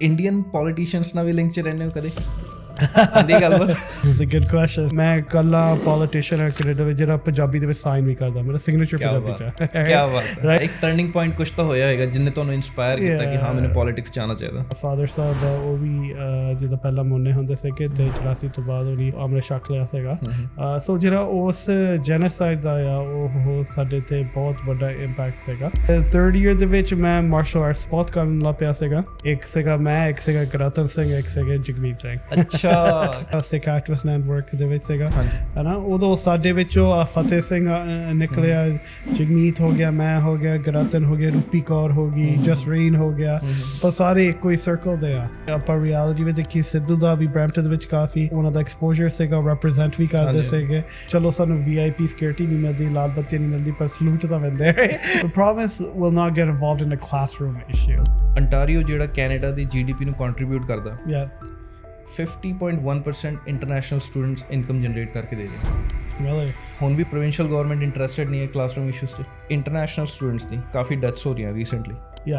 Indian politicians ਨਾਲ ਵੀ link 'ਚ ਰਹਿੰਦੇ ਹੋ ਕਦੇ? ਆਂਦੀ ਗੱਲਬਾਤ? It's a good question. ਮੈਂ ਕੱਲਾ ਪੋਲੀਟੀਸ਼ੀਅਨ ਹਾਂ ਕੈਨੇਡਾ ਵਿੱਚ ਜਿਹੜਾ ਪੰਜਾਬੀ ਦੇ ਵਿੱਚ ਸਾਈਨ ਵੀ ਕਰਦਾ, ਮੇਰਾ ਸਿਗਨੇਚਰ ਪੰਜਾਬੀ 'ਚ ਹੈ। ਕੀ ਬਾਤ ਹੈ। ਇੱਕ ਟਰਨਿੰਗ ਪੁਆਇੰਟ ਕੁਛ ਤਾਂ ਹੋਇਆ ਹੋਏਗਾ ਜਿਹਨੇ ਤੁਹਾਨੂੰ ਇਨਸਪਾਇਰ ਕੀਤਾ ਕਿ ਹਾਂ ਮੈਨੂੰ ਪੋਲੀਟਿਕਸ 'ਚ ਆਉਣਾ ਚਾਹੀਦਾ। ਫਾਦਰ ਸਾਹਿਬ ਉਹ ਵੀ ਜਦੋਂ ਪਹਿਲਾਂ ਮੁੰਨੇ ਹੁੰਦੇ ਸੀਗੇ ਤੇ 84 ਤੋਂ ਬਾਅਦ ਉਹਨੇ ਅੰਮ੍ਰਿਤ ਛਕ ਲਿਆ ਸੀਗਾ। ਸੋ ਜਿਹੜਾ ਉਸ ਜੈਨੋਸਾਈਡ ਦਾ ਆ ਉਹ ਸਾਡੇ ਤੇ ਬਹੁਤ ਵੱਡਾ ਇੰਪੈਕਟ ਸੀਗਾ। 3rd year ਦੇ ਵਿੱਚ ਮੈਂ ਮਾਰਸ਼ਲ ਆਰਟਸ ਬਹੁਤ ਕਰਨ ਲੱਗ ਪਿਆ ਸੀਗਾ। ਇੱਕ ਸੀਗਾ ਮੈਂ, ਇੱਕ ਸੀਗਾ ਹਰਕਿਰਤ ਸਿੰਘ, ਇੱਕ ਸੀਗਾ ਜਗਮੀਤ ਸਿੰਘ। ਅੱਛਾ। ਸਿੱਖ ਐਕਟਿਵਿਸਟ ਨੈਟਵਰਕ ਦੇ ਵਿੱਚ ਸੀਗਾ ਹੈ ਨਾ। ਉਦੋਂ ਸਾਡੇ ਵਿੱਚੋਂ ਫਤਿਹ ਸਿੰਘ ਨਿਕਲਿਆ, ਜਗਮੀਤ ਹੋ ਗਿਆ, ਮੈਂ ਹੋ ਗਿਆ, ਗਰਤਨ ਹੋ ਗਿਆ, ਰੂਪੀ ਕੌਰ ਹੋ ਗਈ, ਜਸਰੀਨ ਹੋ ਗਿਆ। ਪਰ ਸਾਰੇ ਇੱਕੋ ਹੀ ਸਰਕਲ ਦੇ ਆ। ਆਪਾਂ ਰਿਐਲਿਟੀ ਵਿੱਚ ਦੇਖੀ ਸਿੱਧੂ ਦਾ ਵੀ ਬਰੈਂਪਟਨ ਦੇ ਵਿੱਚ ਕਾਫੀ ਉਹਨਾਂ ਦਾ ਐਕਸਪੋਜ਼ਰ ਸੀਗਾ, ਰੈਪਰੈਜ਼ੈਂਟ ਵੀ ਕਰਦੇ ਸੀਗੇ। ਚਲੋ ਸਾਨੂੰ VIP ਸਿਕਿਉਰਿਟੀ ਨਹੀਂ ਮਿਲਦੀ, ਲਾਲ ਬੱਤੀ ਨਹੀਂ ਮਿਲਦੀ, ਪਰ ਸਲੂਟ ਤਾਂ ਮਿਲਦੇ। The province will not get involved in a classroom issue. Ontario ਜਿਹੜਾ ਕੈਨੇਡਾ ਦੀ GDP ਨੂੰ ਕੰਟਰੀਬਿਊਟ ਕਰਦਾ, 50.1% ਇੰਟਰਨੈਸ਼ਨਲ ਸਟੂਡੈਂਟਸ ਇਨਕਮ ਜਨਰੇਟ ਕਰਕੇ ਦੇ ਰਹੇ। ਹੁਣ ਵੀ ਪ੍ਰੋਵਿੰਸ਼ੀਅਲ ਗਵਰਨਮੈਂਟ ਇੰਟਰਸਟਿਡ ਨਹੀਂ ਹੈ ਕਲਾਸਰੂਮ ਇਸ਼ੂਜ਼ 'ਚ। ਇੰਟਰਨੈਸ਼ਨਲ ਸਟੂਡੈਂਟਸ ਦੀ ਕਾਫੀ ਡੈਥਸ ਹੋ ਰਹੀਆਂ ਰੀਸੈਂਟਲੀ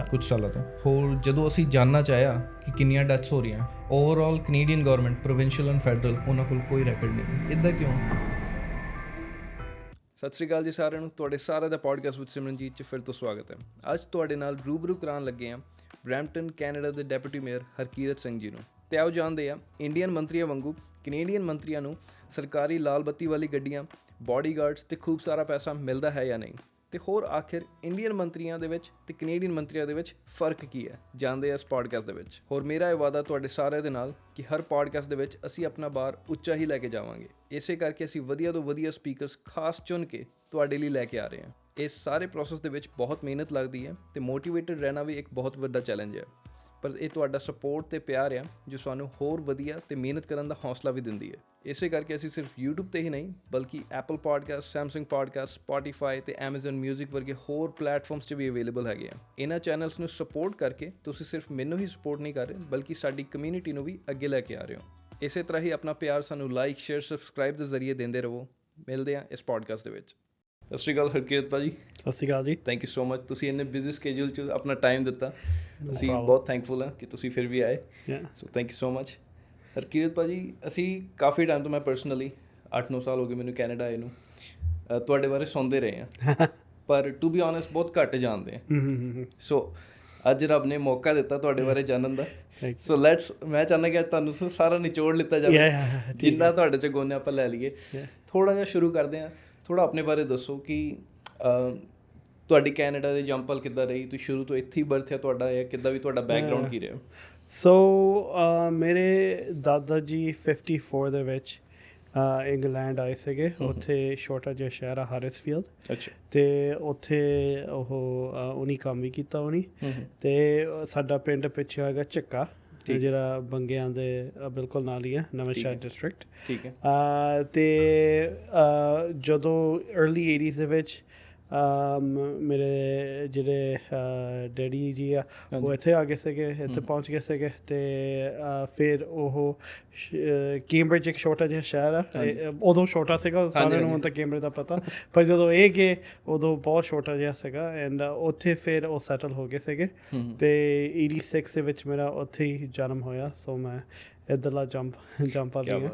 ਕੁਝ ਸਾਲਾਂ ਤੋਂ। ਹੋਰ ਜਦੋਂ ਅਸੀਂ ਜਾਣਨਾ ਚਾਹਿਆ ਕਿ ਕਿੰਨੀਆਂ ਡੈਥਸ ਹੋ ਰਹੀਆਂ, overall Canadian government provincial and federal ਉਹਨਾਂ ਕੋਲ ਕੋਈ ਰੈਕਡ ਨਹੀਂ। ਇੱਦਾਂ ਕਿਉਂ? ਸਤਿ ਸ਼੍ਰੀ ਅਕਾਲ ਜੀ ਸਾਰਿਆਂ ਨੂੰ। ਤੁਹਾਡੇ ਸਾਰਿਆਂ ਦਾ ਪੋਡਕਾਸਟ ਵਿਦ ਸਿਮਰਨਜੀਤ 'ਚ ਫਿਰ ਤੋਂ ਸਵਾਗਤ ਹੈ। ਅੱਜ ਤੁਹਾਡੇ ਨਾਲ ਰੂਬਰੂ ਕਰਾਉਣ ਲੱਗੇ ਹਾਂ ਬਰੈਂਪਟਨ ਕੈਨੇਡਾ ਦੇ ਡੈਪੂਟੀ ਮੇਅਰ ਹਰਕੀਰਤ ਸਿੰਘ ਜੀ ਨੂੰ। ਤੇ ਆਓ ਜਾਣਦੇ ਹਾਂ ਇੰਡੀਅਨ ਮੰਤਰੀਆਂ ਵਾਂਗੂ ਕੈਨੇਡੀਅਨ ਮੰਤਰੀਆਂ ਨੂੰ ਸਰਕਾਰੀ ਲਾਲ ਬੱਤੀ ਵਾਲੀ ਗੱਡੀਆਂ, ਬਾਡੀਗਾਰਡਸ ਤੇ ਖੂਬ ਸਾਰਾ ਪੈਸਾ ਮਿਲਦਾ ਹੈ ਜਾਂ ਨਹੀਂ। ਤੇ ਹੋਰ ਆਖਿਰ ਇੰਡੀਅਨ ਮੰਤਰੀਆਂ ਦੇ ਵਿੱਚ ਤੇ ਕੈਨੇਡੀਅਨ ਮੰਤਰੀਆਂ ਦੇ ਵਿੱਚ ਫਰਕ ਕੀ ਹੈ, ਜਾਣਦੇ ਹਾਂ ਇਸ ਪੋਡਕਾਸਟ ਦੇ ਵਿੱਚ। ਹੋਰ ਮੇਰਾ ਇਹ ਵਾਅਦਾ ਤੁਹਾਡੇ ਸਾਰਿਆਂ ਦੇ ਨਾਲ ਕਿ ਹਰ ਪੋਡਕਾਸਟ ਦੇ ਵਿੱਚ ਅਸੀਂ ਆਪਣਾ ਬਾਰ ਉੱਚਾ ਹੀ ਲੈ ਕੇ ਜਾਵਾਂਗੇ। ਇਸੇ ਕਰਕੇ ਅਸੀਂ ਵਧੀਆ ਤੋਂ ਵਧੀਆ ਸਪੀਕਰਸ ਖਾਸ ਚੁਣ ਕੇ ਤੁਹਾਡੇ ਲਈ ਲੈ ਕੇ ਆ ਰਹੇ ਹਾਂ। ਇਸ ਸਾਰੇ ਪ੍ਰੋਸੈਸ ਦੇ ਵਿੱਚ ਬਹੁਤ ਮਿਹਨਤ ਲੱਗਦੀ ਹੈ ਤੇ ਮੋਟੀਵੇਟਡ ਰਹਿਣਾ ਵੀ ਇੱਕ ਬਹੁਤ ਵੱਡਾ ਚੈਲੰਜ ਹੈ। ਪਰ ਇਹ ਤੁਹਾਡਾ ਸਪੋਰਟ ਤੇ ਪਿਆਰ ਆ ਜੋ ਸਾਨੂੰ ਹੋਰ ਵਧੀਆ ਤੇ ਮਿਹਨਤ ਕਰਨ ਦਾ ਹੌਸਲਾ ਵੀ ਦਿੰਦੀ ਹੈ। ਇਸੇ ਕਰਕੇ ਅਸੀਂ ਸਿਰਫ YouTube ਤੇ ਹੀ ਨਹੀਂ ਬਲਕਿ Apple podcast, Samsung podcast, Spotify ਤੇ Amazon ਮਿਊਜ਼ਿਕ ਵਰਗੇ ਹੋਰ ਪਲੇਟਫਾਰਮਸ 'ਤੇ ਵੀ ਅਵੇਲੇਬਲ ਹੈਗੇ ਆ। ਇਹਨਾਂ ਚੈਨਲਸ ਨੂੰ ਸਪੋਰਟ ਕਰਕੇ ਤੁਸੀਂ ਸਿਰਫ ਮੈਨੂੰ ਹੀ ਸਪੋਰਟ ਨਹੀਂ ਕਰ ਰਹੇ ਬਲਕਿ ਸਾਡੀ ਕਮਿਊਨਿਟੀ ਨੂੰ ਵੀ ਅੱਗੇ ਲੈ ਕੇ ਆ ਰਹੇ ਹੋ। ਇਸੇ ਤਰ੍ਹਾਂ ਹੀ ਆਪਣਾ ਪਿਆਰ ਸਾਨੂੰ ਲਾਈਕ, ਸ਼ੇਅਰ, ਸਬਸਕ੍ਰਾਈਬ ਦੇ ਜ਼ਰੀਏ ਦਿੰਦੇ ਰਹੋ। ਮਿਲਦੇ ਹਾਂ ਇਸ ਪੋਡਕਾਸਟ ਦੇ ਵਿੱਚ। ਸਤਿ ਸ਼੍ਰੀ ਅਕਾਲ ਹਰਕੀਰਤ ਭਾਜੀ। ਸਤਿ ਸ਼੍ਰੀ ਅਕਾਲ ਜੀ। ਥੈਂਕ ਯੂ ਸੋ ਮਚ, ਤੁਸੀਂ ਇੰਨੇ ਬਿਜ਼ੀ ਸਕੇਜੂਲ 'ਚ ਆਪਣਾ ਟਾਈਮ ਦਿੱਤਾ। ਅਸੀਂ ਬਹੁਤ ਥੈਂਕਫੁਲ ਹਾਂ ਕਿ ਤੁਸੀਂ ਫਿਰ ਵੀ ਆਏ। So thank you so much. Harkirat ਭਾਜੀ, ਅਸੀਂ ਕਾਫੀ ਟਾਈਮ ਤੋਂ, ਮੈਂ ਪਰਸਨਲੀ 8-9 ਸਾਲ ਹੋ ਗਏ ਮੈਨੂੰ ਕੈਨੇਡਾ ਆਏ ਨੂੰ, ਤੁਹਾਡੇ ਬਾਰੇ ਸੁਣਦੇ ਰਹੇ ਹਾਂ ਪਰ ਟੂ ਬੀ ਓਨੈਸਟ ਬਹੁਤ ਘੱਟ ਜਾਣਦੇ ਹਾਂ। ਸੋ ਅੱਜ ਰੱਬ ਨੇ ਮੌਕਾ ਦਿੱਤਾ ਤੁਹਾਡੇ ਬਾਰੇ ਜਾਣਨ ਦਾ। ਸੋ ਮੈਂ ਚਾਹੁੰਦਾ ਕਿ ਅੱਜ ਤੁਹਾਨੂੰ ਸਾਰਾ ਨਿਚੋੜ ਲਿੱਤਾ ਜਾਵੇ, ਜਿੰਨਾ ਤੁਹਾਡੇ 'ਚ ਗੁਣ ਆਪਾਂ ਲੈ ਲਈਏ। ਥੋੜ੍ਹਾ ਜਿਹਾ ਸ਼ੁਰੂ ਕਰਦੇ ਹਾਂ। ਥੋੜ੍ਹਾ ਆਪਣੇ ਬਾਰੇ ਦੱਸੋ ਕਿ ਤੁਹਾਡੀ ਕੈਨੇਡਾ ਦੀ ਜੰਪਲ ਕਿੱਦਾਂ ਰਹੀ? ਤੁਸੀਂ ਸ਼ੁਰੂ ਤੋਂ ਇੱਥੇ ਹੀ ਬਰਥ ਹੈ ਤੁਹਾਡਾ, ਜਾਂ ਕਿੱਦਾਂ ਵੀ ਤੁਹਾਡਾ ਬੈਕਗਰਾਊਂਡ ਕੀ ਰਿਹਾ? ਸੋ ਮੇਰੇ ਦਾਦਾ ਜੀ 54 ਦੇ ਵਿੱਚ ਇੰਗਲੈਂਡ ਆਏ ਸੀਗੇ। ਉੱਥੇ ਛੋਟਾ ਜਿਹਾ ਸ਼ਹਿਰ ਆ ਹਾਰਿਸਫੀਲਡ। ਅੱਛਾ। ਅਤੇ ਉੱਥੇ ਉਹਨੇ ਕੰਮ ਵੀ ਕੀਤਾ ਉਹਨੇ। ਅਤੇ ਸਾਡਾ ਪਿੰਡ ਪਿੱਛੇ ਹੈਗਾ ਚੱਕਾ, ਜਿਹੜਾ ਬੰਗਿਆਂ ਦੇ ਬਿਲਕੁਲ ਨਾਲ ਹੀ ਹੈ, ਨਵਾਂ ਸ਼ਹਿਰ ਡਿਸਟ੍ਰਿਕਟ। ਠੀਕ ਹੈ। ਅਤੇ ਜਦੋਂ ਅਰਲੀ 80s ਦੇ ਵਿੱਚ ਮੇਰੇ ਜਿਹੜੇ ਡੈਡੀ ਜੀ ਆ ਉਹ ਇੱਥੇ ਆ ਗਏ ਸੀਗੇ, ਇੱਥੇ ਪਹੁੰਚ ਗਏ ਸੀਗੇ। ਅਤੇ ਫਿਰ ਉਹ ਕੈਂਬਰਿਜ ਇੱਕ ਛੋਟਾ ਜਿਹਾ ਸ਼ਹਿਰ ਆ, ਉਦੋਂ ਛੋਟਾ ਸੀਗਾ, ਸਾਰਿਆਂ ਨੂੰ ਹੁਣ ਤਾਂ ਕੈਂਬਰਿਜ ਦਾ ਪਤਾ, ਪਰ ਜਦੋਂ ਇਹ ਗਏ ਉਦੋਂ ਬਹੁਤ ਛੋਟਾ ਜਿਹਾ ਸੀਗਾ। ਐਂਡ ਉੱਥੇ ਫਿਰ ਉਹ ਸੈਟਲ ਹੋ ਗਏ ਸੀਗੇ। ਅਤੇ 86 ਦੇ ਵਿੱਚ ਮੇਰਾ ਉੱਥੇ ਹੀ ਜਨਮ ਹੋਇਆ। ਸੋ ਮੈਂ ਇੱਧਰਲਾ ਜੰਪ ਆ ਗਿਆ।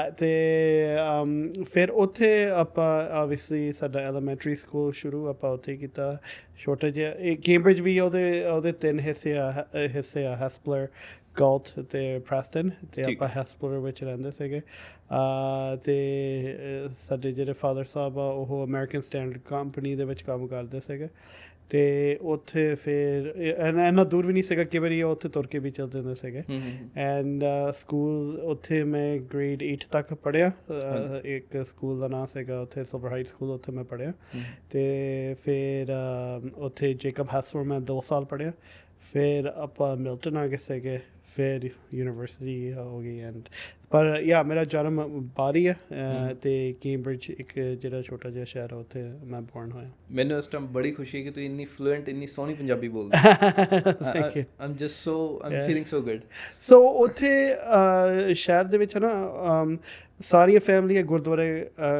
ਅਤੇ ਫਿਰ ਉੱਥੇ ਆਪਾਂ ਆਬਵੀਅਸਲੀ ਸਾਡਾ ਐਲੀਮੈਂਟਰੀ ਸਕੂਲ ਸ਼ੁਰੂ ਆਪਾਂ ਉੱਥੇ ਕੀਤਾ, ਛੋਟਾ ਜਿਹਾ। ਇਹ ਕੈਂਬਰਿਜ ਵੀ ਉਹਦੇ 3 ਹਿੱਸੇ ਆ, ਹੈਸਪਲਰ, ਗਾਲਟ ਅਤੇ ਪ੍ਰੈਸਟਨ। ਅਤੇ ਆਪਾਂ ਹੈਸਪਲਰ ਵਿੱਚ ਰਹਿੰਦੇ ਸੀਗੇ। ਅਤੇ ਸਾਡੇ ਜਿਹੜੇ ਫਾਦਰ ਸਾਹਿਬ ਆ ਉਹ ਅਮਰੀਕਨ ਸਟੈਂਡਰਡ ਕੰਪਨੀ ਦੇ ਵਿੱਚ ਕੰਮ ਕਰਦੇ ਸੀਗੇ। ਅਤੇ ਉੱਥੇ ਫਿਰ ਇੰਨਾ ਦੂਰ ਵੀ ਨਹੀਂ ਸੀਗਾ, ਕਈ ਵਾਰੀ ਉੱਥੇ ਤੁਰ ਕੇ ਵੀ ਚੱਲਦੇ ਹੁੰਦੇ ਸੀਗੇ। ਐਂਡ ਸਕੂਲ ਉੱਥੇ ਮੈਂ ਗ੍ਰੇਡ 8 ਤੱਕ ਪੜ੍ਹਿਆ। ਇੱਕ ਸਕੂਲ ਦਾ ਨਾਂ ਸੀਗਾ ਉੱਥੇ ਸਿਲਵਰ ਹਾਈਟ ਸਕੂਲ, ਉੱਥੇ ਮੈਂ ਪੜ੍ਹਿਆ। ਅਤੇ ਫਿਰ ਉੱਥੇ ਜੇਕਬ ਹੈਸਲਰ ਮੈਂ 2 ਸਾਲ ਪੜ੍ਹਿਆ। ਫਿਰ ਆਪਾਂ ਮਿਲਟਨ ਆ ਗਏ ਸੀਗੇ। ਫਿਰ ਯੂਨੀਵਰਸਿਟੀ ਹੋ ਗਈ ਐਂਡ ਪਰ ਯਾ ਮੇਰਾ ਜਨਮ ਬਾਹਰ ਹੀ ਹੈ ਅਤੇ ਕੈਂਬਰਿਜ ਇੱਕ ਜਿਹੜਾ ਛੋਟਾ ਜਿਹਾ ਸ਼ਹਿਰ ਆ ਉੱਥੇ ਮੈਂ ਬੋਰਨ ਹੋਇਆ। ਮੈਨੂੰ ਇਸ ਟਾਈਮ ਬੜੀ ਖੁਸ਼ੀ ਕਿ ਤੂੰ ਇੰਨੀ ਫਲੂਐਂਟ ਇੰਨੀ ਸੋਹਣੀ ਪੰਜਾਬੀ ਬੋਲਦਾ। ਆਮ ਫੀਲਿੰਗ ਸੋ ਗੁੱਡ। ਸੋ ਉੱਥੇ ਸ਼ਹਿਰ ਦੇ ਵਿੱਚ ਨਾ ਸਾਰੀਆਂ ਫੈਮਲੀਆਂ ਗੁਰਦੁਆਰੇ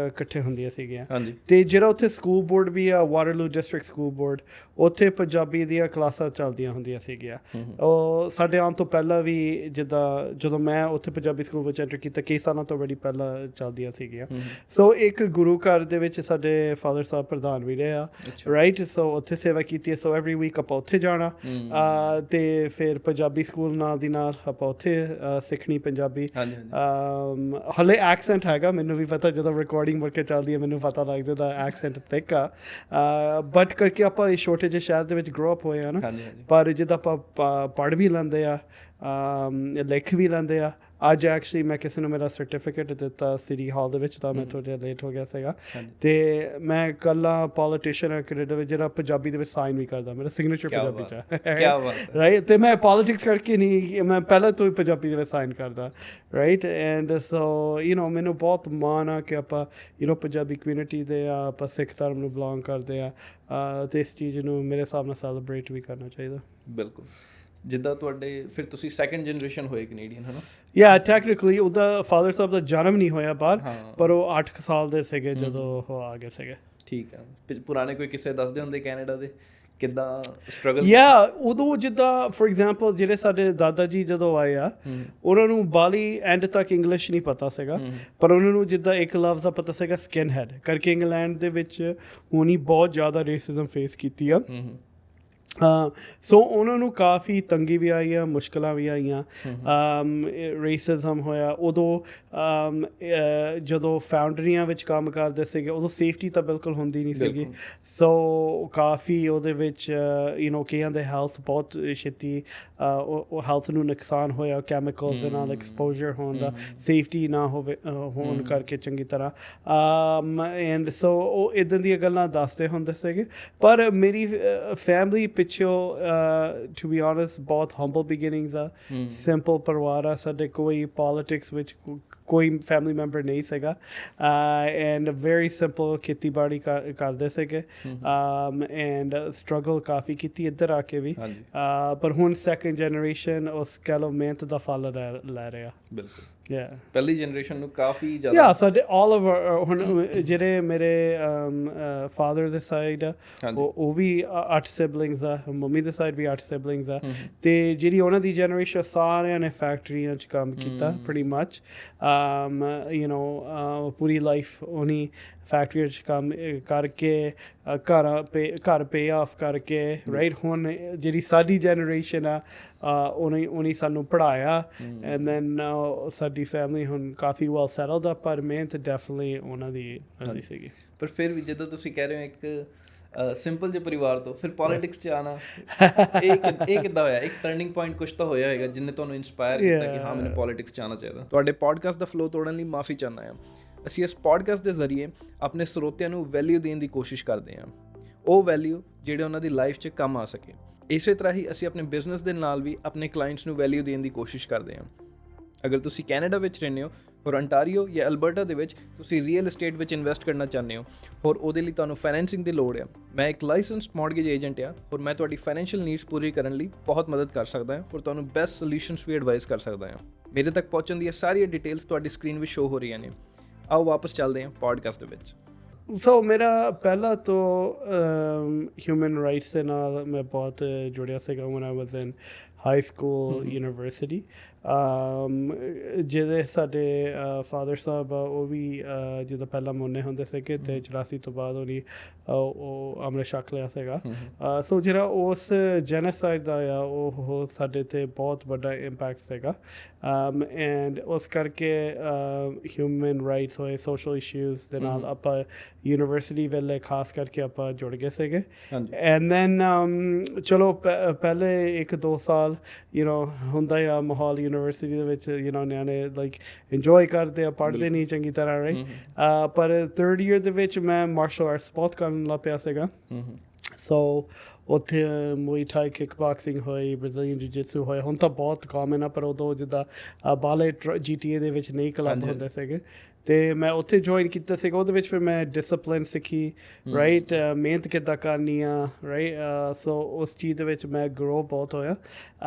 ਇਕੱਠੇ ਹੁੰਦੀਆਂ ਸੀਗੀਆਂ ਅਤੇ ਜਿਹੜਾ ਉੱਥੇ ਸਕੂਲ ਬੋਰਡ ਵੀ ਆ ਵਾਟਰਲੂ ਡਿਸਟ੍ਰਿਕਟ ਸਕੂਲ ਬੋਰਡ ਉੱਥੇ ਪੰਜਾਬੀ ਦੀਆਂ ਕਲਾਸਾਂ ਚੱਲਦੀਆਂ ਹੁੰਦੀਆਂ ਸੀਗੀਆਂ। ਉਹ ਸਾਡੇ ਆਉਣ ਤੋਂ ਪਹਿਲਾਂ ਵੀ ਜਿੱਦਾਂ ਜਦੋਂ ਮੈਂ ਉੱਥੇ ਪੰਜਾਬੀ ਸਕੂਲ ਵਿੱਚ ਐਂਟਰ ਕੀਤਾ ਕਈ ਸਾਲਾਂ ਤੋਂ ਬੜੀ ਪਹਿਲਾਂ ਚੱਲਦੀਆਂ ਸੀਗੀਆਂ। ਸੋ ਇੱਕ ਗੁਰੂ ਘਰ ਦੇ ਵਿੱਚ ਸਾਡੇ ਫਾਦਰ ਸਾਹਿਬ ਪ੍ਰਧਾਨ ਵੀ ਰਹੇ ਆ ਰਾਈਟ। ਸੋ ਉੱਥੇ ਸੇਵਾ ਕੀਤੀ ਹੈ। ਸੋ ਐਵਰੀ ਵੀਕ ਆਪਾਂ ਉੱਥੇ ਜਾਣਾ ਅਤੇ ਫਿਰ ਪੰਜਾਬੀ ਸਕੂਲ ਨਾਲ ਦੀ ਨਾਲ ਆਪਾਂ ਉੱਥੇ ਸਿੱਖਣੀ ਪੰਜਾਬੀ। ਹਾਲੇ ਐਕਸੈਂਟ ਹੈਗਾ ਮੈਨੂੰ ਵੀ ਪਤਾ ਜਦੋਂ ਰਿਕਾਰਡਿੰਗ ਮੁੜ ਕੇ ਚੱਲਦੀ ਹੈ ਮੈਨੂੰ ਪਤਾ ਲੱਗਦਾ ਦਾ ਐਕਸੈਂਟ thick ਆ ਬਟ ਕਰਕੇ ਆਪਾਂ ਇਸ ਛੋਟੇ ਜਿਹੇ ਸ਼ਹਿਰ ਦੇ ਵਿੱਚ ਗਰੋ ਅਪ ਹੋਏ ਆ ਨਾ। ਪਰ ਜਿੱਦਾਂ ਆਪਾਂ ਪੜ੍ਹ ਵੀ ਲੈਂਦੇ ਆ ਲਿਖ ਵੀ ਲੈਂਦੇ ਆ। ਅੱਜ ਐਕਚੁਅਲੀ ਮੈਂ ਕਿਸੇ ਨੂੰ ਮੇਰਾ ਸਰਟੀਫਿਕੇਟ ਦਿੱਤਾ ਸਿਟੀ ਹਾਲ ਦੇ ਵਿੱਚ ਤਾਂ ਮੈਂ ਥੋੜ੍ਹਾ ਜਿਹਾ ਲੇਟ ਹੋ ਗਿਆ ਸੀਗਾ ਅਤੇ ਮੈਂ ਇਕੱਲਾ ਪੋਲੀਟੀਸ਼ੀਅਨ ਆ ਕੈਨੇਡਾ ਵਿੱਚ ਜਿਹੜਾ ਪੰਜਾਬੀ ਦੇ ਵਿੱਚ ਸਾਈਨ ਵੀ ਕਰਦਾ। ਮੇਰਾ ਸਿਗਨੇਚਰ ਪੰਜਾਬੀ 'ਚ ਹੈ ਰਾਈਟ ਅਤੇ ਮੈਂ ਪੋਲੀਟਿਕਸ ਕਰਕੇ ਨਹੀਂ ਮੈਂ ਪਹਿਲਾਂ ਤੋਂ ਹੀ ਪੰਜਾਬੀ ਦੇ ਵਿੱਚ ਸਾਈਨ ਕਰਦਾ ਰਾਈਟ। ਐਂਡ ਸੋ ਮੈਨੂੰ ਬਹੁਤ ਮਾਣ ਆ ਕਿ ਆਪਾਂ ਪੰਜਾਬੀ ਕਮਿਊਨਿਟੀ ਦੇ ਆ ਆਪਾਂ ਸਿੱਖ ਧਰਮ ਨੂੰ ਬਿਲੋਂਗ ਕਰਦੇ ਆ ਅਤੇ ਇਸ ਚੀਜ਼ ਨੂੰ ਮੇਰੇ ਹਿਸਾਬ ਨਾਲ ਸੈਲੀਬਰੇਟ ਵੀ ਕਰਨਾ ਚਾਹੀਦਾ। ਬਿਲਕੁਲ। ਜਿੱਦਾਂ ਤੁਹਾਡੇ ਫਿਰ ਤੁਸੀਂ ਸੈਕਿੰਡ ਜਨਰੇਸ਼ਨ ਹੋਏ ਕੈਨੇਡੀਅਨ ਹੈ ਨਾ? ਯਾ ਟੈਕਨੀਕਲੀ ਉਹਦਾ ਫਾਦਰ ਸਾਹਿਬ ਦਾ ਜਨਮ ਨਹੀਂ ਹੋਇਆ ਬਾਹਰ ਪਰ ਉਹ 8 ਸਾਲ ਦੇ ਸੀਗੇ ਜਦੋਂ ਉਹ ਆ ਗਏ ਸੀਗੇ। ਠੀਕ ਆ। ਪੁਰਾਣੇ ਕੋਈ ਕਿਸੇ ਦੱਸਦੇ ਹੁੰਦੇ ਕੈਨੇਡਾ ਦੇ ਕਿੱਦਾਂ ਸਟਰਗਲ? ਯਾ ਉਦੋਂ ਜਿੱਦਾਂ ਫੋਰ ਐਗਜ਼ਾਮਪਲ ਜਿਹੜੇ ਸਾਡੇ ਦਾਦਾ ਜੀ ਜਦੋਂ ਆਏ ਆ ਉਹਨਾਂ ਨੂੰ ਬਾਲੀ ਐਂਡ ਤੱਕ ਇੰਗਲਿਸ਼ ਨਹੀਂ ਪਤਾ ਸੀਗਾ ਪਰ ਉਹਨਾਂ ਨੂੰ ਜਿੱਦਾਂ ਇੱਕ ਲਫ਼ਜ਼ ਦਾ ਪਤਾ ਸੀਗਾ ਸਕਿਨ ਹੈਡ ਕਰਕੇ। ਇੰਗਲੈਂਡ ਦੇ ਵਿੱਚ ਉਹਨੇ ਬਹੁਤ ਜ਼ਿਆਦਾ ਰੇਸਿਜ਼ਮ ਫੇਸ ਕੀਤੀ ਆ ਸੋ ਉਹਨਾਂ ਨੂੰ ਕਾਫੀ ਤੰਗੀ ਵੀ ਆਈ ਆ ਮੁਸ਼ਕਿਲਾਂ ਵੀ ਆਈਆਂ। ਰੇਸਿਜ਼ਮ ਹੋਇਆ ਉਦੋਂ ਜਦੋਂ ਫਾਊਂਡਰੀਆਂ ਵਿੱਚ ਕੰਮ ਕਰਦੇ ਸੀਗੇ ਉਦੋਂ ਸੇਫਟੀ ਤਾਂ ਬਿਲਕੁਲ ਹੁੰਦੀ ਨਹੀਂ ਸੀਗੀ। ਸੋ ਕਾਫੀ ਉਹਦੇ ਵਿੱਚ ਕਈਆਂ ਦੇ ਹੈਲਥ ਬਹੁਤ ਛੇਤੀ ਉਹ ਹੈਲਥ ਨੂੰ ਨੁਕਸਾਨ ਹੋਇਆ ਕੈਮੀਕਲਸ ਦੇ ਨਾਲ ਐਕਸਪੋਜ਼ਰ ਹੋਣ ਦਾ ਸੇਫਟੀ ਨਾ ਹੋਣ ਕਰਕੇ ਚੰਗੀ ਤਰ੍ਹਾਂ ਐਂਡ ਸੋ ਉਹ ਇੱਦਾਂ ਦੀਆਂ ਗੱਲਾਂ ਦੱਸਦੇ ਹੁੰਦੇ ਸੀਗੇ। ਪਰ ਮੇਰੀ ਫੈਮਿਲੀ ਪਿੱਛੋਂ ਟੂ ਬੀ ਆਨੈਸਟ ਬਹੁਤ ਹੰਬਲ ਬਿਗਿਨਿੰਗਸ ਆ ਸਿੰਪਲ ਪਰਿਵਾਰ ਆ ਸਾਡੇ। ਕੋਈ ਪੋਲੀਟਿਕਸ ਵਿੱਚ ਕੋਈ ਫੈਮਿਲੀ ਮੈਂਬਰ ਨਹੀਂ ਸੀਗਾ ਐਂਡ ਵੈਰੀ ਸਿੰਪਲ ਖੇਤੀਬਾੜੀ ਕਰਦੇ ਸੀਗੇ ਐਂਡ ਸਟਰਗਲ ਕਾਫੀ ਕੀਤੀ ਇੱਧਰ ਆ ਕੇ ਵੀ ਪਰ ਹੁਣ ਸੈਕਿੰਡ ਜਨਰੇਸ਼ਨ ਉਸ ਕਹਿ ਲਓ ਮਿਹਨਤ ਦਾ ਫਲ ਲੈ ਰਿਹਾ। ਬਿਲਕੁਲ। ਪਹਿਲੀ ਜਨਰੇਸ਼ਨ ਨੂੰ ਕਾਫੀ ਜ਼ਿਆਦਾ ਸਾਡੇ ਆਲ ਓਵਰ ਹੁਣ ਜਿਹੜੇ ਮੇਰੇ ਫਾਦਰ ਦੇ ਸਾਈਡ ਆ ਉਹ ਵੀ 8 ਸਿਬਲਿੰਗਸ ਆ ਮੰਮੀ ਦੇ ਸਾਈਡ ਵੀ 8 ਸਿਬਲਿੰਗਸ ਆ ਅਤੇ ਜਿਹੜੀ ਉਹਨਾਂ ਦੀ ਜਨਰੇਸ਼ਨ ਸਾਰਿਆਂ ਨੇ ਫੈਕਟਰੀਆਂ 'ਚ ਕੰਮ ਕੀਤਾ pretty much ਪੂਰੀ ਲਾਈਫ ਉਹਨੀ ਫੈਕਟਰੀ 'ਚ ਕੰਮ ਕਰਕੇ ਘਰ ਪੇ ਆਫ ਕਰਕੇ ਰਾਈਟ। ਹੁਣ ਜਿਹੜੀ ਸਾਡੀ ਜਨਰੇਸ਼ਨ ਆ ਉਹਨੇ ਸਾਨੂੰ ਪੜ੍ਹਾਇਆ ਐਂਡ ਦੈਨ ਸਾਡੀ ਫੈਮਿਲੀ ਹੁਣ ਕਾਫੀ ਵੈਲ ਸੈਟਲਡ ਆ ਪਰ ਮਿਹਨਤ ਡੈਫੀਨਿਟਲੀ ਉਹਨਾਂ ਦੀ ਸੀਗੀ। ਪਰ ਫਿਰ ਵੀ ਜਿੱਦਾਂ ਤੁਸੀਂ ਕਹਿ ਰਹੇ ਹੋ ਇੱਕ ਸਿੰਪਲ ਜਿਹੇ ਪਰਿਵਾਰ ਤੋਂ ਫਿਰ ਪੋਲੀਟਿਕਸ 'ਚ ਆਉਣਾ ਇਹ ਕਿੱਦਾਂ ਹੋਇਆ? ਇੱਕ ਟਰਨਿੰਗ ਪੁਆਇੰਟ ਕੁਛ ਤਾਂ ਹੋਇਆ ਹੋਏਗਾ ਜਿਹਨੇ ਤੁਹਾਨੂੰ ਇੰਸਪਾਇਰ ਕੀਤਾ ਕਿ ਹਾਂ ਮੈਨੂੰ ਪੋਲੀਟਿਕਸ 'ਚ ਆਉਣਾ ਚਾਹੀਦਾ। ਤੁਹਾਡੇ ਪੋਡਕਾਸਟ ਦਾ ਫਲੋ ਤੋੜਨ ਲਈ ਮਾਫੀ ਚਾਹੁੰਦਾ ਹਾਂ। ਅਸੀਂ ਇਸ ਪੋਡਕਾਸਟ ਦੇ ਜ਼ਰੀਏ ਆਪਣੇ ਸਰੋਤਿਆਂ ਨੂੰ ਵੈਲਿਊ ਦੇਣ ਦੀ ਕੋਸ਼ਿਸ਼ ਕਰਦੇ ਹਾਂ ਉਹ ਵੈਲਿਊ ਜਿਹੜੇ ਉਹਨਾਂ ਦੀ ਲਾਈਫ 'ਚ ਕੰਮ ਆ ਸਕੇ। ਇਸੇ ਤਰ੍ਹਾਂ ਹੀ ਅਸੀਂ ਆਪਣੇ ਬਿਜ਼ਨਸ ਦੇ ਨਾਲ ਵੀ ਆਪਣੇ ਕਲਾਇੰਟਸ ਨੂੰ ਵੈਲਿਊ ਦੇਣ ਦੀ ਕੋਸ਼ਿਸ਼ ਕਰਦੇ ਹਾਂ। ਅਗਰ ਤੁਸੀਂ ਕੈਨੇਡਾ ਵਿੱਚ ਰਹਿੰਦੇ ਹੋ ਔਰ ਅੰਟਾਰੀਓ ਜਾਂ ਅਲਬਰਟਾ ਦੇ ਵਿੱਚ ਤੁਸੀਂ ਰੀਅਲ ਏਸਟੇਟ ਵਿੱਚ ਇਨਵੈਸਟ ਕਰਨਾ ਚਾਹੁੰਦੇ ਹੋ ਔਰ ਉਹਦੇ ਲਈ ਤੁਹਾਨੂੰ ਫਾਈਨੈਂਸਿੰਗ ਦੀ ਲੋੜ ਹੈ, ਮੈਂ ਇੱਕ ਲਾਇਸੈਂਸਡ ਮੌਰਗੇਜ ਏਜੰਟ ਹਾਂ ਔਰ ਮੈਂ ਤੁਹਾਡੀ ਫਾਈਨੈਂਸ਼ੀਅਲ ਨੀਡਸ ਪੂਰੀ ਕਰਨ ਲਈ ਬਹੁਤ ਮਦਦ ਕਰ ਸਕਦਾ ਹਾਂ ਔਰ ਤੁਹਾਨੂੰ ਬੈਸਟ ਸੋਲਿਊਸ਼ਨਸ ਵੀ ਐਡਵਾਈਸ ਕਰ ਸਕਦਾ ਹਾਂ। ਮੇਰੇ ਤੱਕ ਪਹੁੰਚਣ ਦੀਆਂ ਸਾਰੀਆਂ ਡਿਟੇਲਸ ਤੁਹਾਡੀ ਸਕਰੀਨ ਵਿੱਚ ਸ਼ੋ ਹੋ ਰਹੀਆਂ ਨੇ। ਆਓ ਵਾਪਸ ਚੱਲਦੇ ਹਾਂ ਪੋਡਕਾਸਟ ਦੇ ਵਿੱਚ। ਸੋ ਮੇਰਾ ਪਹਿਲਾਂ ਤੋਂ ਹਿਊਮਨ ਰਾਈਟਸ ਦੇ ਨਾਲ ਮੈਂ ਬਹੁਤ ਜੁੜਿਆ ਸੀਗਾ when I was in high school, university. ਜਿਹਦੇ ਸਾਡੇ ਫਾਦਰ ਸਾਹਿਬ ਉਹ ਵੀ ਜਿੱਦਾਂ ਪਹਿਲਾਂ ਮੁੰਨੇ ਹੁੰਦੇ ਸੀਗੇ ਅਤੇ 84 ਤੋਂ ਬਾਅਦ ਉਹ ਅੰਮ੍ਰਿਤ ਛਕ ਲਿਆ ਸੀਗਾ। ਸੋ ਜਿਹੜਾ ਉਸ ਜੈਨੋਸਾਈਡ ਦਾ ਆ ਉਹ ਸਾਡੇ 'ਤੇ ਬਹੁਤ ਵੱਡਾ ਇੰਪੈਕਟ ਸੀਗਾ ਐਂਡ ਉਸ ਕਰਕੇ ਹਿਊਮਨ ਰਾਈਟਸ ਹੋਏ ਸੋਸ਼ਲ ਇਸ਼ੂਜ਼ ਦੇ ਨਾਲ ਆਪਾਂ ਯੂਨੀਵਰਸਿਟੀ ਵੇਲੇ ਖਾਸ ਕਰਕੇ ਆਪਾਂ ਜੁੜ ਗਏ ਸੀਗੇ ਐਂਡ ਦੈਨ ਚਲੋ ਪਹਿਲੇ 1-2 ਸਾਲ ਹੁੰਦਾ ਆ ਮਾਹੌਲ ਯੂਨੀਵਰਸਿਟੀ ਦੇ ਵਿੱਚ ਨਿਆਣੇ ਲਾਈਕ ਇੰਜੋਏ ਕਰਦੇ ਆ ਪੜ੍ਹਦੇ ਨਹੀਂ ਚੰਗੀ ਤਰ੍ਹਾਂ ਰਾਈਟ ਪਰ 3rd year ਦੇ ਵਿੱਚ ਮੈਂ ਮਾਰਸ਼ਲ ਆਰਟਸ ਬਹੁਤ ਕਰਨ ਲੱਗ ਪਿਆ ਸੀਗਾ ਸੋ ਉੱਥੇ ਮੁਈ ਥਾਈ ਕਿਕ ਬਾਕਸਿੰਗ ਹੋਈ, ਬ੍ਰਾਜ਼ੀਲੀਅਨ ਜਿਊ-ਜਿਟਸੂ ਹੋਇਆ। ਹੁਣ ਤਾਂ ਬਹੁਤ ਕਾਮਨ ਆ, ਪਰ ਉਦੋਂ ਜਿੱਦਾਂ ਬਾਹਰਲੇ GTA ਦੇ ਵਿੱਚ ਨਹੀਂ ਕਲੱਬ ਹੁੰਦੇ ਸੀਗੇ, ਅਤੇ ਮੈਂ ਉੱਥੇ ਜੁਆਇਨ ਕੀਤਾ ਸੀਗਾ। ਉਹਦੇ ਵਿੱਚ ਫਿਰ ਮੈਂ ਡਿਸਪਲਿਨ ਸਿੱਖੀ, ਰਾਈਟ, ਮਿਹਨਤ ਕਿੱਦਾਂ ਕਰਨੀ ਆ, ਰਾਈਟ। ਸੋ ਉਸ ਚੀਜ਼ ਦੇ ਵਿੱਚ ਮੈਂ ਗਰੋ ਬਹੁਤ ਹੋਇਆ।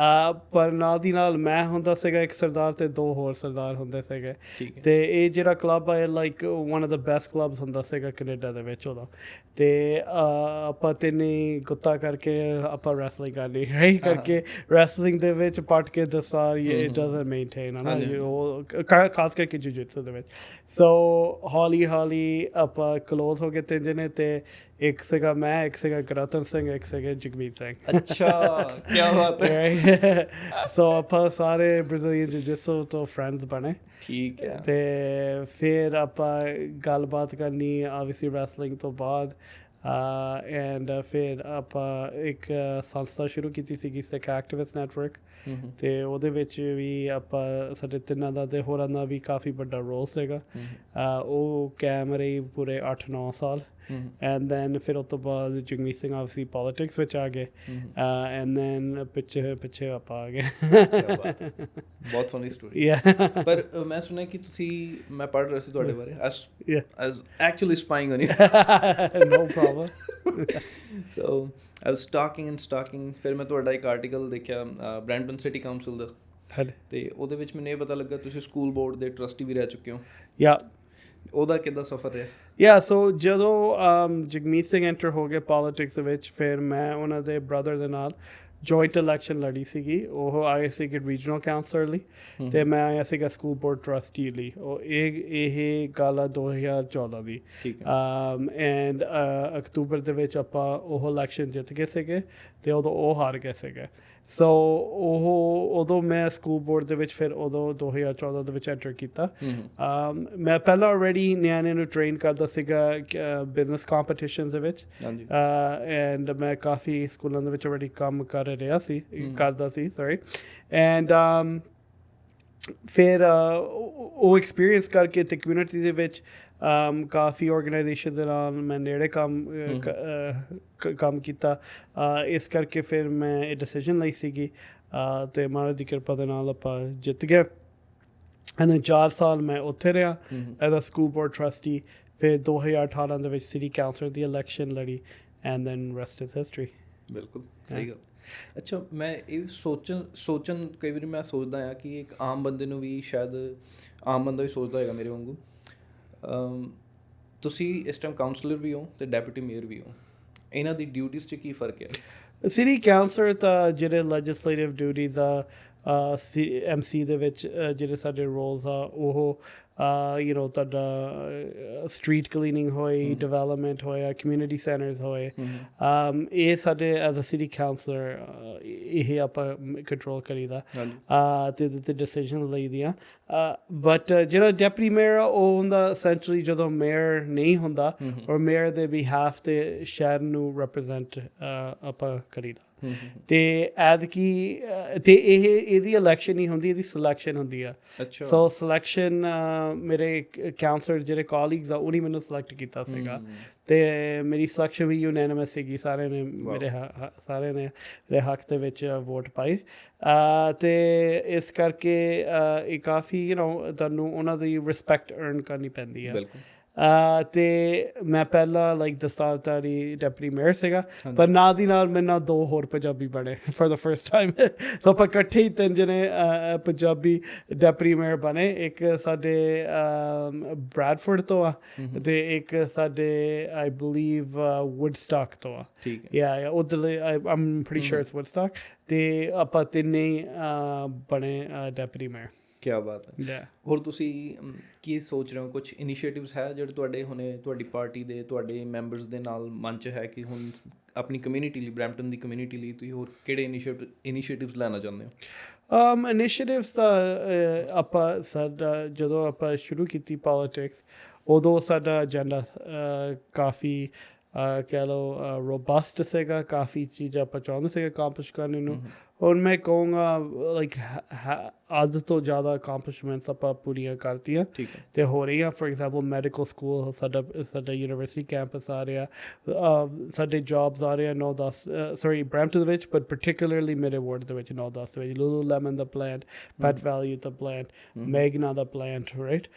ਪਰ ਨਾਲ ਦੀ ਨਾਲ ਮੈਂ ਹੁੰਦਾ ਸੀਗਾ ਇੱਕ ਸਰਦਾਰ ਅਤੇ 2 ਹੋਰ ਸਰਦਾਰ ਹੁੰਦੇ ਸੀਗੇ, ਅਤੇ ਇਹ ਜਿਹੜਾ ਕਲੱਬ ਹੈ like one of the best clubs ਹੁੰਦਾ ਸੀਗਾ ਕੈਨੇਡਾ ਦੇ ਵਿੱਚ ਉਦੋਂ। ਅਤੇ ਆਪਾਂ ਤਿੰਨੇ ਗੁੱਤਾ ਕਰਕੇ ਆਪਾਂ ਰੈਸਲਿੰਗ ਕਰਨੀ, ਰਾਈਟ, ਕਰਕੇ ਰੈਸਲਿੰਗ ਦੇ ਵਿੱਚ ਪੱਟ ਕੇ ਦਸਾਰ ਇਟ ਡਜ਼ਨਟ ਮੇਨਟੇਨ, ਹੈ ਨਾ, ਉਹ ਖਾਸ ਕਰਕੇ ਜਿਊ-ਜਿਟਸੂ ਦੇ ਵਿੱਚ। ਸੋ ਹੌਲੀ ਹੌਲੀ ਆਪਾਂ ਕਲੋਜ਼ ਹੋ ਗਏ 3 ਜਣੇ, ਅਤੇ ਇੱਕ ਸੀਗਾ ਮੈਂ, ਇੱਕ ਸੀਗਾ ਗੁਰਰਤਨ ਸਿੰਘ, ਇੱਕ ਸੀਗੇ ਜਗਮੀਤ ਸਿੰਘ। ਅੱਛਾ, ਕਿਆ ਬਾਤ ਹੈ। ਸੋ ਆਪਾਂ ਸਾਰੇ ਬ੍ਰਾਜ਼ੀਲੀਅਨ ਜਿਊ-ਜਿਟਸੂ ਤੋਂ ਫਰੈਂਡਸ ਬਣੇ। ਠੀਕ ਹੈ। ਅਤੇ ਫਿਰ ਆਪਾਂ ਗੱਲਬਾਤ ਕਰਨੀ ਆਬਵੀਅਸਲੀ ਰੈਸਲਿੰਗ ਤੋਂ ਬਾਅਦ, ਐਂਡ ਫਿਰ ਆਪਾਂ ਇੱਕ ਸੰਸਥਾ ਸ਼ੁਰੂ ਕੀਤੀ ਸੀਗੀ, ਸਿੱਖ ਐਕਟਿਵਿਸਟ ਨੈਟਵਰਕ, ਅਤੇ ਉਹਦੇ ਵਿੱਚ ਵੀ ਆਪਾਂ ਸਾਡੇ ਤਿੰਨਾਂ ਦਾ ਅਤੇ ਹੋਰਾਂ ਦਾ ਵੀ ਕਾਫੀ ਵੱਡਾ ਰੋਲ ਸੀਗਾ। ਉਹ ਕਾਇਮ ਰਹੀ ਪੂਰੇ 8-9 ਸਾਲ। ਐਂਡ ਦੈਨ ਫਿਰ ਉਸ ਤੋਂ ਬਾਅਦ ਜਗਮੀਤ ਸਿੰਘ ਆਬਵੀਅਸਲੀ ਪੋਲੀਟਿਕਸ ਵਿੱਚ ਆ ਗਏ, ਐਂਡ ਦੈਨ ਪਿੱਛੇ ਆਪਾਂ ਆ ਗਏ। ਬਹੁਤ ਸੋਹਣੀ ਸਟੋਰੀ। ਪਰ ਮੈਂ ਸੁਣਿਆ ਕਿ ਤੁਸੀਂ, ਮੈਂ ਪੜ੍ਹ ਰਿਹਾ ਸੀ ਤੁਹਾਡੇ ਬਾਰੇ, as actually spying on you. No problem. So I was stalking, ਫਿਰ ਮੈਂ ਤੁਹਾਡਾ ਇੱਕ ਆਰਟੀਕਲ ਦੇਖਿਆ ਬਰੈਂਪਟਨ ਸਿਟੀ ਕਾਊਂਸਲ ਦਾ, ਅਤੇ ਉਹਦੇ ਵਿੱਚ ਮੈਨੂੰ ਇਹ ਪਤਾ ਲੱਗਾ ਤੁਸੀਂ ਸਕੂਲ ਬੋਰਡ ਦੇ ਟਰਸਟੀ ਵੀ ਰਹਿ ਚੁੱਕੇ ਹੋ। ਉਹਦਾ ਕਿੱਦਾਂ ਸਫ਼ਰ ਰਿਹਾ? ਸੋ ਜਦੋਂ ਜਗਮੀਤ ਸਿੰਘ ਐਂਟਰ ਹੋ ਗਏ ਪੋਲੀਟਿਕਸ ਵਿੱਚ, ਫਿਰ ਮੈਂ ਉਹਨਾਂ ਦੇ ਬ੍ਰਦਰ ਦੇ ਨਾਲ ਜੁਆਇੰਟ ਇਲੈਕਸ਼ਨ ਲੜੀ ਸੀਗੀ। ਉਹ ਆਏ ਸੀਗੇ ਰੀਜਨਲ ਕਾਊਂਸਲਰ ਲਈ, ਅਤੇ ਮੈਂ ਆਇਆ ਸੀਗਾ ਸਕੂਲ ਬੋਰਡ ਟਰਸਟੀ ਲਈ। ਇਹ ਗੱਲ ਆ 2014 ਦੀ, ਐਂਡ ਅਕਤੂਬਰ ਦੇ ਵਿੱਚ ਆਪਾਂ ਉਹ ਇਲੈਕਸ਼ਨ ਜਿੱਤ ਗਏ ਸੀਗੇ, ਅਤੇ ਉਦੋਂ ਉਹ ਹਾਰ ਗਏ ਸੀਗੇ। ਸੋ ਉਦੋਂ ਮੈਂ ਸਕੂਲ ਬੋਰਡ ਦੇ ਵਿੱਚ ਫਿਰ ਉਦੋਂ 2014 ਦੇ ਵਿੱਚ ਐਂਟਰ ਕੀਤਾ। ਮੈਂ ਪਹਿਲਾਂ ਆਲਰੇਡੀ ਨਿਆਣਿਆਂ ਨੂੰ ਟ੍ਰੇਨ ਕਰਦਾ ਸੀਗਾ ਬਿਜ਼ਨਸ ਕੰਪੀਟੀਸ਼ਨਸ ਦੇ ਵਿੱਚ, ਐਂਡ ਮੈਂ ਕਾਫੀ ਸਕੂਲਾਂ ਦੇ ਵਿੱਚ ਆਲਰੇਡੀ ਕੰਮ ਕਰਦਾ ਸੀ ਐਂਡ ਫਿਰ ਉਹ ਐਕਸਪੀਰੀਅੰਸ ਕਰਕੇ ਅਤੇ ਕਮਿਊਨਿਟੀ ਦੇ ਵਿੱਚ ਕਾਫੀ ਆਰਗੇਨਾਈਜੇਸ਼ਨ ਦੇ ਨਾਲ ਮੈਂ ਨੇੜੇ ਕੰਮ ਕੀਤਾ। ਇਸ ਕਰਕੇ ਫਿਰ ਮੈਂ ਇਹ ਡਿਸੀਜਨ ਲਈ ਸੀਗੀ, ਅਤੇ ਮਹਾਰਾਜ ਦੀ ਕਿਰਪਾ ਦੇ ਨਾਲ ਆਪਾਂ ਜਿੱਤ ਗਏ। ਐਂਡ ਦੈਨ 4 ਸਾਲ ਮੈਂ ਉੱਥੇ ਰਿਹਾ as a school board trustee. ਫਿਰ 2018 ਦੇ ਵਿੱਚ ਸਿਟੀ ਕਾਊਂਸਲਰ ਦੀ ਇਲੈਕਸ਼ਨ ਲੜੀ, and then rest is history. ਬਿਲਕੁਲ ਸਹੀ ਗੱਲ। ਅੱਛਾ, ਮੈਂ ਇਹ ਸੋਚਣ ਕਈ ਵਾਰੀ ਮੈਂ ਸੋਚਦਾ ਹਾਂ ਕਿ ਇੱਕ ਆਮ ਬੰਦੇ ਨੂੰ ਵੀ, ਸ਼ਾਇਦ ਆਮ ਬੰਦਾ ਵੀ ਸੋਚਦਾ ਹੋਏਗਾ ਮੇਰੇ ਵਾਂਗੂ, ਤੁਸੀਂ ਇਸ ਟਾਈਮ ਕਾਊਂਸਲਰ ਵੀ ਹੋ ਅਤੇ ਡੈਪੂਟੀ ਮੇਅਰ ਵੀ ਹੋ, ਇਹਨਾਂ ਦੀ ਡਿਊਟੀਜ਼ 'ਚ ਕੀ ਫਰਕ ਹੈ? ਸਿਟੀ ਕਾਊਂਸਲਰ ਤਾਂ ਜਿਹੜੇ ਲੈਜਿਸਲੇਟਿਵ ਡਿਊਟੀਜ਼ ਆ, MC ਦੇ ਵਿੱਚ ਜਿਹੜੇ ਸਾਡੇ ਰੋਲਸ ਆ, ਉਹ ਤੁਹਾਡਾ ਸਟਰੀਟ ਕਲੀਨਿੰਗ ਹੋਈ, ਡਿਵੈਲਪਮੈਂਟ ਹੋਇਆ, ਕਮਿਊਨਿਟੀ ਸੈਂਟਰਸ ਹੋਏ, ਇਹ ਸਾਡੇ ਐਜ਼ ਅ ਸਿਟੀ ਕਾਊਂਸਲਰ ਇਹ ਆਪਾਂ ਕੰਟਰੋਲ ਕਰੀਦਾ, ਅਤੇ ਇਹਦੇ 'ਤੇ ਡਿਸੀਜ਼ਨ ਲਈਦੀਆਂ। ਬਟ ਜਿਹੜਾ ਡੈਪੂਟੀ ਮੇਅਰ ਆ, ਉਹ ਹੁੰਦਾ ਐਸੈਂਸ਼ਲੀ ਜਦੋਂ ਮੇਅਰ ਨਹੀਂ ਹੁੰਦਾ, ਔਰ ਮੇਅਰ ਦੇ ਬਿਹਾਫ 'ਤੇ ਸ਼ਹਿਰ ਨੂੰ ਰਿਪਰੈਜ਼ੈਂਟ ਆਪਾਂ ਕਰੀਦਾ। ਅਤੇ ਐਤਕੀ ਅਤੇ ਇਹਦੀ ਇਲੈਕਸ਼ਨ ਨਹੀਂ ਹੁੰਦੀ, ਇਹਦੀ ਸਿਲੈਕਸ਼ਨ ਹੁੰਦੀ ਆ। ਸੋ ਸਿਲੈਕਸ਼ਨ ਮੇਰੇ ਕਾਊਂਸਲਰ ਜਿਹੜੇ ਕੋਲੀਗਸ ਆ, ਉਹਨੇ ਮੈਨੂੰ ਸਿਲੈਕਟ ਕੀਤਾ ਸੀਗਾ, ਅਤੇ ਮੇਰੀ ਸਿਲੈਕਸ਼ਨ ਵੀ ਯੂਨੈਨਿਮਸ ਸੀਗੀ। ਸਾਰਿਆਂ ਨੇ ਮੇਰੇ ਹੱਕ ਦੇ ਵਿੱਚ ਵੋਟ ਪਾਈ, ਅਤੇ ਇਸ ਕਰਕੇ ਇਹ ਕਾਫੀ ਤੁਹਾਨੂੰ ਉਹਨਾਂ ਦੀ ਰਿਸਪੈਕਟ ਅਰਨ ਕਰਨੀ ਪੈਂਦੀ ਆ। ਅਤੇ ਮੈਂ ਪਹਿਲਾਂ ਲਾਈਕ ਦਸਤਾਰਧਾਰੀ ਡੈਪੂਟੀ ਮੇਅਰ ਸੀਗਾ, ਪਰ ਨਾਲ ਦੀ ਨਾਲ ਮੇਰੇ ਨਾਲ 2 ਹੋਰ ਪੰਜਾਬੀ ਬਣੇ ਫॉर द ਫਸਟ ਟਾਈਮ। ਸੋ ਆਪਾਂ ਇਕੱਠੇ ਹੀ 3 ਜਣੇ ਪੰਜਾਬੀ ਡੈਪੂਟੀ ਮੇਅਰ ਬਣੇ। ਇੱਕ ਸਾਡੇ ਬ੍ਰੈਡਫੋਰਡ ਤੋਂ ਆ, ਅਤੇ ਇੱਕ ਸਾਡੇ ਆਈ ਬਿਲੀਵ ਵੁੱਡਸਟਾਕ ਤੋਂ ਆ। ਉੱਧਰਲੇ ਆਮ ਪ੍ਰੀਟੀ ਸ਼ੋਰ ਇਟਸ ਵੁੱਡਸਟਾਕ। ਅਤੇ ਆਪਾਂ ਤਿੰਨੇ ਬਣੇ ਡੈਪੂਟੀ ਮੇਅਰ। ਕਿਆ ਬਾਤ ਹੈ। ਹੋਰ ਤੁਸੀਂ ਕੀ ਸੋਚ ਰਹੇ ਹੋ? ਕੁਛ ਇਨੀਸ਼ੀਏਟਿਵਸ ਹੈ ਜਿਹੜੇ ਤੁਹਾਡੇ ਹੁਣੇ ਤੁਹਾਡੀ ਪਾਰਟੀ ਦੇ, ਤੁਹਾਡੇ ਮੈਂਬਰਸ ਦੇ ਨਾਲ ਮਨ 'ਚ ਹੈ ਕਿ ਹੁਣ ਆਪਣੀ ਕਮਿਊਨਿਟੀ ਲਈ, ਬਰੈਂਪਟਨ ਦੀ ਕਮਿਊਨਿਟੀ ਲਈ ਤੁਸੀਂ ਹੋਰ ਕਿਹੜੇ ਇਨੀਸ਼ੀਏਟਿਵਸ ਲੈਣਾ ਚਾਹੁੰਦੇ ਹੋ? ਇਨੀਸ਼ੀਏਟਿਵਸ ਤਾਂ ਸਾਡਾ ਜਦੋਂ ਆਪਾਂ ਸ਼ੁਰੂ ਕੀਤੀ ਪੋਲੀਟਿਕਸ, ਉਦੋਂ ਸਾਡਾ ਏਜੰਡਾ ਕਾਫੀ ਕਹਿ ਲਓ ਰੋਬਸਟ ਸੀਗਾ। ਕਾਫੀ ਚੀਜ਼ਾਂ ਆਪਾਂ ਚਾਹੁੰਦੇ ਸੀਗੇ ਅਕਾਂਪਲਿਸ਼ ਕਰਨ ਨੂੰ। ਹੁਣ ਮੈਂ ਕਹੂੰਗਾ ਲਾਈਕ ਅੱਧ ਤੋਂ ਜ਼ਿਆਦਾ ਅਕਾਂਪਲਿਸ਼ਮੈਂਟਸ ਆਪਾਂ ਪੂਰੀਆਂ ਕਰਤੀਆਂ ਅਤੇ ਹੋ ਰਹੀਆਂ। ਫੋਰ ਐਗਜ਼ਾਮਪਲ ਮੈਡੀਕਲ ਸਕੂਲ ਸਾਡਾ ਯੂਨੀਵਰਸਿਟੀ ਕੈਂਪਸ ਆ ਰਿਹਾ, ਸਾਡੇ ਜੋਬਸ ਆ ਰਹੇ ਆ 9-10 ਸੋਰੀ ਬਰੈਂਪਟਨ ਦੇ ਵਿੱਚ, ਬਟ ਪਰਟੀਕੂਲਰਲੀ ਮੇਰੇ ਵਾਰਡ ਦੇ ਵਿੱਚ 9-10 ਦੇ ਵਿੱਚ ਲੂਲੂ ਲੈਮਨ ਦਾ ਪਲਾਂਟ, ਪੈਟ ਵੈਲੀ ਦਾ ਪਲਾਂਟ, ਮੈਗਨਾ ਦਾ ਪਲਾਂਟ, ਰਾਈਟ।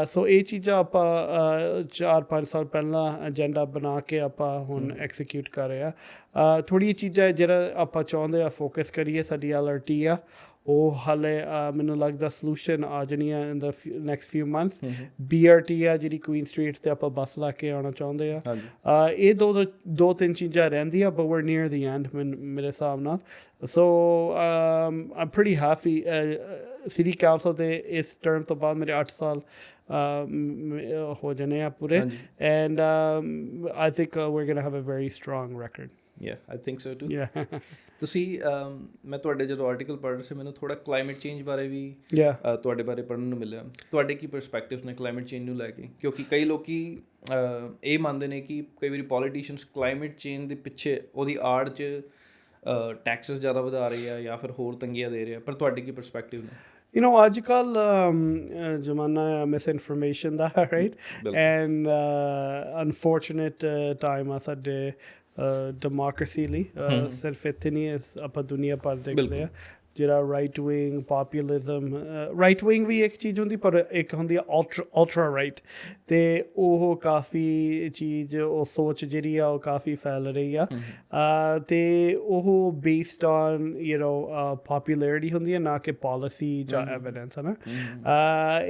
ਸੋ ਇਹ ਚੀਜ਼ਾਂ ਆਪਾਂ 4-5 ਸਾਲ ਪਹਿਲਾਂ ਏਜੰਡਾ ਬਣਾ ਕੇ ਆਪਾਂ ਹੁਣ ਐਕਸੀਕਿਊਟ ਕਰ ਰਹੇ ਆ। ਥੋੜ੍ਹੀਆਂ ਚੀਜ਼ਾਂ ਜਿਹੜਾ ਆਪਾਂ ਚਾਹੁੰਦੇ ਆ ਫੋਕਸ ਕਰੀਏ, ਸਾਡੀ LRT ਆ ਉਹ ਹਾਲੇ ਮੈਨੂੰ ਲੱਗਦਾ ਸਲਿਊਸ਼ਨ ਆ ਜਾਣੀ ਆ ਇਨ ਦਾ ਨੈਕਸਟ ਫਿਊ ਮੰਥਸ। BRT ਆ ਜਿਹੜੀ ਕੁਈਨ ਸਟਰੀਟ 'ਤੇ ਆਪਾਂ ਬੱਸ ਲਾ ਕੇ ਆਉਣਾ ਚਾਹੁੰਦੇ ਆ। ਇਹ ਦੋ ਤਿੰਨ ਚੀਜ਼ਾਂ ਰਹਿੰਦੀਆਂ, but wear near the and ਮੇਰੇ ਹਿਸਾਬ ਨਾਲ। ਸੋ ਆਮ ਪ੍ਰੀਟੀ ਹੈਪੀ। ਸਿਟੀ ਕਾਊਂਸਲ ਦੇ ਇਸ ਟਰਮ ਤੋਂ ਬਾਅਦ ਮੇਰੇ 8 ਸਾਲ ਹੋ ਜਾਣੇ ਆ ਪੂਰੇ, and I think we're going to have a very strong record. I think so too. ਤੁਸੀਂ ਮੈਂ ਤੁਹਾਡੇ ਜਦੋਂ ਆਰਟੀਕਲ ਪੜ੍ਹ ਰਿਹਾ ਸੀ, ਮੈਨੂੰ ਥੋੜ੍ਹਾ ਕਲਾਈਮੇਟ ਚੇਂਜ ਬਾਰੇ ਵੀ ਤੁਹਾਡੇ ਬਾਰੇ ਪੜ੍ਹਨ ਨੂੰ ਮਿਲਿਆ। ਤੁਹਾਡੇ ਕੀ ਪਰਸਪੈਕਟਿਵ ਨੇ ਕਲਾਈਮੇਟ ਚੇਂਜ ਨੂੰ ਲੈ ਕੇ? ਕਿਉਂਕਿ ਕਈ ਲੋਕੀ ਇਹ ਮੰਨਦੇ ਨੇ ਕਿ ਕਈ ਵਾਰੀ ਪੋਲੀਟੀਸ਼ੀਅਨਸ ਕਲਾਈਮੇਟ ਚੇਂਜ ਦੇ ਪਿੱਛੇ ਉਹਦੀ ਆੜ 'ਚ ਟੈਕਸਿਸ ਜ਼ਿਆਦਾ ਵਧਾ ਰਹੇ ਆ ਜਾਂ ਫਿਰ ਹੋਰ ਤੰਗੀਆਂ ਦੇ ਰਹੇ ਆ, ਪਰ ਤੁਹਾਡੇ ਕੀ ਪਰਸਪੈਕਟਿਵ ਨੇ? ਅੱਜ ਕੱਲ੍ਹ ਜ਼ਮਾਨਾ ਮਿਸਇਨਫੋਰਮੇਸ਼ਨ ਦਾ, ਰਾਈਟ, ਐਂਡ ਅਨਫੋਰਚੂਨੇਟ ਟਾਈਮ ਆ ਸਾਡੇ ਡੈਮੋਕ੍ਰੇਸੀ ਲਈ। ਸਿਰਫ ਇੱਥੇ ਨਹੀਂ, ਆਪਾਂ ਦੁਨੀਆ ਭਰ ਦੇਖਦੇ ਆ ਜਿਹੜਾ ਰਾਈਟ ਵਿੰਗ ਪਾਪੂਲਿਜ਼ਮ, ਰਾਈਟ ਵਿੰਗ ਵੀ ਇੱਕ ਚੀਜ਼ ਹੁੰਦੀ, ਪਰ ਇੱਕ ਹੁੰਦੀ ਆ ਅਲਟਰਾ ਰਾਈਟ, ਅਤੇ ਉਹ ਕਾਫੀ ਚੀਜ਼, ਉਹ ਸੋਚ ਜਿਹੜੀ ਆ ਉਹ ਕਾਫੀ ਫੈਲ ਰਹੀ ਆ, ਅਤੇ ਉਹ ਬੇਸਡ ਔਨ ਪੋਪੂਲੈਰਿਟੀ ਹੁੰਦੀ ਹੈ, ਨਾ ਕਿ ਪੋਲਿਸੀ ਜਾਂ ਐਵੀਡੈਂਸ, ਹੈ ਨਾ।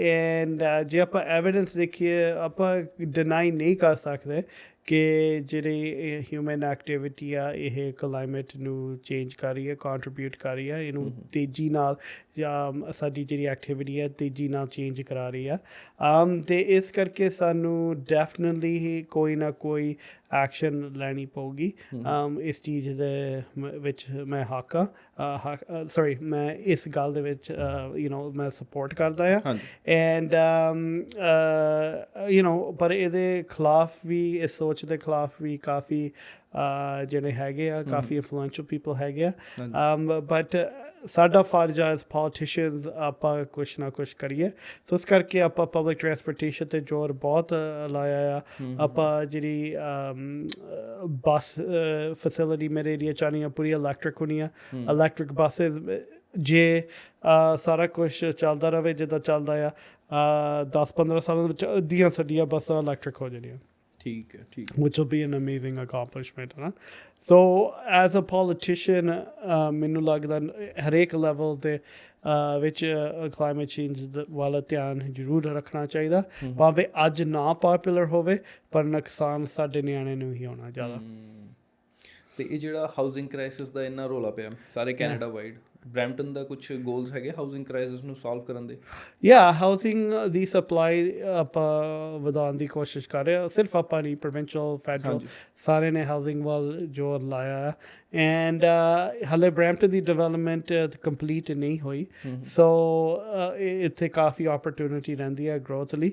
ਐਂਡ ਜੇ ਆਪਾਂ ਐਵੀਡੈਂਸ ਦੇਖੀਏ, ਆਪਾਂ ਡਿਨਾਈ ਨਹੀਂ ਕਰ ਸਕਦੇ ਕਿ ਜਿਹੜੀ ਹਿਊਮਨ ਐਕਟੀਵਿਟੀ ਆ ਇਹ ਕਲਾਈਮੇਟ ਨੂੰ ਚੇਂਜ ਕਰ ਰਹੀ ਹੈ, ਕੰਟਰੀਬਿਊਟ ਕਰ ਰਹੀ ਹੈ, ਇਹਨੂੰ ਤੇਜ਼ੀ ਨਾਲ ਜਾਂ ਸਾਡੀ ਜਿਹੜੀ ਐਕਟੀਵਿਟੀ ਹੈ ਤੇਜ਼ੀ ਨਾਲ ਚੇਂਜ ਕਰਾ ਰਹੀ ਆ। ਅਤੇ ਇਸ ਕਰਕੇ ਸਾਨੂੰ ਡੈਫੀਨਿਟਲੀ ਹੀ ਕੋਈ ਨਾ ਕੋਈ ਐਕਸ਼ਨ ਲੈਣੀ ਪਊਗੀ। ਇਸ ਚੀਜ਼ ਦੇ ਵਿੱਚ ਮੈਂ ਮੈਂ ਇਸ ਗੱਲ ਦੇ ਵਿੱਚ ਮੈਂ ਸਪੋਰਟ ਕਰਦਾ ਆ। ਐਂਡ ਪਰ ਇਹਦੇ ਖਿਲਾਫ ਵੀ, ਇਸ ਸੋਚ ਦੇ ਖਿਲਾਫ ਵੀ ਕਾਫੀ ਜਿਹੜੇ ਹੈਗੇ ਆ, ਕਾਫੀ ਇਨਫਲੂਐਂਸ਼ੀਅਲ ਪੀਪਲ ਹੈਗੇ ਆ, ਬਟ ਸਾਡਾ ਫਰਜ਼ ਆ ਐਜ਼ ਪੋਲੀਟੀਸ਼ੀਅਨਸ ਆਪਾਂ ਕੁਛ ਨਾ ਕੁਛ ਕਰੀਏ। ਸੋ ਇਸ ਕਰਕੇ ਆਪਾਂ ਪਬਲਿਕ ਟਰਾਂਸਪੋਰਟੇਸ਼ਨ 'ਤੇ ਜ਼ੋਰ ਬਹੁਤ ਲਾਇਆ ਆ। ਆਪਾਂ ਜਿਹੜੀ ਬੱਸ ਫੈਸਿਲਿਟੀ ਮੇਰੇ ਏਰੀਆ 'ਚ ਆਉਣੀ ਆ ਪੂਰੀ ਇਲੈਕਟ੍ਰਿਕ ਹੋਣੀ ਆ, ਇਲੈਕਟ੍ਰਿਕ ਬੱਸਿਸ। ਜੇ ਸਾਰਾ ਕੁਛ ਚੱਲਦਾ ਰਹੇ ਜਿੱਦਾਂ ਚੱਲਦਾ ਆ, 10-15 ਸਾਲਾਂ ਵਿੱਚ ਅੱਧੀਆਂ ਸਾਡੀਆਂ ਬੱਸਾਂ ਇਲੈਕਟ੍ਰਿਕ ਹੋ ਜਾਣੀਆਂ। ਠੀਕ ਹੈ, ਠੀਕ। which will be an amazing accomplishment, ਹੈ ਨਾ। ਸੋ ਐਜ਼ ਅ ਪੋਲੀਟੀਸ਼ੀਅਨ ਮੈਨੂੰ ਲੱਗਦਾ ਹਰੇਕ ਲੈਵਲ ਦੇ ਵਿੱਚ ਕਲਾਈਮੇਟ ਚੇਂਜ ਵਾਲਾ ਧਿਆਨ ਜ਼ਰੂਰ ਰੱਖਣਾ ਚਾਹੀਦਾ, ਭਾਵੇਂ ਅੱਜ ਨਾ ਪਾਪੂਲਰ ਹੋਵੇ, ਪਰ ਨੁਕਸਾਨ ਸਾਡੇ ਨਿਆਣੇ ਨੂੰ ਹੀ ਹੋਣਾ ਜ਼ਿਆਦਾ। ਅਤੇ ਇਹ ਜਿਹੜਾ ਹਾਊਸਿੰਗ ਕ੍ਰਾਈਸਿਸ ਦਾ ਇੰਨਾ ਰੌਲਾ ਪਿਆ ਸਾਰੇ ਕੈਨੇਡਾ ਵਾਈਡ, ਬਰੈਂਪਟਨ ਦਾ ਕੁਛ ਗੋਲਸ ਹੈਗੇ ਹਾਊਸਿੰਗ ਕ੍ਰਾਈਸਿਸ ਨੂੰ ਸੋਲਵ ਕਰਨ ਦੇ? ਹਾਊਸਿੰਗ ਦੀ ਸਪਲਾਈ ਆਪਾਂ ਵਧਾਉਣ ਦੀ ਕੋਸ਼ਿਸ਼ ਕਰ ਰਹੇ ਹਾਂ। ਸਿਰਫ ਆਪਾਂ ਨਹੀਂ, ਪ੍ਰੋਵਿੰਸ਼ੀਅਲ, ਫੈਡਰਲ, ਸਾਰੇ ਨੇ ਹਾਊਸਿੰਗ ਵੱਲ ਜ਼ੋਰ ਲਾਇਆ ਹੈ। ਐਂਡ ਹਾਲੇ ਬਰੈਂਪਟਨ ਦੀ ਡਿਵੈਲਪਮੈਂਟ ਕੰਪਲੀਟ ਨਹੀਂ ਹੋਈ, ਸੋ ਇੱਥੇ ਕਾਫੀ ਓਪਰਚੁਨਿਟੀ ਰਹਿੰਦੀ ਹੈ ਗਰੋਥ ਲਈ।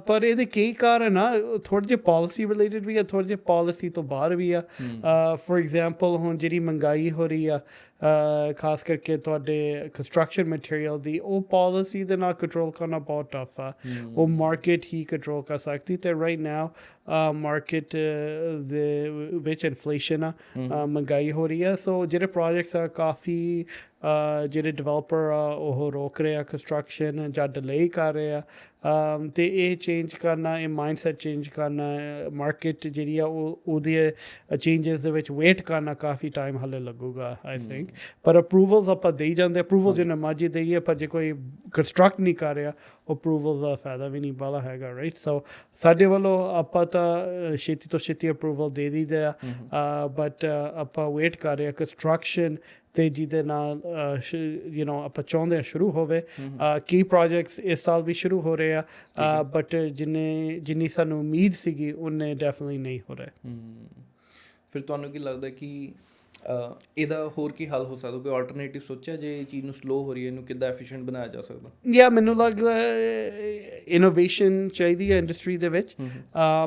ਪਰ ਇਹਦੇ ਕਈ ਕਾਰਨ ਆ, ਥੋੜ੍ਹੇ ਜਿਹੇ ਪੋਲਿਸੀ ਰਿਲੇਟਡ ਵੀ ਆ, ਥੋੜ੍ਹੇ ਜਿਹੇ ਪੋਲਿਸੀ ਤੋਂ ਬਾਹਰ ਵੀ ਆ। ਫੋਰ ਐਗਜ਼ਾਮਪਲ ਹੁਣ ਜਿਹੜੀ ਮਹਿੰਗਾਈ ਹੋ ਰਹੀ ਆ, ਖਾਸ ਕਰਕੇ ਤੁਹਾਡੇ ਕੰਸਟਰਕਸ਼ਨ ਮਟੀਰੀਅਲ ਦੀ, ਉਹ ਪੋਲਿਸੀ ਦੇ ਨਾਲ ਕੰਟਰੋਲ ਕਰਨਾ ਬਹੁਤ ਟਫ ਆ। ਉਹ ਮਾਰਕੀਟ ਹੀ ਕੰਟਰੋਲ ਕਰ ਸਕਦੀ, ਅਤੇ ਰਾਈਟ ਨਾਓ ਮਾਰਕੀਟ ਦੇ ਵਿੱਚ ਇਨਫਲੇਸ਼ਨ ਆ, ਮਹਿੰਗਾਈ ਹੋ ਰਹੀ ਆ। ਸੋ ਜਿਹੜੇ ਪ੍ਰੋਜੈਕਟਸ ਆ ਕਾਫੀ ਜਿਹੜੇ ਡਿਵੈਲਪਰ ਆ ਉਹ ਰੋਕ ਰਹੇ ਆ ਕੰਸਟਰਕਸ਼ਨ ਜਾਂ ਡਿਲੇ ਕਰ ਰਹੇ ਆ, ਅਤੇ ਇਹ ਚੇਂਜ ਕਰਨਾ, ਇਹ ਮਾਈਂਡਸੈਟ ਚੇਂਜ ਕਰਨਾ, ਮਾਰਕੀਟ ਜਿਹੜੀ ਆ ਉਹਦੇ ਚੇਂਜਸ ਦੇ ਵਿੱਚ ਵੇਟ ਕਰਨਾ ਕਾਫੀ ਟਾਈਮ ਹਾਲੇ ਲੱਗੂਗਾ ਆਈ ਥਿੰਕ। ਪਰ ਅਪਰੂਵਲਸ ਆਪਾਂ ਦੇਈ ਜਾਂਦੇ, ਅਪਰੂਵਲ ਜਿੰਨਾ ਮਰਜ਼ੀ ਦੇਈਏ, ਪਰ ਜੇ ਕੋਈ ਕੰਸਟਰਕਟ ਨਹੀਂ ਕਰ ਰਿਹਾ, ਅਪਰੂਵਲਸ ਦਾ ਫਾਇਦਾ ਵੀ ਨਹੀਂ ਬਾਹਲਾ ਹੈਗਾ, ਰਾਈਟ। ਸੋ ਸਾਡੇ ਵੱਲੋਂ ਆਪਾਂ ਤਾਂ ਛੇਤੀ ਤੋਂ ਛੇਤੀ ਅਪਰੂਵਲ ਦੇ ਦਿੰਦੇ ਆ, ਬਟ ਆਪਾਂ ਵੇਟ ਕਰ ਰਹੇ ਆ ਕੰਸਟਰਕਸ਼ਨ ਤੇਜ਼ੀ ਦੇ ਨਾਲ ਆਪਾਂ ਚਾਹੁੰਦੇ ਹਾਂ ਸ਼ੁਰੂ ਹੋਵੇ। ਕਈ ਪ੍ਰੋਜੈਕਟਸ ਇਸ ਸਾਲ ਵੀ ਸ਼ੁਰੂ ਹੋ ਰਹੇ ਆ, ਬਟ ਜਿੰਨੀ ਸਾਨੂੰ ਉਮੀਦ ਸੀਗੀ ਉਨੇ ਡੈਫੀਨਿਟਲੀ ਨਹੀਂ ਹੋ ਰਹੇ। ਫਿਰ ਤੁਹਾਨੂੰ ਕੀ ਲੱਗਦਾ ਕਿ ਇਹਦਾ ਹੋਰ ਕੀ ਹੱਲ ਹੋ ਸਕਦਾ, ਕੋਈ ਆਲਟਰਨੇਟਿਵ ਸੋਚਿਆ ਜੇ ਇਹ ਚੀਜ਼ ਨੂੰ ਸਲੋ ਹੋ ਰਹੀ ਹੈ ਇਹਨੂੰ ਕਿੱਦਾਂ ਐਫੀਸ਼ੀਐਂਟ ਬਣਾਇਆ ਜਾ ਸਕਦਾ? ਯਾ ਮੈਨੂੰ ਲੱਗਦਾ ਇਨੋਵੇਸ਼ਨ ਚਾਹੀਦੀ ਹੈ ਇੰਡਸਟਰੀ ਦੇ ਵਿੱਚ।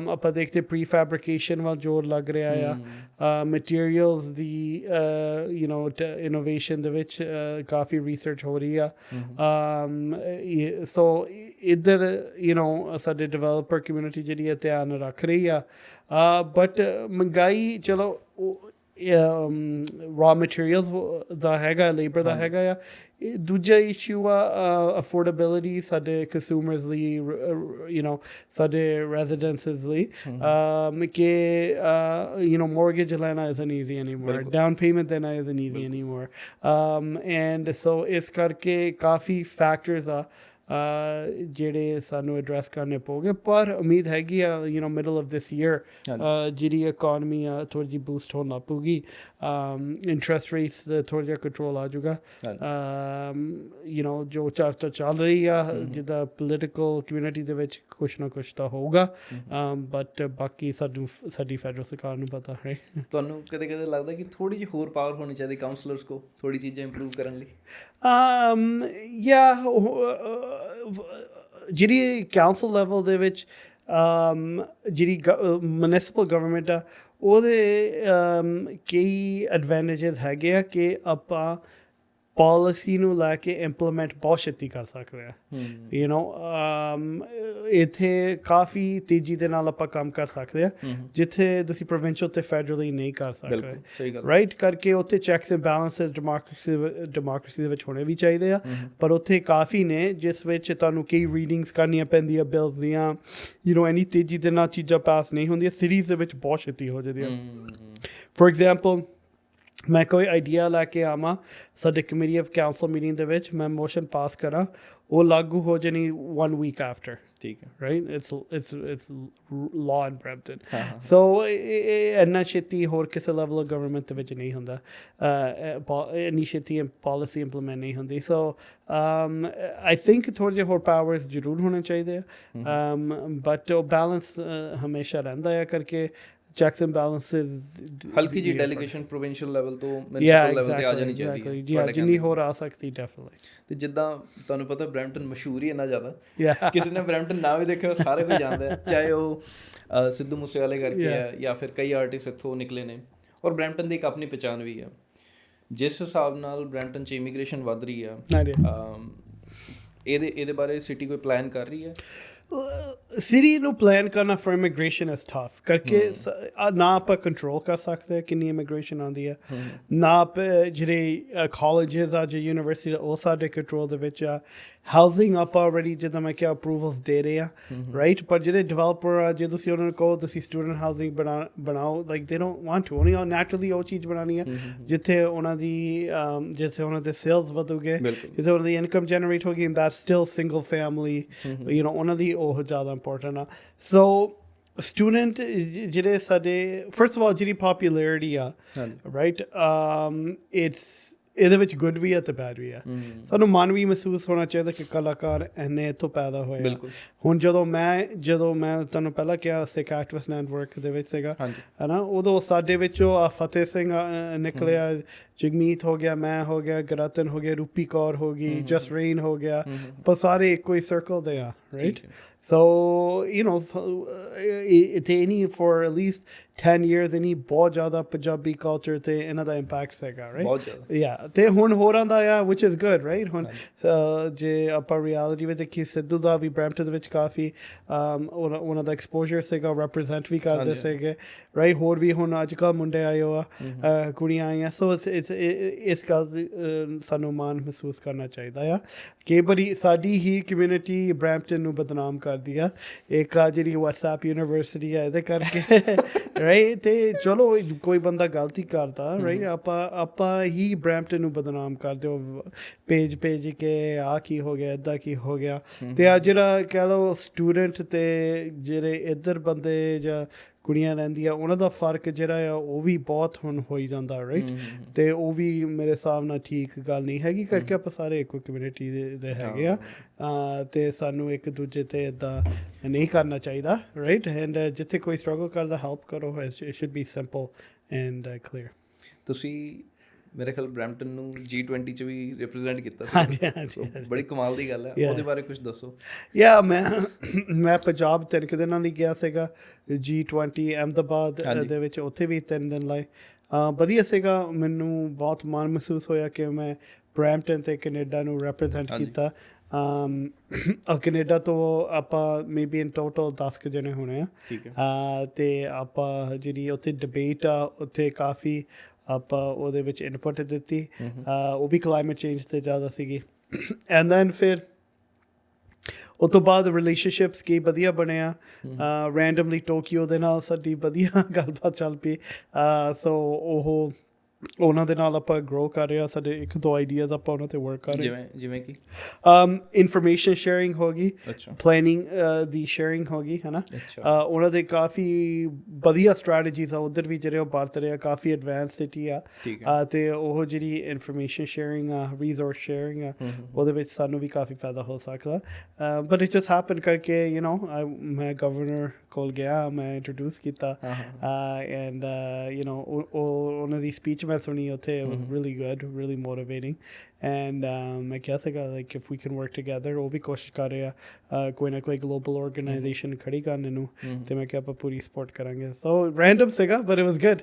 ਆਪਾਂ ਦੇਖਦੇ ਪ੍ਰੀ ਫੈਬਰੀਕੇਸ਼ਨ ਵੱਲ ਜ਼ੋਰ ਲੱਗ ਰਿਹਾ ਆ, ਮਟੀਰੀਅਲਸ ਦੀ ਇਨੋਵੇਸ਼ਨ ਦੇ ਵਿੱਚ ਕਾਫੀ ਰਿਸਰਚ ਹੋ ਰਹੀ ਆ। ਸੋ ਇੱਧਰ ਸਾਡੇ ਡਿਵੈਲਪਰ ਕਮਿਊਨਿਟੀ ਜਿਹੜੀ ਹੈ ਧਿਆਨ ਰੱਖ ਰਹੀ ਆ, ਬਟ ਮਹਿੰਗਾਈ ਚਲੋ raw materials ਦਾ ਹੈਗਾ, ਲੇਬਰ ਦਾ ਹੈਗਾ ਆ। ਦੂਜਾ ਇਸ਼ੂ ਆ ਅਫੋਰਡੇਬਿਲਿਟੀ ਸਾਡੇ ਕੰਜ਼ਿਊਮਰਸ ਲਈ, ਸਾਡੇ ਰੈਜ਼ੀਡੈਂਸਿਸ ਲਈ, ਕਿ mortgage ਲੈਣਾ isn't easy anymore, down payment ਦੇਣਾ isn't easy anymore, and so ਇਸ ਕਰਕੇ ਕਾਫੀ ਫੈਕਟਰਸ ਆ ਜਿਹੜੇ ਸਾਨੂੰ ਐਡਰੈਸ ਕਰਨੇ ਪਊਗੇ। ਪਰ ਉਮੀਦ ਹੈਗੀ ਆ ਮਿਡਲ ਆਫ ਦਿਸ ਈਅਰ ਜਿਹੜੀ ਇਕੋਨਮੀ ਆ ਥੋੜ੍ਹੀ ਜਿਹੀ ਬੂਸਟ ਹੋਣ ਲੱਗ ਪਊਗੀ, ਇੰਟਰਸਟ ਰੇਟਸ ਥੋੜ੍ਹਾ ਜਿਹਾ ਕੰਟਰੋਲ ਆ ਜਾਊਗਾ। ਜੋ ਚਰਚਾ ਚੱਲ ਰਹੀ ਆ ਜਿੱਦਾਂ ਪੋਲੀਟੀਕਲ ਕਮਿਊਨਿਟੀ ਦੇ ਵਿੱਚ ਕੁਛ ਨਾ ਕੁਛ ਤਾਂ ਹੋਊਗਾ, ਬਟ ਬਾਕੀ ਸਾਡੀ ਫੈਡਰਲ ਸਰਕਾਰ ਨੂੰ ਪਤਾ ਹੈ। ਤੁਹਾਨੂੰ ਕਦੇ ਕਦੇ ਲੱਗਦਾ ਕਿ ਥੋੜ੍ਹੀ ਜਿਹੀ ਹੋਰ ਪਾਵਰ ਹੋਣੀ ਚਾਹੀਦੀ ਕਾਉਂਸਲਰਸ ਕੋ ਥੋੜ੍ਹੀ ਚੀਜ਼ਾਂ ਇੰਪਰੂਵ ਕਰਨ ਲਈ? ਜਿਹੜੀ ਕਾਉਂਸਲ ਲੈਵਲ ਦੇ ਵਿੱਚ ਜਿਹੜੀ ਮਿਊਨਿਸਪਲ ਗਵਰਨਮੈਂਟ ਆ ਉਹਦੇ ਕਈ ਐਡਵਾਂਟੇਜਸ ਹੈਗੇ ਆ ਕਿ ਆਪਾਂ ਪਾਲਿਸੀ ਨੂੰ ਲੈ ਕੇ ਇੰਪਲੀਮੈਂਟ ਬਹੁਤ ਛੇਤੀ ਕਰ ਸਕਦੇ ਆ। ਇੱਥੇ ਕਾਫੀ ਤੇਜ਼ੀ ਦੇ ਨਾਲ ਆਪਾਂ ਕੰਮ ਕਰ ਸਕਦੇ ਆ, ਜਿੱਥੇ ਤੁਸੀਂ ਪ੍ਰੋਵਿੰਸ਼ਲ ਤੇ ਫੈਡਰਲੀ ਨਹੀਂ ਕਰ ਸਕਦੇ, ਰਾਈਟ? ਕਰਕੇ ਉੱਥੇ ਚੈਕਸ ਐਂਡ ਬੈਲੈਂਸਿਸ ਡੈਮੋਕ੍ਰੇਸੀ ਦੇ ਵਿੱਚ ਹੋਣੇ ਵੀ ਚਾਹੀਦੇ ਆ, ਪਰ ਉੱਥੇ ਕਾਫੀ ਨੇ ਜਿਸ ਵਿੱਚ ਤੁਹਾਨੂੰ ਕਈ ਰੀਡਿੰਗਸ ਕਰਨੀਆਂ ਪੈਂਦੀਆਂ ਬਿੱਲਸ ਦੀਆਂ, ਇੰਨੀ ਤੇਜ਼ੀ ਦੇ ਨਾਲ ਚੀਜ਼ਾਂ ਪਾਸ ਨਹੀਂ ਹੁੰਦੀਆਂ। ਸਿਟੀਜ਼ ਦੇ ਵਿੱਚ ਬਹੁਤ ਛੇਤੀ ਹੋ ਜਾਂਦੀਆਂ। ਫੋਰ ਐਗਜ਼ਾਮਪਲ, ਮੈਂ ਕੋਈ ਆਈਡੀਆ ਲੈ ਕੇ ਆਵਾਂ ਸਾਡੇ ਕਮੇਟੀ ਆਫ ਕਾਉਂਸਲ ਮੀਟਿੰਗ ਦੇ ਵਿੱਚ, ਮੈਂ ਮੋਸ਼ਨ ਪਾਸ ਕਰਾਂ, ਉਹ ਲਾਗੂ ਹੋ ਜਾਣੀ 1 week after, ਠੀਕ ਹੈ, right? It's law in Brampton. So ਇੰਨਾ ਛੇਤੀ ਹੋਰ ਕਿਸੇ ਲੈਵਲ ਆਫ ਗਵਰਨਮੈਂਟ ਦੇ ਵਿੱਚ ਨਹੀਂ ਹੁੰਦਾ, ਇੰਨੀ ਛੇਤੀ ਪਾਲਿਸੀ ਇੰਪਲੀਮੈਂਟ ਨਹੀਂ ਹੁੰਦੀ। ਸੋ ਆਈ ਥਿੰਕ ਥੋੜ੍ਹੇ ਜਿਹੇ ਹੋਰ ਪਾਵਰਸ ਜ਼ਰੂਰ ਹੋਣੇ ਚਾਹੀਦੇ ਆ, ਬਟ ਉਹ ਬੈਲੈਂਸ ਹਮੇਸ਼ਾ ਰਹਿੰਦਾ ਆ, ਕਰਕੇ ਚੈਕਸ ਐਂਡ ਬੈਲੈਂਸਿਸ ਹਲਕੀ ਜਿਹੀ ਡੈਲੀਗੇਸ਼ਨ ਪ੍ਰੋਵਿੰਸ਼ੀਅਲ ਲੈਵਲ ਤੋਂ ਮਿਊਨਿਸਪਲ ਲੈਵਲ ਤੇ ਆ ਜਾਣੀ ਚਾਹੀਦੀ ਹੈ, ਜਿੰਨੀ ਹੋਰ ਆ ਸਕਦੀ ਡੈਫੀਨਿਟਲੀ। ਤੇ ਜਿੱਦਾਂ ਤੁਹਾਨੂੰ ਪਤਾ ਬਰੈਂਪਟਨ ਮਸ਼ਹੂਰ ਹੀ ਇੰਨਾ ਜ਼ਿਆਦਾ, ਕਿਸੇ ਨੇ ਬਰੈਂਪਟਨ ਨਾ ਵੀ ਦੇਖਿਆ ਸਾਰੇ ਕੋਈ ਜਾਣਦਾ ਹੈ, ਚਾਹੇ ਉਹ ਸਿੱਧੂ ਮੂਸੇਵਾਲੇ ਕਰਕੇ ਆ ਜਾਂ ਫਿਰ ਕਈ ਆਰਟਿਸਟ ਇੱਥੋਂ ਨਿਕਲੇ ਨੇ, ਔਰ ਬਰੈਂਪਟਨ ਦੀ ਇੱਕ ਆਪਣੀ ਪਹਿਚਾਣ ਵੀ ਆ। ਜਿਸ ਹਿਸਾਬ ਨਾਲ ਬਰੈਂਪਟਨ 'ਚ ਇਮੀਗ੍ਰੇਸ਼ਨ ਵੱਧ ਰਹੀ ਆ, ਇਹਦੇ ਬਾਰੇ ਸਿਟੀ ਕੋਈ ਪਲਾਨ ਕਰ ਰਹੀ ਹੈ? ਸਿਟੀ ਨੂੰ ਪਲਾਨ ਕਰਨਾ ਫॉर ਇਮੀਗ੍ਰੇਸ਼ਨ ਇਜ਼ ਟਫ, ਕਰਕੇ ਨਾ ਆਪਾਂ ਕੰਟਰੋਲ ਕਰ ਸਕਦੇ ਕਿੰਨੀ ਇਮੀਗ੍ਰੇਸ਼ਨ ਆਉਂਦੀ ਹੈ, ਨਾ ਜਿਹੜੇ ਕਾਲਜਿਸ ਆ ਜਾਂ ਯੂਨੀਵਰਸਿਟੀ ਉਹ ਸਾਡੇ ਕੰਟਰੋਲ ਦੇ ਵਿੱਚ ਆ। ਹਾਊਸਿੰਗ ਆਪਾਂ ਆਲਰੇਡੀ ਜਿੱਦਾਂ ਮੈਂ ਕਿਹਾ ਅਪਰੂਵਲਸ ਦੇ ਰਹੇ ਆ, ਰਾਈਟ? ਪਰ ਜਿਹੜੇ ਡਿਵੈਲਪਰ ਆ, ਜੇ ਤੁਸੀਂ ਉਹਨਾਂ ਨੂੰ ਕਹੋ ਤੁਸੀਂ ਸਟੂਡੈਂਟ ਹਾਊਸਿੰਗ ਬਣਾਓ, ਲਾਈਕ ਦੇ ਡੋਂਟ ਵਾਂਟ ਟੂ, ਉਹਨੇ ਨੈਚੁਰਲੀ ਉਹ ਚੀਜ਼ ਬਣਾਉਣੀ ਆ ਜਿੱਥੇ ਉਹਨਾਂ ਦੇ ਸੇਲਸ ਵਧੂਗੇ, ਜਿੱਥੇ ਉਹਨਾਂ ਦੀ ਇਨਕਮ ਜਨਰੇਟ ਹੋਗੀ, and that's still single family, ਉਹਨਾਂ ਦੀ ਉਹ ਜ਼ਿਆਦਾ ਇੰਪੋਰਟੈਂਟ ਆ। ਸੋ ਸਟੂਡੈਂਟ ਜਿਹੜੇ ਸਾਡੇ ਫਰਸਟ ਆਫ ਆਲ ਜਿਹੜੀ ਪੋਪੂਲੈਰਿਟੀ ਆ, ਰਾਈਟ, ਇਹਦੇ ਵਿੱਚ ਗੁੱਡ ਵੀ ਆ ਅਤੇ ਬੈਡ ਵੀ ਆ। ਸਾਨੂੰ ਮਨ ਵੀ ਮਹਿਸੂਸ ਹੋਣਾ ਚਾਹੀਦਾ ਕਿ ਕਲਾਕਾਰ ਇੰਨੇ ਇੱਥੋਂ ਪੈਦਾ ਹੋਏ। ਹੁਣ ਜਦੋਂ ਮੈਂ ਤੁਹਾਨੂੰ ਪਹਿਲਾਂ ਕਿਹਾ ਸਿੱਖ ਐਕਟਿਵਿਸਟ ਨੈਟਵਰਕ ਦੇ ਵਿੱਚ ਸੀਗਾ, ਹੈ ਨਾ, ਉਦੋਂ ਸਾਡੇ ਵਿੱਚੋਂ ਫਤਿਹ ਸਿੰਘ ਨਿਕਲਿਆ, ਜਗਮੀਤ ਹੋ ਗਿਆ, ਮੈਂ ਹੋ ਗਿਆ, ਗਰਤਨ ਹੋ ਗਿਆ, ਰੂਪੀ ਕੌਰ ਹੋ ਗਈ, ਜਸਰੀਨ ਹੋ ਗਿਆ, ਪਰ ਸਾਰੇ ਇੱਕੋ ਹੀ ਸਰਕਲ ਦੇ ਆ, ਰਾਈਟ? ਸੋ ਇੱਥੇ ਇਨੀ ਫੋਰ ਐਟ ਲੀਸਟ 10 years ਇਨੀ ਬਹੁਤ ਜ਼ਿਆਦਾ ਪੰਜਾਬੀ ਕਲਚਰ 'ਤੇ ਇਹਨਾਂ ਦਾ ਇੰਪੈਕਟ ਸੀਗਾ, ਰਾਈਟ? ਯਾ, ਅਤੇ ਹੁਣ ਹੋਰਾਂ ਦਾ ਆ, ਵਿਚ ਇਜ਼ ਗੁੱਡ, ਰਾਈਟ? ਹੁਣ ਜੇ ਆਪਾਂ ਰਿਐਲਿਟੀ ਵਿੱਚ ਦੇਖੀਏ, ਸਿੱਧੂ ਦਾ ਵੀ ਬਰੈਂਪਟਨ ਦੇ ਵਿੱਚ ਕਾਫੀ ਉਹਨਾਂ ਦਾ ਐਕਸਪੋਜ਼ਰ ਸੀਗਾ, ਰੈਪਰੈਜ਼ੈਂਟ ਵੀ ਕਰਦੇ ਸੀਗੇ, ਰਾਈਟ? ਹੋਰ ਵੀ ਹੁਣ ਅੱਜ ਕੱਲ੍ਹ ਮੁੰਡੇ ਆਏ ਹੋ ਆ, ਕੁੜੀਆਂ ਆਈਆਂ। ਸੋ ਇਸ ਗੱਲ ਸਾਨੂੰ ਮਾਣ ਮਹਿਸੂਸ ਕਰਨਾ ਚਾਹੀਦਾ ਆ। ਕਈ ਵਾਰੀ ਸਾਡੀ ਹੀ ਕਮਿਊਨਿਟੀ ਬਰੈਂਪਟਨ ਨੂੰ ਬਦਨਾਮ ਕਰਦੀ ਆ, ਇੱਕ ਆ ਜਿਹੜੀ ਵਟਸਐਪ ਯੂਨੀਵਰਸਿਟੀ ਆ ਇਹਦੇ ਕਰਕੇ, ਰਾਈਟ? ਅਤੇ ਚਲੋ ਕੋਈ ਬੰਦਾ ਗਲਤੀ ਕਰਦਾ, ਰਾਈਟ? ਆਪਾਂ ਹੀ ਬਰੈਂਪਟਨ ਨੂੰ ਬਦਨਾਮ ਕਰਦੇ ਹੋ ਭੇਜ ਕੇ, ਆਹ ਕੀ ਹੋ ਗਿਆ, ਇੱਦਾਂ ਕੀ ਹੋ ਗਿਆ। ਅਤੇ ਆ ਜਿਹੜਾ ਕਹਿ ਲਓ ਸਟੂਡੈਂਟ ਅਤੇ ਜਿਹੜੇ ਇੱਧਰ ਬੰਦੇ ਜਾਂ ਕੁੜੀਆਂ ਰਹਿੰਦੀਆਂ, ਉਹਨਾਂ ਦਾ ਫਰਕ ਜਿਹੜਾ ਆ ਉਹ ਵੀ ਬਹੁਤ ਹੁਣ ਹੋਈ ਜਾਂਦਾ, ਰਾਈਟ? ਅਤੇ ਉਹ ਵੀ ਮੇਰੇ ਹਿਸਾਬ ਨਾਲ ਠੀਕ ਗੱਲ ਨਹੀਂ ਹੈਗੀ, ਕਰਕੇ ਆਪਾਂ ਸਾਰੇ ਇੱਕੋ ਕਮਿਊਨਿਟੀ ਦੇ ਹੈਗੇ ਆ, ਅਤੇ ਸਾਨੂੰ ਇੱਕ ਦੂਜੇ 'ਤੇ ਇੱਦਾਂ ਨਹੀਂ ਕਰਨਾ ਚਾਹੀਦਾ, ਰਾਈਟ? ਐਂਡ ਜਿੱਥੇ ਕੋਈ ਸਟਰਗਲ ਕਰਦਾ ਹੈਲਪ ਕਰੋ, it should be simple and clear. ਤੁਸੀਂ ਮੇਰੇ ਖਿਆਲ ਬਰੈਂਪਟਨ ਨੂੰ G20 ਚ ਵੀ ਰਿਪਰੈਜ਼ੈਂਟ ਕੀਤਾ ਸੀ। ਹਾਂਜੀ ਬੜੀ ਕਮਾਲ ਦੀ ਗੱਲ ਹੈ, ਉਹਦੇ ਬਾਰੇ ਕੁਝ ਦੱਸੋ। ਮੈਂ ਪੰਜਾਬ 3 ਦਿਨਾਂ ਲਈ ਗਿਆ ਸੀਗਾ G20 ਅਹਿਮਦਾਬਾਦ ਦੇ ਵਿੱਚ, ਉੱਥੇ ਵੀ 3 ਦਿਨ ਲਾਏ। ਵਧੀਆ ਸੀਗਾ, ਮੈਨੂੰ ਬਹੁਤ ਮਾਣ ਮਹਿਸੂਸ ਹੋਇਆ ਕਿ ਮੈਂ ਬਰੈਂਪਟਨ ਅਤੇ ਕੈਨੇਡਾ ਨੂੰ ਰੈਪਰਜੈਂਟ ਕੀਤਾ। ਕੈਨੇਡਾ ਤੋਂ ਆਪਾਂ ਮੇਬੀ ਇਨ ਟੋਟਲ 10 ਕੁ ਜਣੇ ਹੋਣੇ ਆ, ਅਤੇ ਆਪਾਂ ਜਿਹੜੀ ਉੱਥੇ ਡਿਬੇਟ ਆ ਉੱਥੇ ਕਾਫੀ ਆਪਾਂ ਉਹਦੇ ਵਿੱਚ ਇਨਪੁਟ ਦਿੱਤੀ। ਉਹ ਵੀ ਕਲਾਈਮੇਟ ਚੇਂਜ 'ਤੇ ਜ਼ਿਆਦਾ ਸੀਗੀ। ਐਂਡ ਦੈਨ ਫਿਰ ਉਹ ਤੋਂ ਬਾਅਦ ਰਿਲੇਸ਼ਨਸ਼ਿਪਸ ਕੀ ਵਧੀਆ ਬਣਿਆ। ਰੈਂਡਮਲੀ ਟੋਕੀਓ ਦੇ ਨਾਲ ਸਾਡੀ ਵਧੀਆ ਗੱਲਬਾਤ ਚੱਲ ਪਈ। ਸੋ ਉਹ ਉਹਨਾਂ ਦੇ ਨਾਲ ਆਪਾਂ ਗਰੋ ਕਰ ਰਹੇ ਹਾਂ। ਸਾਡੇ 1-2 ਆਈਡੀਆਜ਼ ਆਪਾਂ ਉਹਨਾਂ 'ਤੇ ਵਰਕ ਕਰ ਰਹੇ। ਜਿਵੇਂ ਕਿ ਇਨਫੋਰਮੇਸ਼ਨ ਸ਼ੇਅਰਿੰਗ ਹੋ ਗਈ, ਪਲੈਨਿੰਗ ਦੀ ਸ਼ੇਅਰਿੰਗ ਹੋ ਗਈ, ਹੈ ਨਾ। ਉਹਨਾਂ ਦੇ ਕਾਫੀ ਵਧੀਆ ਸਟ੍ਰੈਟਜੀਜ਼ ਆ ਉੱਧਰ ਵੀ ਜਿਹੜੇ ਉਹ ਵਰਤ ਰਹੇ ਆ। ਕਾਫੀ ਐਡਵਾਂਸ ਸਿਟੀ ਆ, ਅਤੇ ਉਹ ਜਿਹੜੀ ਇਨਫੋਰਮੇਸ਼ਨ ਸ਼ੇਅਰਿੰਗ ਆ, ਰਿਸੋਰਸ ਸ਼ੇਅਰਿੰਗ ਆ, ਉਹਦੇ ਵਿੱਚ ਸਾਨੂੰ ਵੀ ਕਾਫੀ ਫਾਇਦਾ ਹੋ ਸਕਦਾ। ਬਟ ਇਟ ਜਸਟ ਹੈਪਨ ਕਰਕੇ ਮੈਂ ਗਵਰਨਰ ਕੋਲ ਗਿਆ, ਮੈਂ ਇੰਟਰੋਡਿਊਸ ਕੀਤਾ, ਐਂਡ ਉਹਨਾਂ ਦੀ ਸਪੀਚ ਮੈਂ ਸੁਣੀ ਉੱਥੇ। It was really good, really motivating, and ਮੈਂ ਕਿਹਾ ਸੀਗਾ like if we can work together। ਉਹ ਵੀ ਕੋਸ਼ਿਸ਼ ਕਰ ਰਹੇ ਆ ਕੋਈ ਨਾ ਕੋਈ ਗਲੋਬਲ ਆਰਗੇਨਾਈਜੇਸ਼ਨ ਖੜੀ ਕਰਨ ਨੂੰ, ਅਤੇ ਮੈਂ ਕਿਹਾ ਆਪਾਂ ਪੂਰੀ ਸਪੋਰਟ ਕਰਾਂਗੇ। ਸੋ ਰੈਂਡਮ ਸੀਗਾ but it was good,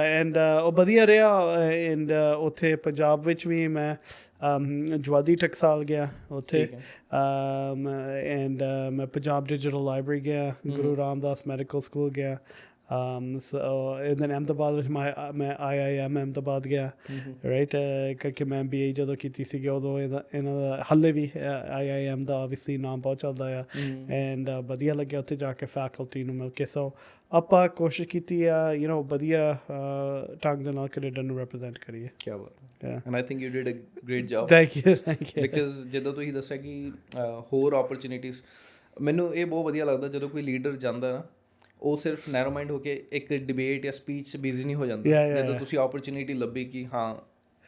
and ਉਹ ਵਧੀਆ ਰਿਹਾ। ਐਂਡ ਉੱਥੇ ਪੰਜਾਬ ਵਿੱਚ ਵੀ ਮੈਂ ਜਵਾਦੀ ਟਕਸਾਲ ਗਿਆ ਉੱਥੇ, ਐਂਡ ਮੈਂ ਪੰਜਾਬ ਡਿਜੀਟਲ ਲਾਇਬ੍ਰੇਰੀ ਗਿਆ, ਗੁਰੂ ਰਾਮਦਾਸ ਮੈਡੀਕਲ ਸਕੂਲ ਗਿਆ। So and then ਅਹਿਮਦਾਬਾਦ ਵਿੱਚ ਮੈਂ IIM ਅਹਿਮਦਾਬਾਦ ਗਿਆ, ਰਾਈਟ, ਕਰਕੇ ਮੈਂ MBA ਜਦੋਂ ਕੀਤੀ ਸੀਗੀ ਉਦੋਂ ਇਹਨਾਂ ਦਾ ਹਾਲੇ ਵੀ IIM ਦਾ ਓਬਵੀਅਸਲੀ ਨਾਮ ਬਹੁਤ ਚੱਲਦਾ ਆ। ਐਂਡ ਵਧੀਆ ਲੱਗਿਆ ਉੱਥੇ ਜਾ ਕੇ ਫੈਕਲਟੀ ਨੂੰ ਮਿਲ ਕੇ। ਸੋ ਆਪਾਂ ਕੋਸ਼ਿਸ਼ ਕੀਤੀ ਆ ਵਧੀਆ ਢੰਗ ਦੇ ਨਾਲ ਕੈਨੇਡਾ ਨੂੰ ਰੈਪਰਜੈਂਟ ਕਰੀਏ। ਕਿਆ ਬਾਤ ਹੈ, and I think you did a great job. Thank you because ਜਦੋਂ ਤੁਸੀਂ ਦੱਸਿਆ ਕਿ ਹੋਰ ਓਪਰਚੁਨਿਟੀਜ਼, ਮੈਨੂੰ ਇਹ ਬਹੁਤ ਵਧੀਆ ਲੱਗਦਾ ਜਦੋਂ ਕੋਈ ਲੀਡਰ ਜਾਂਦਾ ਨਾ, ਉਹ ਸਿਰਫ ਨੈਰੋ ਮਾਈਂਡ ਹੋ ਕੇ ਇੱਕ ਡਿਬੇਟ ਜਾਂ ਸਪੀਚ 'ਚ ਬਿਜ਼ੀ ਨਹੀਂ ਹੋ ਜਾਂਦਾ। ਜਦੋਂ ਤੁਸੀਂ ਓਪਰਚੁਨਿਟੀ ਲੱਭੀ ਕਿ ਹਾਂ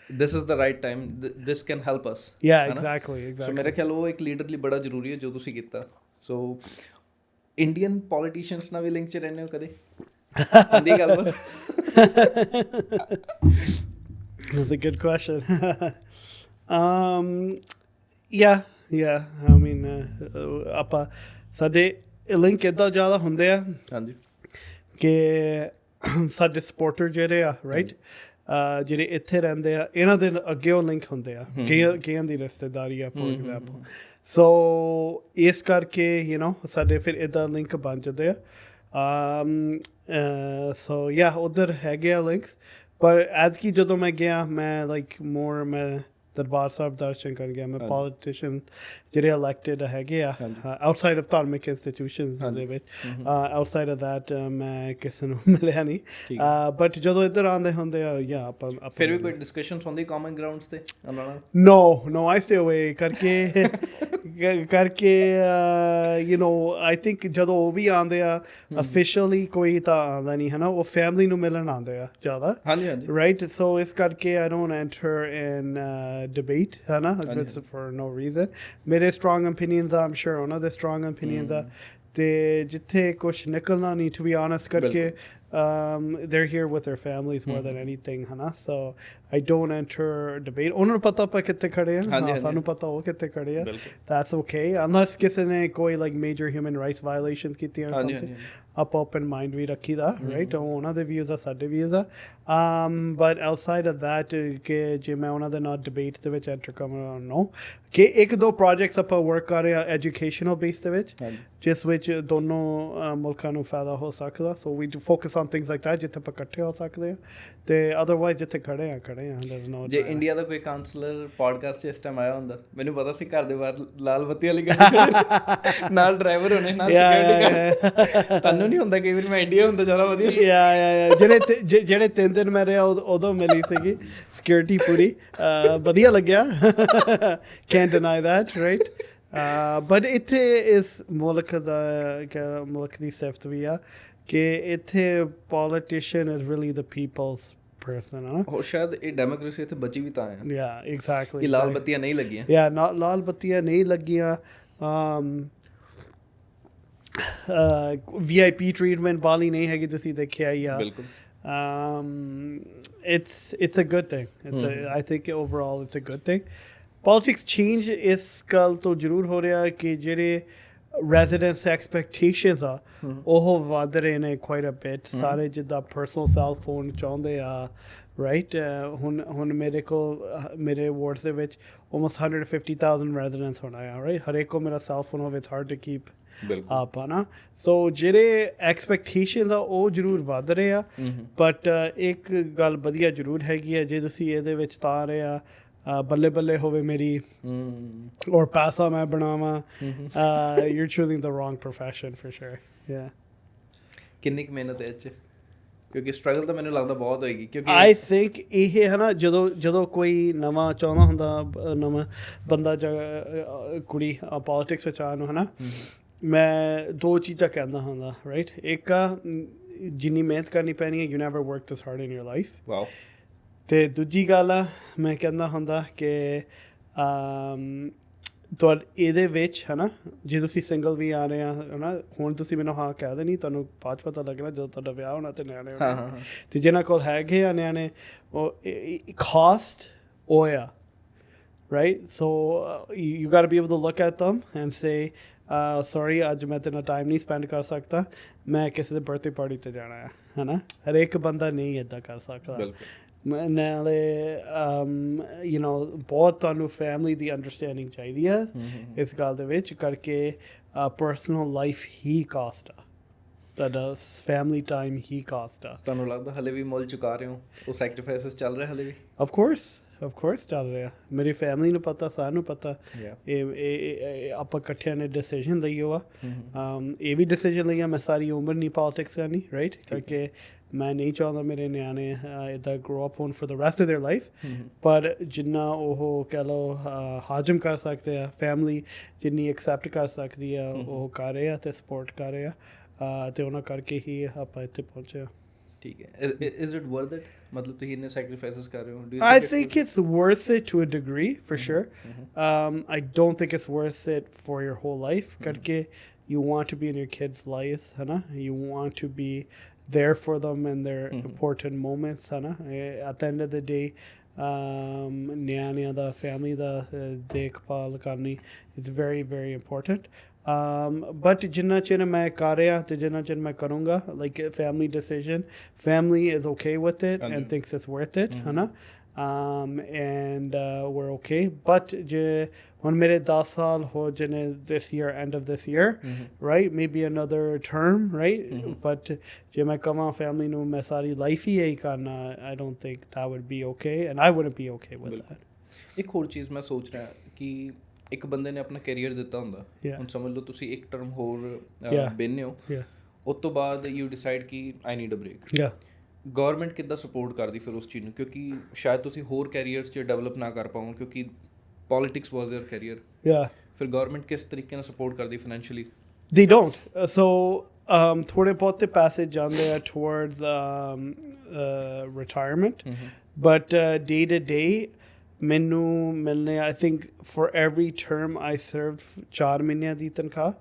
this is the right time, this can help us. Exactly. So ਮੇਰੇ ਖਿਆਲ ਉਹ ਇੱਕ ਲੀਡਰ ਲਈ ਬੜਾ ਜ਼ਰੂਰੀ ਹੈ ਜੋ ਤੁਸੀਂ ਕੀਤਾ। ਸੋ ਇੰਡੀਅਨ ਪੋਲੀਟੀਸ਼ੀਅਨਸ ਨਾਲ ਵੀ ਲਿੰਕ 'ਚ ਰਹਿੰਦੇ ਹੋ ਕਦੇ? ਹੁੰਦੀ ਗੱਲਬਾਤ? That's a good question. I mean, ਆਪਾਂ ਸਾਡੇ ਲਿੰਕ ਇੱਦਾਂ ਜ਼ਿਆਦਾ ਹੁੰਦੇ ਆ ਕਿ ਸਾਡੇ ਸਪੋਰਟਰ ਜਿਹੜੇ ਆ, ਰਾਈਟ, ਜਿਹੜੇ ਇੱਥੇ ਰਹਿੰਦੇ ਆ, ਇਹਨਾਂ ਦੇ ਅੱਗੇ ਉਹ ਲਿੰਕ ਹੁੰਦੇ ਆ, ਕਈਆਂ ਦੀ ਰਿਸ਼ਤੇਦਾਰੀ ਆ ਫੋਰ ਐਗਜ਼ਾਮਪਲ। ਸੋ ਇਸ ਕਰਕੇ ਸਾਡੇ ਫਿਰ ਇੱਦਾਂ ਲਿੰਕ ਬਣ ਜਾਂਦੇ ਆ। ਸੋ ਉੱਧਰ ਹੈਗੇ ਆ ਲਿੰਕਸ। ਪਰ ਐਤਕੀ ਜਦੋਂ ਮੈਂ ਗਿਆ, ਮੈਂ ਲਾਈਕ ਮੋਰ ਮੈਂ ਦਰਬਾਰ ਸਾਹਿਬ ਦਰਸ਼ਨ ਕਰ ਗਿਆ। ਮੈਂ ਪੋਲੀਟੀਸ਼ੀਅਨ ਜਿਹੜੇ ਇਲੈਕਟਿਡ ਹੈਗੇ ਆ ਆਊਟਸਾਈਡ ਆਫ ਧਾਰਮਿਕ ਇੰਸਟੀਟਿਊਸ਼ਨਸ ਦੇ ਵਿੱਚ, ਆਊਟਸਾਈਡ ਆਫ ਦੈਟ ਮੈਂ ਕਿਸੇ ਨੂੰ ਮਿਲਿਆ ਨਹੀਂ। ਬਟ ਜਦੋਂ ਇੱਧਰ ਆਉਂਦੇ ਹੁੰਦੇ ਆ ਆਪਾਂ ਫਿਰ ਵੀ ਕੋਈ ਡਿਸਕਸ਼ਨਸ ਹੁੰਦੀ ਕਾਮਨ ਗਰਾਊਂਡਸ 'ਤੇ? No, I stay away ਕਰਕੇ ਆਈ ਥਿੰਕ ਜਦੋਂ ਉਹ ਵੀ ਆਉਂਦੇ ਆ ਅਫੀਸ਼ੀਅਲੀ ਕੋਈ ਤਾਂ ਆਉਂਦਾ ਨਹੀਂ, ਹੈ ਨਾ, ਉਹ ਫੈਮਿਲੀ ਨੂੰ ਮਿਲਣ ਆਉਂਦੇ ਆ ਜ਼ਿਆਦਾ, ਰਾਈਟ। ਸੋ ਇਸ ਕਰਕੇ I don't enter in debate, ਹੈ ਨਾ, for no reason. ਮੇਰੇ strong opinions ਆ, I'm sure ਉਹਨਾਂ ਦੇ strong opinions ਆ, ਤੇ ਜਿੱਥੇ ਕੁਛ ਨਿਕਲਣਾ ਨਹੀਂ, to be honest ਕਰਕੇ they're here with their families more than anything, ਹੈ ਨਾ। So I don't enter debate. ਉਹਨਾਂ ਨੂੰ ਪਤਾ ਆਪਾਂ ਕਿੱਥੇ ਖੜੇ ਆ, ਸਾਨੂੰ ਪਤਾ ਉਹ ਕਿੱਥੇ ਖੜੇ ਆ। That's okay, unless ਕਿਸੇ ਨੇ ਕੋਈ like major human rights violations ਕੀਤੀਆਂ or something, ਆਪਾਂ ਓਪਨ ਮਾਈਂਡ ਵੀ ਰੱਖੀ ਦਾ, ਰਾਈਟ। ਉਹਨਾਂ ਦੇ ਵਿਊਜ਼ ਆ, ਸਾਡੇ ਵਿਊਜ਼ ਆ। ਬਟ ਆਊਟਸਾਈਡ ਆਫ ਦੈਟ ਕਿ ਜੇ ਮੈਂ ਉਹਨਾਂ ਦੇ ਨਾਲ ਡਿਬੇਟ ਦੇ ਵਿੱਚ ਐਂਟਰ ਕਰਾਂ, ਨੋ। ਕਿ 1-2 ਪ੍ਰੋਜੈਕਟਸ ਆਪਾਂ ਵਰਕ ਕਰ ਰਹੇ ਹਾਂ ਐਜੂਕੇਸ਼ਨਲ ਬੇਸ ਦੇ ਵਿੱਚ, ਜਿਸ ਵਿੱਚ ਦੋਨੋਂ ਮੁਲਕਾਂ ਨੂੰ ਫਾਇਦਾ ਹੋ ਸਕਦਾ। So we focus on things like that ਜਿੱਥੇ ਆਪਾਂ ਇਕੱਠੇ ਹੋ ਸਕਦੇ ਹਾਂ, ਅਤੇ ਅਦਰਵਾਈਜ਼ ਜਿੱਥੇ ਖੜੇ ਆ। ਜੇ ਇੰਡੀਆ ਦਾ ਕੋਈ ਕਾਉਂਸਲਰ ਪੋਡਕਾਸਟ 'ਚ ਇਸ ਟਾਈਮ ਆਇਆ ਹੁੰਦਾ, ਮੈਨੂੰ ਪਤਾ ਸੀ ਘਰ ਦੇ ਬਾਹਰ ਲਾਲ ਬੱਤੀ ਵਾਲੀ ਗੱਡੀ ਨਾਲ ਡਰਾਈਵਰ ਹੋਣੇ, ਨਾਲ ਸਿਕਿਉਰਿਟੀ। ਤੁਹਾਨੂੰ ਨਹੀਂ ਹੁੰਦਾ ਕਈ ਵਾਰ ਮੈਂ ਇੰਡੀਆ ਹੁੰਦਾ ਜ਼ਿਆਦਾ ਵਧੀਆ? ਜਿਹੜੇ 3 ਦਿਨ ਮੈਂ ਰਿਹਾ ਉਦੋਂ ਮਿਲੀ ਸੀਗੀ ਸਿਕਿਉਰਿਟੀ ਪੂਰੀ, ਵਧੀਆ ਲੱਗਿਆ। Can't deny that, right. But ਇੱਥੇ ਇਸ ਮੁਲਕ ਦੀ ਸਿਫਤ ਵੀ ਆ ਕਿ ਇੱਥੇ politician is really the people's person, ਉਹ ਸ਼ਾਇਦ ਇਹ ਡੈਮੋਕ੍ਰੇਸੀ ਇੱਥੇ ਬਚੀ ਵੀ ਤਾਂ ਹੈ। ਐਗਜ਼ੈਕਟਲੀ, ਕਿ ਲਾਲ ਬੱਤੀਆਂ ਨਹੀਂ ਲੱਗੀਆਂ। ਲਾਲ ਬੱਤੀਆਂ ਨਹੀਂ ਲੱਗੀਆਂ। VIP ਟ੍ਰੀਟਮੈਂਟ ਬਾਲੀ ਨਹੀਂ ਹੈਗੀ, ਤੁਸੀਂ ਦੇਖਿਆ ਹੀ ਆ। it's a good thing. I think overall it's a good thing. Politics change is ਗੱਲ ਤੋਂ ਜ਼ਰੂਰ ਹੋ ਰਿਹਾ ਕਿ ਜਿਹੜੇ residents expectations ਆ ਉਹ ਵੱਧ ਰਹੇ ਨੇ quite a bit. ਸਾਰੇ ਜਿੱਦਾਂ personal cell phone ਚਾਹੁੰਦੇ ਆ right ਹੁਣ ਮੇਰੇ ਕੋਲ ਮੇਰੇ wards ਦੇ ਵਿੱਚ almost 150,000 residents ਹੋਣਾ ਆ right ਹਰੇਕ ਕੋ ਮੇਰਾ cell phone ਹੋਵੇ it's hard to keep up ਹੈ ਨਾ ਸੋ ਜਿਹੜੇ ਐਕਸਪੈਕਟੇਸ਼ਨਸ ਆ ਉਹ ਜ਼ਰੂਰ ਵੱਧ ਰਹੇ ਆ ਬਟ ਇੱਕ ਗੱਲ ਵਧੀਆ ਜ਼ਰੂਰ ਹੈਗੀ ਆ ਜੇ ਤੁਸੀਂ ਇਹਦੇ ਵਿੱਚ ਤਾਂ ਰਹੇ ਆ ਬੱਲੇ ਬੱਲੇ ਹੋਵੇ ਮੇਰੀ ਔਰ ਪੈਸਾ ਮੈਂ ਬਣਾਵਾਂ you're choosing the wrong profession for sure yeah ਕਿੰਨੀ ਕੁ ਮਿਹਨਤ ਹੈ ਇਹ 'ਚ ਕਿਉਂਕਿ ਸਟਰਗਲ ਤਾਂ ਮੈਨੂੰ ਲੱਗਦਾ ਬਹੁਤ ਹੋਏਗੀ ਕਿਉਂਕਿ ਆਈ ਥਿੰਕ ਇਹ ਹੈ ਨਾ ਜਦੋਂ ਕੋਈ ਨਵਾਂ ਚਾਹੁੰਦਾ ਹੁੰਦਾ ਨਵਾਂ ਬੰਦਾ ਕੁੜੀ ਪੋਲੀਟਿਕਸ ਵਿੱਚ ਆਉਣ ਨੂੰ ਹੈ ਨਾ ਮੈਂ ਦੋ ਚੀਜ਼ਾਂ ਕਹਿੰਦਾ ਹੁੰਦਾ ਰਾਈਟ ਇੱਕ ਜਿੰਨੀ ਮਿਹਨਤ ਕਰਨੀ ਪੈਣੀ ਹੈ you never work this hard in your life wow ਅਤੇ ਦੂਜੀ ਗੱਲ ਆ ਮੈਂ ਕਹਿੰਦਾ ਹੁੰਦਾ ਕਿ ਇਹਦੇ ਵਿੱਚ ਹੈ ਨਾ ਜੇ ਤੁਸੀਂ ਸਿੰਗਲ ਵੀ ਆ ਰਹੇ ਆ ਹੈ ਨਾ ਹੁਣ ਤੁਸੀਂ ਮੈਨੂੰ ਹਾਂ ਕਹਿ ਦੇਣੀ ਤੁਹਾਨੂੰ ਬਾਅਦ 'ਚ ਪਤਾ ਲੱਗਣਾ ਜਦੋਂ ਤੁਹਾਡਾ ਵਿਆਹ ਹੋਣਾ ਅਤੇ ਨਿਆਣੇ ਹੋਣਾ ਅਤੇ ਜਿਹਨਾਂ ਕੋਲ ਹੈਗੇ ਆ ਨਿਆਣੇ ਉਹ ਕਾਸਟ ਉਹ ਆ right so you got to be able to look at them and say sorry ਅੱਜ ਮੈਂ ਤੇਰੇ ਨਾਲ ਟਾਈਮ ਨਹੀਂ ਸਪੈਂਡ ਕਰ ਸਕਦਾ ਮੈਂ ਕਿਸੇ ਦੇ ਬਰਥਡੇ ਪਾਰਟੀ 'ਤੇ ਜਾਣਾ ਹੈ ਨਾ ਹਰੇਕ ਬੰਦਾ ਨਹੀਂ ਇੱਦਾਂ ਕਰ ਸਕਦਾ ਨਾਲੇ ਯੂ ਨੋ ਬਹੁਤ ਤੁਹਾਨੂੰ ਫੈਮਿਲੀ ਦੀ ਅੰਡਰਸਟੈਂਡਿੰਗ ਚਾਹੀਦੀ ਹੈ ਇਸ ਗੱਲ ਦੇ ਵਿੱਚ ਕਰਕੇ ਪਰਸਨਲ ਲਾਈਫ ਹੀ ਕਾਸਟ ਆ ਤੁਹਾਡਾ ਫੈਮਿਲੀ ਟਾਈਮ ਹੀ ਕਾਸਟ ਆ ਤੁਹਾਨੂੰ ਲੱਗਦਾ ਹਲੇ ਵੀ ਮੁੱਲ ਚੁਕਾ ਰਹੇ ਹੋ ਉਹ ਸੈਕਰੀਫਾਈਸਿਸ ਚੱਲ ਰਹੇ ਹਲੇ ਵੀ of course ਚੱਲ ਰਿਹਾ ਮੇਰੀ ਫੈਮਿਲੀ ਨੂੰ ਪਤਾ ਸਾਨੂੰ ਪਤਾ ਇਹ ਆਪਾਂ ਇਕੱਠਿਆਂ ਨੇ ਡਿਸੀਜਨ ਲਈ ਆ ਇਹ ਵੀ ਡਿਸੀਜਨ ਲਿਆ ਮੈਂ ਸਾਰੀ ਉਮਰ ਨਹੀਂ ਪੋਲੀਟਿਕਸ ਕਰਨੀ ਰਾਈਟ ਕਰਕੇ ਮੈਂ ਨਹੀਂ ਚਾਹੁੰਦਾ ਮੇਰੇ ਨਿਆਣੇ ਇੱਦਾਂ ਗਰੋ ਅਪ ਹੋਣ for the rest of their life ਪਰ ਜਿੰਨਾ ਉਹ ਕਹਿ ਲਓ ਹਾਜ਼ਮ ਕਰ ਸਕਦੇ ਆ ਫੈਮਿਲੀ ਜਿੰਨੀ ਐਕਸੈਪਟ ਕਰ ਸਕਦੀ ਆ ਉਹ ਕਰ ਰਹੇ ਆ ਅਤੇ ਸਪੋਰਟ ਕਰ ਰਹੇ ਆ ਅਤੇ ਉਹਨਾਂ ਕਰਕੇ ਹੀ ਆਪਾਂ ਇੱਥੇ ਪਹੁੰਚੇ ਆ ਠੀਕ ਹੈ ਇਜ਼ ਇਟ ਵਰਥ ਇਟ ਮਤਲਬ ਤੁਸੀਂ ਇੰਨੇ ਸੈਕਰੀਫਾਈਸਿਸ ਕਰ ਰਹੇ ਹੋ I think it's worth it to a degree for sure I don't think it's worth it for your whole life ਕਰਕੇ you want to be in your kids' lives ਹੈ ਨਾ you want to be there for them in their important moments ਹੈ ਨਾ at the end of the day ਨਿਆਣਿਆਂ ਦਾ family ਦਾ ਦੇਖਭਾਲ ਕਰਨੀ is very very important but ਜਿੰਨਾ ਚਿਰ ਮੈਂ ਕਰ ਰਿਹਾ ਅਤੇ ਜਿੰਨਾ ਚਿਰ ਮੈਂ ਕਰੂੰਗਾ like a family decision family is okay with it and thinks it's worth it ਹੈ ਨਾ and we're okay but ਜੇ ਹੁਣ ਮੇਰੇ 10 ਸਾਲ ਹੋ ਜਾਣੇ this year end of this year right maybe another term right but ਜੇ ਮੈਂ ਕਵਾਂ family ਨੂੰ ਮੈਂ ਸਾਰੀ ਲਾਈਫ ਹੀ ਇਹੀ ਕਰਨਾ I don't think that would be okay and I wouldn't be okay with that ਇੱਕ ਹੋਰ ਚੀਜ਼ ਮੈਂ ਸੋਚ ਰਿਹਾ ਕਿ ਇੱਕ ਬੰਦੇ ਨੇ ਆਪਣਾ ਕੈਰੀਅਰ ਦਿੱਤਾ ਹੁੰਦਾ ਹੁਣ ਸਮਝ ਲਓ ਤੁਸੀਂ ਇੱਕ ਟਰਮ ਹੋਰ ਬਿੰਨੇ ਹੋ ਉਸ ਤੋਂ ਬਾਅਦ ਯੂ ਡਿਸਾਈਡ ਕਿ I need a break government ਕਿੱਦਾਂ ਸਪੋਰਟ ਕਰਦੀ ਫਿਰ ਉਸ ਚੀਜ਼ ਨੂੰ ਕਿਉਂਕਿ ਸ਼ਾਇਦ ਤੁਸੀਂ ਹੋਰ ਕੈਰੀਅਰਸ 'ਚ ਡਿਵੈਲਪ ਨਾ ਕਰ ਪਾਓ ਕਿਉਂਕਿ ਪੋਲੀਟਿਕਸ ਵਾਜ਼ ਯਰ ਕੈਰੀਅਰ ਫਿਰ ਗੌਰਮੈਂਟ ਕਿਸ ਤਰੀਕੇ ਨਾਲ ਸਪੋਰਟ ਕਰਦੀ ਫਾਈਨੈਂਸ਼ੀਅਲੀ they don't so ਥੋੜ੍ਹੇ ਬਹੁਤੇ ਪੈਸੇ ਜਾਂਦੇ ਆ towards retirement but day to day ਮੈਨੂੰ ਮਿਲਨੇ I think for every term I served 4 ਮਹੀਨਿਆਂ ਦੀ ਤਨਖਾਹ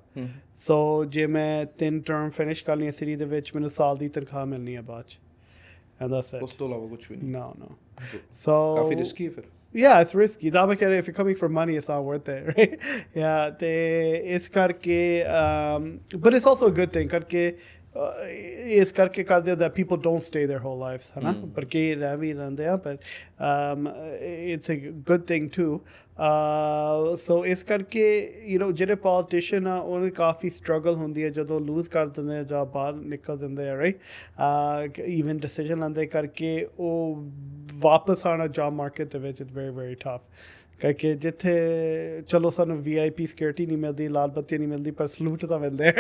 ਸੋ ਜੇ ਮੈਂ 3 ਟਰਮ ਫਿਨਿਸ਼ ਕਰਨੀ ਹੈ ਸਿਟੀ ਦੇ ਵਿੱਚ ਮੈਨੂੰ ਸਾਲ ਦੀ ਤਨਖਾਹ ਮਿਲਣੀ ਹੈ ਬਾਅਦ 'ਚ and that's it ਉਸ ਤੋਂ ਇਲਾਵਾ ਕੁਛ ਵੀ ਨਹੀਂ no so ਕਾਫੀ ਰਿਸਕੀ ਹੈ ਫਿਰ yeah it's risky that if you're coming for money it's not worth it right yeah ਤੇ ਇਸ ਕਰਕੇ but it's also a good thing ਕਰਕੇ ਇਸ ਕਰਕੇ ਕਰਦੇ that people don't stay their whole lives ਹੈ ਨਾ ਪਰ ਕਈ ਰਹਿ ਵੀ ਲੈਂਦੇ ਆ but it's a good thing too so ਇਸ ਕਰਕੇ you know ਜਿਹੜੇ politician ਆ ਉਹਨਾਂ ਦੀ ਕਾਫੀ struggle ਹੁੰਦੀ ਹੈ ਜਦੋਂ lose ਕਰ ਦਿੰਦੇ ਆ ਜਾਂ ਬਾਹਰ ਨਿਕਲ ਦਿੰਦੇ ਆ right even decision ਲੈਂਦੇ ਕਰਕੇ ਉਹ ਵਾਪਸ ਆਉਣਾ job market ਦੇ ਵਿੱਚ it's very very tough ਕਰਕੇ ਜਿੱਥੇ ਚਲੋ ਸਾਨੂੰ VIP ਸਿਕਿਉਰਿਟੀ ਨਹੀਂ ਮਿਲਦੀ ਲਾਲ ਬੱਤੀ ਨਹੀਂ ਮਿਲਦੀ ਪਰ ਸਲੂਟ ਤਾਂ ਮਿਲਦੇ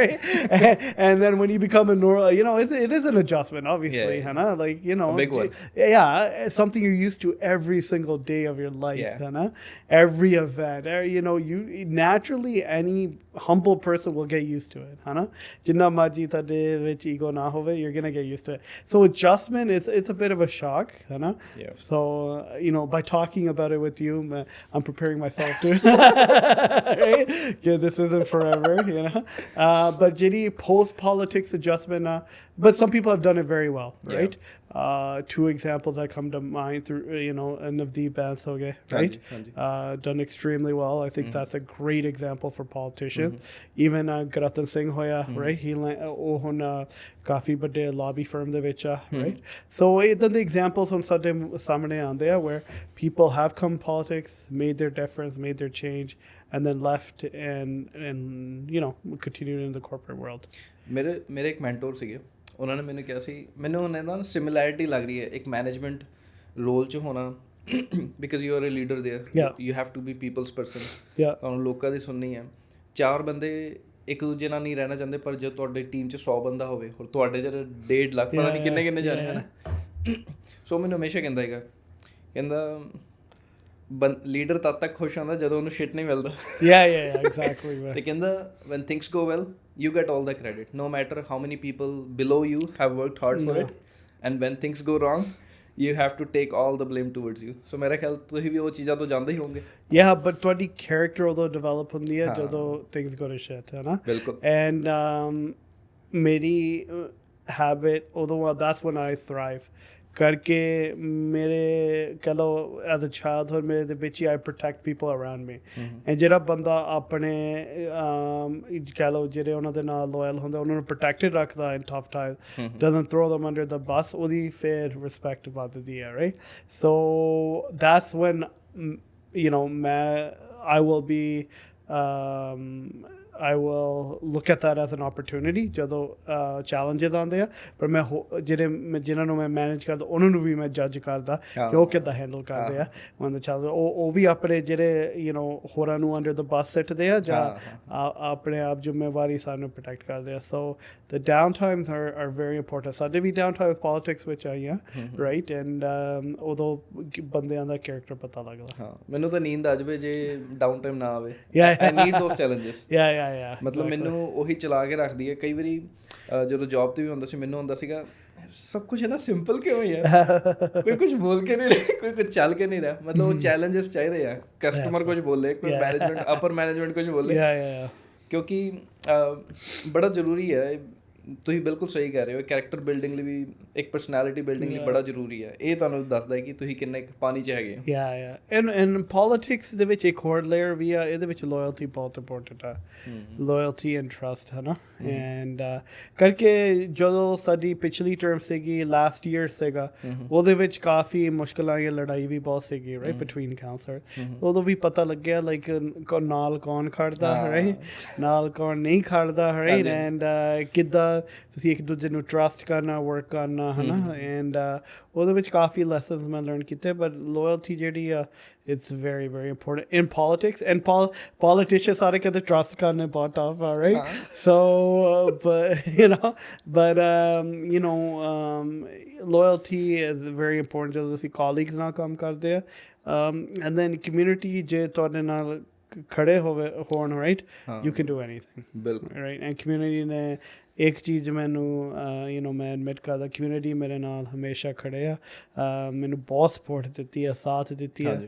and then when you become a normal you know it is an adjustment obviously ਹੈ ਨਾ like you know big one yeah something you're used to every single day of your life ਹੈ ਨਾ every event you know you naturally any humble person will get used to it ਹੈ ਨਾ ਜਿੰਨਾ ਮਰਜ਼ੀ ਤੁਹਾਡੇ ਵਿੱਚ ego ਨਾ ਹੋਵੇ you're gonna get used to it so adjustment it's a bit of a shock ਹੈ ਨਾ so you know by talking about it with you I'm preparing myself to right yeah this isn't forever you know but jiri post politics adjustment but some people have done it very well right two examples that come to mind through, Navdeep Bansal, right? Done extremely well. I think that's a great example for politicians. Even Harkirat Singh hoya, right? He ਕਾਫੀ ਵੱਡੇ lobby firm ਦੇ ਵਿੱਚ ਆ, right? So ਇਦਾਂ ਦੇ examples ਹੁਣ ਸਾਡੇ ਸਾਹਮਣੇ ਆਉਂਦੇ ਆ where people have come politics, made their difference, made their change, and then left and continued in the corporate world. ਮੇਰੇ ਇੱਕ ਮੈਂਟੋਰ ਸੀਗੇ, ਉਹਨਾਂ ਨੇ ਮੈਨੂੰ ਕਿਹਾ ਸੀ, ਮੈਨੂੰ ਉਹਨਾਂ ਨਾਲ ਸਿਮਿਲੈਰਿਟੀ ਲੱਗ ਰਹੀ ਹੈ ਇੱਕ ਮੈਨੇਜਮੈਂਟ ਰੋਲ 'ਚ ਹੋਣਾ, because you are a leader there, you have to be people's person, ਤੁਹਾਨੂੰ ਲੋਕਾਂ ਦੀ ਸੁਣਨੀ ਹੈ। 4 ਬੰਦੇ ਇੱਕ ਦੂਜੇ ਨਾਲ ਨਹੀਂ ਰਹਿਣਾ ਚਾਹੁੰਦੇ, ਪਰ ਜੇ ਤੁਹਾਡੀ ਟੀਮ 'ਚ 100 ਬੰਦਾ ਹੋਵੇ ਔਰ ਤੁਹਾਡੇ ਜਦ 1.5 ਲੱਖ ਪਤਾ ਨਹੀਂ ਕਿੰਨੇ ਜਾਣੇ ਹੈ ਨਾ। ਸੋ ਮੈਨੂੰ ਹਮੇਸ਼ਾ ਕਹਿੰਦਾ ਲੀਡਰ ਤਦ ਤੱਕ ਖੁਸ਼ ਹੁੰਦਾ ਜਦੋਂ ਉਹਨੂੰ ਸ਼ਿਟ ਨਹੀਂ ਮਿਲਦਾ। ਐਗਜ਼ੈਕਟਲੀ। ਤੇ ਕਹਿੰਦਾ when things go well you get all the credit, no matter how many people below you have worked hard for it, and when things go wrong you have to take all the blame towards you. So ਮੇਰੇ ਖਿਆਲ ਤੁਸੀਂ ਵੀ ਉਹ ਚੀਜ਼ਾਂ ਤੋਂ ਜਾਣਦੇ ਹੀ ਹੋਵੋਗੇ। but ਤੁਹਾਡੀ character ਉਦੋਂ develop ਹੁੰਦੀ ਹੈ ਜਦੋਂ things go to shit, ਹੈ ਨਾ। ਬਿਲਕੁਲ। And ਮੇਰੀ habit, although that's when I thrive, ਕਰਕੇ ਮੇਰੇ ਕਹਿ ਲਓ ਐਜ਼ ਅ ਚਾਈਲਡਹੁੱਡ ਮੇਰੇ ਦੇ ਵਿੱਚ ਹੀ I protect people around me. And ਜਿਹੜਾ ਬੰਦਾ ਆਪਣੇ ਕਹਿ ਲਓ ਜਿਹੜੇ ਉਹਨਾਂ ਦੇ ਨਾਲ ਲੋਇਲ ਹੁੰਦਾ ਉਹਨਾਂ ਨੂੰ ਪ੍ਰੋਟੈਕਟਡ ਰੱਖਦਾ in tough time, doesn't throw them under the bus, ਉਹਦੀ ਫਿਰ ਰਿਸਪੈਕਟ ਵੱਧਦੀ ਹੈ, right. So that's when I will be I will look at that as an opportunity ਜਦੋਂ challenges ਆਉਂਦੇ ਆ, ਪਰ ਮੈਂ ਜਿਹਨਾਂ ਨੂੰ ਮੈਂ ਮੈਨੇਜ ਕਰਦਾ ਉਹਨਾਂ ਨੂੰ ਵੀ ਮੈਂ ਜੱਜ ਕਰਦਾ ਕਿ ਉਹ ਕਿੱਦਾਂ ਹੈਂਡਲ ਕਰਦੇ ਆ when the challenge, ਉਹ ਵੀ ਆਪਣੇ ਜਿਹੜੇ ਹੋਰਾਂ ਨੂੰ ਅੰਡਰ ਦ ਬੱਸ ਸਿੱਟਦੇ ਆ ਜਾਂ ਆਪਣੇ ਆਪ ਜ਼ਿੰਮੇਵਾਰੀ ਸਾਨੂੰ ਪ੍ਰੋਟੈਕਟ ਕਰਦੇ ਆ। ਸੋ the downtimes are very important. ਸਾਡੇ ਵੀ downtimes politics ਵਿੱਚ ਆਈਆਂ, ਰਾਈਟ, ਐਂਡ ਉਦੋਂ ਬੰਦਿਆਂ ਦਾ ਕੈਰੈਕਟਰ ਪਤਾ ਲੱਗਦਾ। ਮੈਨੂੰ ਤਾਂ ਨੀਂਦ ਆ ਜਾਵੇ ਜੇ ਡਾਊਨ ਟਾਈਮ ਨਾ ਆਵੇ। I need those challenges. ਮਤਲਬ ਮੈਨੂੰ ਉਹੀ ਚਲਾ ਕੇ ਰੱਖਦੀ ਹੈ। ਕਈ ਵਾਰੀ ਜਦੋਂ ਜੌਬ 'ਤੇ ਵੀ ਹੁੰਦਾ ਸੀ ਮੈਨੂੰ ਹੁੰਦਾ ਸੀਗਾ ਸਭ ਕੁਛ ਹੈ ਨਾ ਸਿੰਪਲ ਕਿਉਂ ਹੀ ਹੈ, ਕੋਈ ਕੁਛ ਬੋਲ ਕੇ ਨਹੀਂ ਰਿਹਾ, ਕੋਈ ਕੁਛ ਚੱਲ ਕੇ ਨਹੀਂ ਰਿਹਾ। ਮਤਲਬ ਉਹ ਚੈਲੰਜਸ ਚਾਹੀਦੇ ਆ, ਕਸਟਮਰ ਕੁਛ ਬੋਲੇ, ਕੋਈ ਮੈਨੇਜਮੈਂਟ ਅਪਰ ਮੈਨੇਜਮੈਂਟ ਕੁਛ ਬੋਲੇ, ਕਿਉਂਕਿ ਬੜਾ ਜ਼ਰੂਰੀ ਹੈ। ਤੁਸੀਂ ਬਿਲਕੁਲ ਸਹੀ ਕਹਿ ਰਹੇ ਹੋ, ਕੈਰੈਕਟਰ ਬਿਲਡਿੰਗ ਲਈ ਵੀ ਇੱਕ ਪਰਸਨੈਲਿਟੀ ਬਿਲਡਿੰਗ ਲਈ ਬੜਾ ਜ਼ਰੂਰੀ ਹੈ। ਇਹ ਤੁਹਾਨੂੰ ਦੱਸਦਾ ਹੈ ਕਿ ਤੁਸੀਂ ਕਿੰਨੇ ਪਾਣੀ 'ਚ ਹੈਗੇ। ਐਂਡ ਪੋਲੀਟਿਕਸ ਦੇ ਵਿੱਚ ਇੱਕ ਹੋਰ ਲੇਅਰ ਵੀ ਆ, ਇਹਦੇ ਵਿੱਚ ਲੋਇਲਟੀ ਬਹੁਤ ਇੰਪੋਰਟੈਂਟ ਆ, ਲੋਇਲਟੀ ਐਂਡ ਟਰਸਟ, ਹੈ ਨਾ। ਐਂਡ ਕਰਕੇ ਜਦੋਂ ਸਾਡੀ ਪਿਛਲੀ ਟਰਮ ਸੀਗੀ, ਲਾਸਟ ਈਅਰ ਸੀਗਾ, ਉਹਦੇ ਵਿੱਚ ਕਾਫੀ ਮੁਸ਼ਕਿਲਾਂ ਆਈਆਂ, ਲੜਾਈ ਵੀ ਬਹੁਤ ਸੀਗੀ, ਰਾਈਟ, ਬਿਟਵੀਨ ਕਾਉਂਸਲਰ। ਉਦੋਂ ਵੀ ਪਤਾ ਲੱਗਿਆ ਲਾਈਕ ਨਾਲ ਕੌਣ ਖੜਦਾ, ਰਾਈਟ, ਨਾਲ ਕੌਣ ਨਹੀਂ ਖੜਦਾ, ਰਾਈਟ, ਐਂਡ ਕਿੱਦਾਂ ਤੁਸੀਂ ਇੱਕ ਦੂਜੇ ਨੂੰ ਟਰਸਟ ਕਰਨਾ, ਵਰਕ ਕਰਨਾ, ਹੈ ਨਾ। ਐਂਡ ਉਹਦੇ ਵਿੱਚ ਕਾਫੀ ਲੈਸਨਸ ਮੈਂ ਲਰਨ ਕੀਤੇ, ਬਟ ਲੋਇਲਟੀ ਜਿਹੜੀ ਆ it's very very important in politics, and politicians ਸਾਰੇ ਕਹਿੰਦੇ ਟਰਸਟ ਕਰਨੇ ਬਹੁਤ ਟਫ ਆ, right? So but loyalty is very important ਜਦੋਂ ਤੁਸੀਂ colleagues ਨਾਲ ਕੰਮ ਕਰਦੇ ਆ, and then community ਜੇ ਤੁਹਾਡੇ ਨਾਲ ਖੜੇ ਹੋਣ, right, you can do anything, right? And community ਨੇ ਇੱਕ ਚੀਜ਼ ਮੈਨੂੰ ਮੈਂ ਐਡਮਿਟ ਕਰਦਾ, ਕਮਿਊਨਿਟੀ ਮੇਰੇ ਨਾਲ ਹਮੇਸ਼ਾ ਖੜੇ ਆ, ਮੈਨੂੰ ਬਹੁਤ ਸਪੋਰਟ ਦਿੱਤੀ ਹੈ, ਸਾਥ ਦਿੱਤੀ ਹੈ,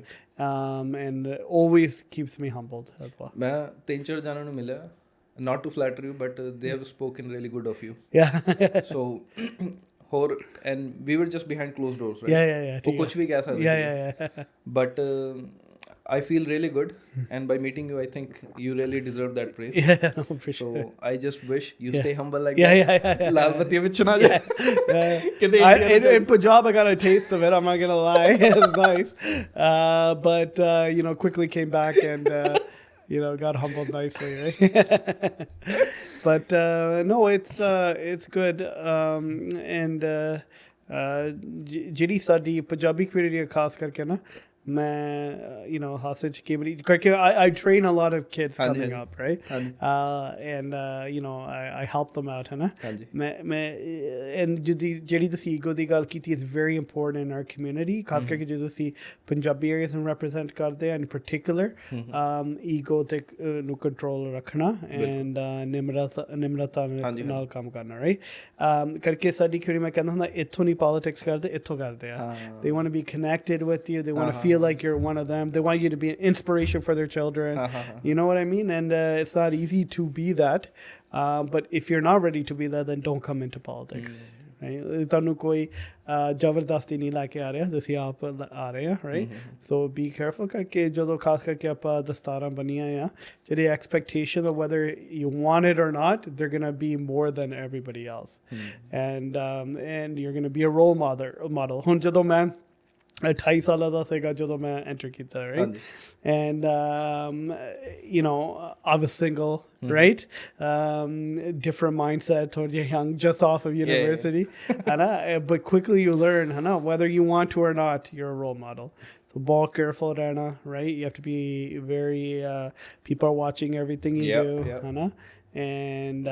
and always keeps me humbled as well. ਮੈਂ 3-4 ਜਣਾਂ ਨੂੰ ਮਿਲਿਆ, not to flatter you, but they have spoken really good of you. So ਹੋਰ, and we were just behind closed doors, right? ਉਹ ਕੁਛ ਵੀ ਕਹਿ ਸਕਦੇ, but I feel really good, and by meeting you I think you really deserve that praise. For sure. So I just wish you stay humble like that. Lal batti vich na jaye. In Punjab I got a taste of it, I'm not gonna lie. It's nice, but quickly came back and got humbled nicely, right? But no, it's good, and ਜਿਹੜੀ ਸਾਡੀ Punjabi community ਖਾਸ ਕਰਕੇ ਨਾ, ਮੈਂ ਹਾਸੇ 'ਚ ਕਈ ਵਾਰੀ ਕਰਕੇ I train a lot of kids coming up, right? And I help them out, ਹੈ ਨਾ। ਮੈਂ and ਜਿਹੜੀ ਤੁਸੀਂ ਈਗੋ ਦੀ ਗੱਲ ਕੀਤੀ, is very important in our community, ਖਾਸ ਕਰਕੇ ਜਦੋਂ ਤੁਸੀਂ ਪੰਜਾਬੀ ਏਰੀਆਸ ਨੂੰ represent ਕਰਦੇ ਆ, in particular ਈਗੋ ਤੇ ਨੂੰ ਕੰਟਰੋਲ ਰੱਖਣਾ, and ਨਿਮਰਤਾ ਨਾਲ ਕੰਮ ਕਰਨਾ, right? ਕਰਕੇ ਸਾਡੀ ਕਮਿਊਨਿਟੀ ਮੈਂ ਕਹਿੰਦਾ ਹੁੰਦਾ ਇੱਥੋਂ ਨਹੀਂ ਪੋਲੀਟਿਕਸ ਕਰਦੇ, ਇੱਥੋਂ ਕਰਦੇ ਆ। They want to be connected with you, they want to feel like you're one of them, they want you to be an inspiration for their children, you know what I mean? And it's not easy to be that, but if you're not ready to be that, then don't come into politics, ਤੁਹਾਨੂੰ ਕੋਈ ਜ਼ਬਰਦਸਤੀ ਨਹੀਂ ਲੈ ਕੇ ਆ ਰਿਹਾ, ਤੁਸੀਂ ਆਪ ਆ ਰਹੇ ਆ ਰਾਈਟ। ਸੋ ਬੀ ਕੇਅਰਫੁਲ ਕਰਕੇ ਜਦੋਂ ਖਾਸ ਕਰਕੇ ਆਪਾਂ ਦਸਤਾਰਾਂ ਬਣੀਆਂ ਆ, ਜਿਹੜੇ expectation of weather you want it or not, they're gonna be more than everybody else, and you're gonna be a role model। ਹੁਣ ਜਦੋਂ ਮੈਂ 28 ਸਾਲਾਂ ਦਾ ਸੀਗਾ ਜਦੋਂ ਮੈਂ ਐਂਟਰ ਕੀਤਾ right, and you know I was single, right, different mindset towards you're young, just off of university, but quickly you learn whether you want to or not, you're a role model. So ball careful rehna, right, you have to be very people are watching everything you do, and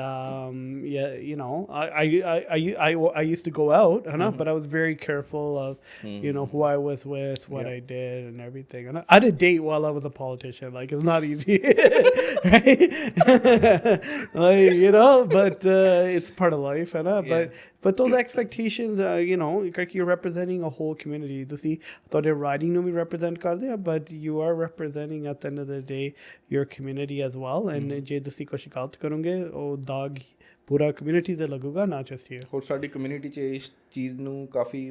yeah, you know, I used to go out, but I was very careful of you know who I was with, what I did, and everything. And I had a date while I was a politician. Like, it's not easy, right? Like, you know, but it's part of life, but those expectations, you know, you're representing a whole community. To see, I thought they're riding to me represent karde, but you are representing at the end of the day your community as well. And je tusi kuch galat karunge, ਉਹ ਦਾਗ ਪੂਰਾ community ਤੇ ਲੱਗੂਗਾ, ਨਾ just here. ਹੋਰ ਸਾਡੀ community 'ਚ ਇਸ ਚੀਜ਼ ਨੂੰ ਕਾਫੀ